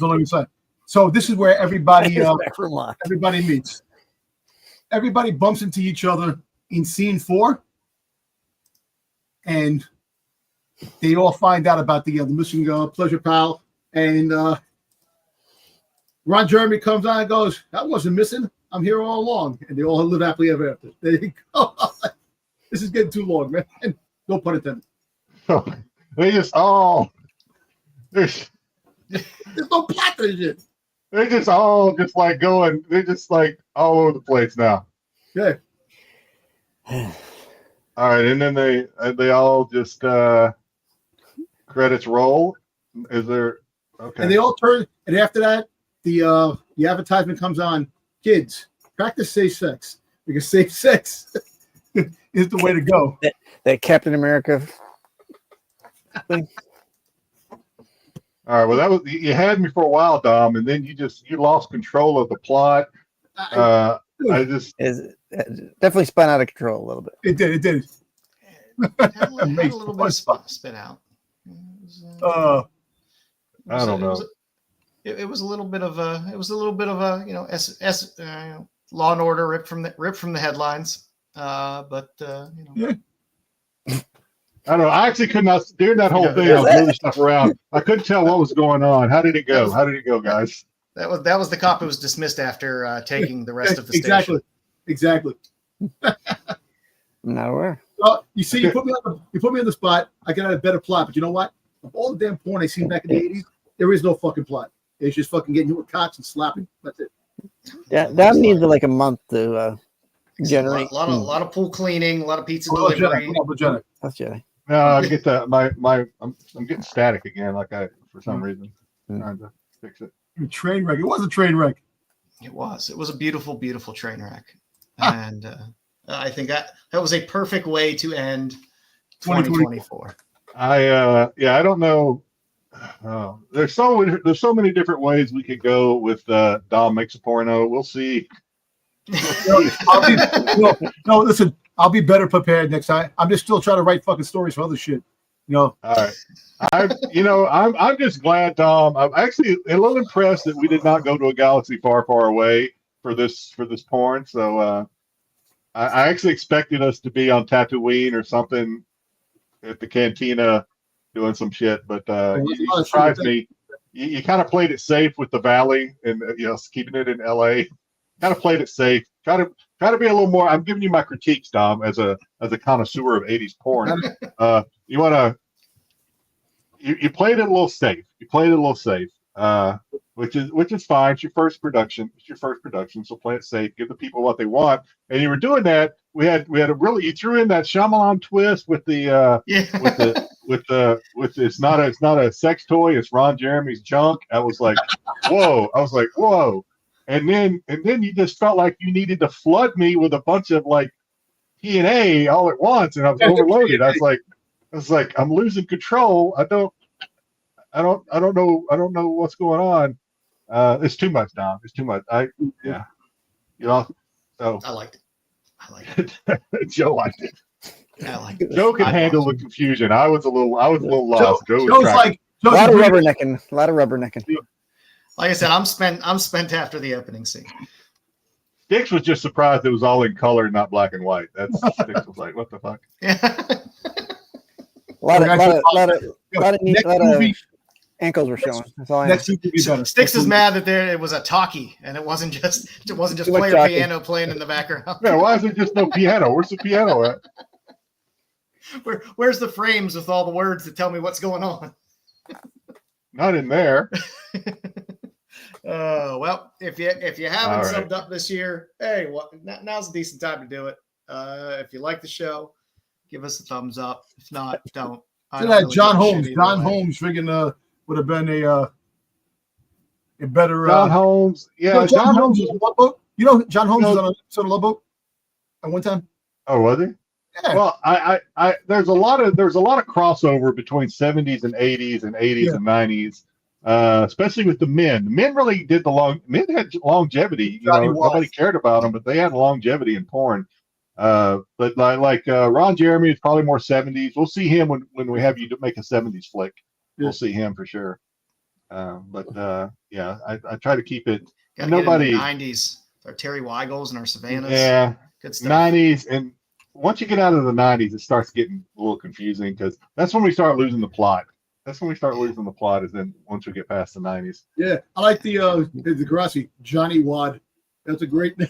C: over the side. So this is where everybody meets. Everybody bumps into each other in scene 4. And they all find out about the missing Pleasure Pal. And Ron Jeremy comes on and goes, I wasn't missing. I'm here all along. And they all live happily ever after. There you go. This is getting too long, man. No pun intended.
B: They just, there's
C: no plot to this shit.
B: They're just all just like going, they're just like all over the place now.
C: Yeah.
B: All right, and then they all just credits roll. Is there okay? And
C: they all turn, and after that, the advertisement comes on. Kids, practice safe sex because safe sex is the way to go.
E: That Captain America thing.
B: All right. Well, that was you had me for a while, Dom, and then you lost control of the plot.
E: It definitely spun out of control a little bit.
C: It did.
D: Had a little bit of spin out.
B: I don't know.
D: It was a little bit of a Law and Order ripped from the headlines. But
C: yeah.
B: I don't know. I actually could not during that whole thing. I was moving stuff around. I couldn't tell what was going on. How did it go? Guys?
D: That was the cop who was dismissed after taking the rest of the
C: station. Exactly.
E: I'm not aware.
C: You see, you put me on the spot. I got a better plot, but you know what? Of all the damn porn I seen back in the '80s, there is no fucking plot. It's just fucking getting you with cocks and slapping. That's it.
E: Yeah, that needs like a month to generate.
D: A lot of pool cleaning, a lot of pizza delivery.
E: Jedi. That's Jedi.
B: No, I get that. I'm getting static again. For some reason trying to fix it.
C: Train wreck. It was a train wreck.
D: It was a beautiful, beautiful train wreck, and I think that was a perfect way to end 2024.
B: I don't know. There's so many different ways we could go with Dom makes a porno. We'll see.
C: No, listen. I'll be better prepared next time. I'm just still trying to write fucking stories for other shit.
B: All right. I'm just glad, Tom. I'm actually a little impressed that we did not go to a galaxy far, far away for this porn. So I actually expected us to be on Tatooine or something at the cantina doing some shit, but you surprised me. You kind of played it safe with the Valley and keeping it in LA. Kind of played it safe. Try to be a little more. I'm giving you my critiques, Dom, as a connoisseur of 80s porn. You played it a little safe. You played it a little safe, which is fine. It's your first production. So play it safe. Give the people what they want. And you were doing that. We had a really. You threw in that Shyamalan twist with the it's not a sex toy. It's Ron Jeremy's junk. I was like, whoa. And then you just felt like you needed to flood me with a bunch of like TNA all at once, and I was overloaded. I was like, I'm losing control. I don't know what's going on. It's too much, Dom. It's too much. So
D: I liked it.
B: Joe liked it.
D: I liked it.
B: Joe can handle the confusion. I was a little lost. Joe was
E: a lot of rubbernecking.
D: Like I said, I'm spent after the opening scene.
B: Styx was just surprised it was all in color, not black and white. Styx was like, what the fuck?
D: Yeah.
E: A lot of ankles were showing. That's all I know.
D: Styx is mad that it was a talkie and it wasn't just player piano playing in the background.
B: Yeah, why is there just no piano? Where's the piano at?
D: Where's the frames with all the words that tell me what's going on?
B: Not in there.
D: Well, if you haven't subbed up this year, hey, now's a decent time to do it. If you like the show, give us a thumbs up. If not, don't.
C: John Holmes. John Holmes friggin' would have been a better.
B: John Holmes. Yeah,
C: John Holmes was on Love Boat. John Holmes was on an episode of Love Boat at one time.
B: Oh, was he?
C: Yeah.
B: Well, I there's a lot of crossover between 70s and 80s and 80s and 90s. Especially with the men. The men really did men had longevity. Nobody cared about them, but they had longevity in porn. But like Ron Jeremy is probably more 70s. We'll see him when we have you to make a 70s flick. We'll see him for sure. I try to keep it. Nobody.
D: 90s. Our Terry Weigels and our Savannahs.
B: Yeah.
D: Good stuff.
B: 90s, and once you get out of the 90s, it starts getting a little confusing because that's when we start losing the plot. Is then once we get past the 90s.
C: Yeah, I like the Degrassi, Johnny Wad. That's a great name,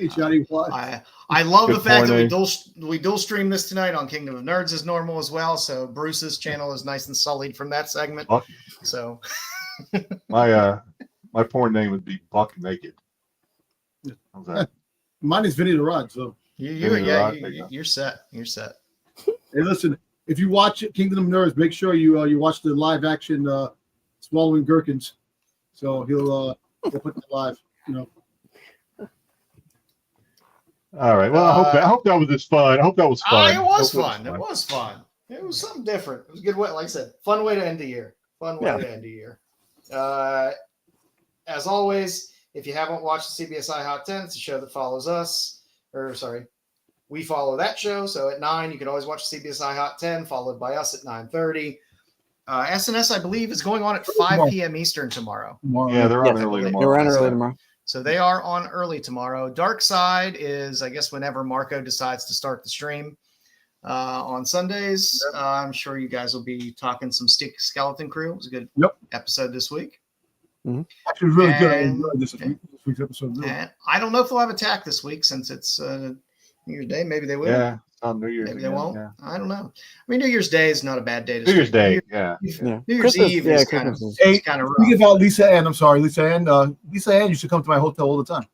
C: Johnny Wad.
D: I love the fact that we dual stream this tonight on Kingdom of Nerds as normal as well. So Bruce's channel is nice and sullied from that segment. So
B: my porn name would be Buck Naked. How's that?
C: Mine is Vinny the Rod. So
D: you're set. You're set.
C: Hey, listen. If you watch Kingdom of Nerds, make sure you watch the live action Swallowing Gherkins. So he'll put that live.
B: All right. Well, I hope that was fun. I hope that was fun.
D: It was fun. It was fun. It was something different. It was a good way. Like I said, fun way to end the year. As always, if you haven't watched the CBSI Hot 10, it's a show that follows us. We follow that show. So at 9, you can always watch CBSI Hot 10, followed by us at 9:30. SNS, I believe, is going on at 5 p.m. Eastern tomorrow.
B: Yeah, they're on early tomorrow.
E: They're on early tomorrow.
D: So they are on early tomorrow. Dark Side is, I guess, whenever Marco decides to start the stream on Sundays. I'm sure you guys will be talking some Styx Skeleton Crew. It was a good episode this week.
E: Mm-hmm.
C: Actually, it was really good. I enjoyed this week's episode. Really.
D: And I don't know if they'll have Attack this week since it's New Year's Day. Maybe they will.
B: Yeah, on New Year's.
D: Maybe they won't. Yeah. I don't know. I mean, New Year's Day is not a bad day.
B: New Year's Day,
D: New Year's Eve is kind of rough.
C: Speaking about Lisa Ann, I'm sorry, Lisa Ann. Lisa Ann used to come to my hotel all the time.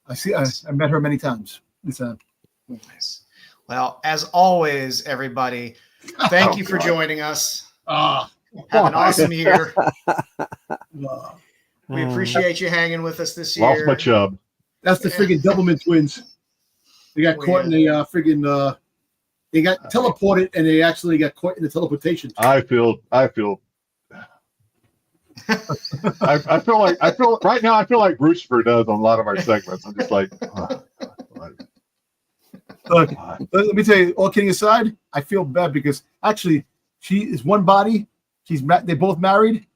C: I met her many times. Lisa Ann.
D: Nice. Well, as always, everybody, thank you for joining us. Have an awesome year. We appreciate you hanging with us this year.
B: Lost my chub.
C: That's the friggin' Doublemint twins. They got caught in the friggin' they got teleported and they actually got caught in the teleportation.
B: I feel right now I feel like Brucifer does on a lot of our segments. I'm just like
C: Look, let me tell you, all kidding aside, I feel bad because actually she is one body. They both married,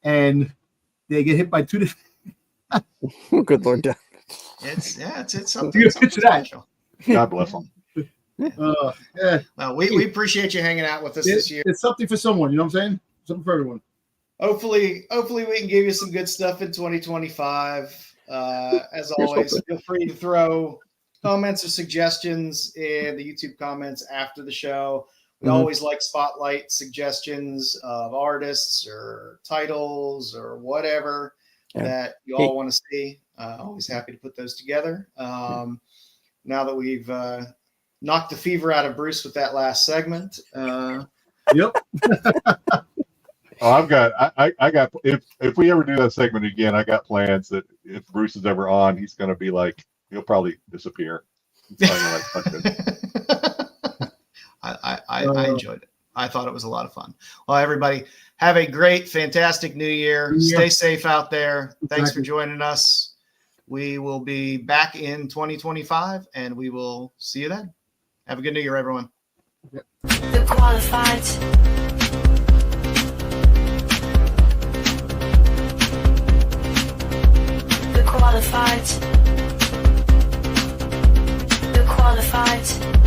C: and they get hit by two different.
E: Good Lord.
D: It's something.
C: You
D: something
C: picture that.
D: special.
B: God bless them.
C: Yeah.
D: We appreciate you hanging out with us this year.
C: It's something for someone. You know what I'm saying? Something for everyone.
D: Hopefully we can give you some good stuff in 2025. As always, feel free to throw comments or suggestions in the YouTube comments after the show. We always like spotlight suggestions of artists or titles or whatever that you all want to see. Always happy to put those together. Now that we've knocked the fever out of Bruce with that last segment.
C: Yep.
B: Oh, I got. If we ever do that segment again, I got plans that if Bruce is ever on, he's going to be like, he'll probably disappear.
D: I enjoyed it. I thought it was a lot of fun. Well, everybody, have a great, fantastic new year. Stay safe out there. Thanks for joining us. We will be back in 2025, and we will see you then. Have a good new year, everyone.
G: The qualified. The qualified.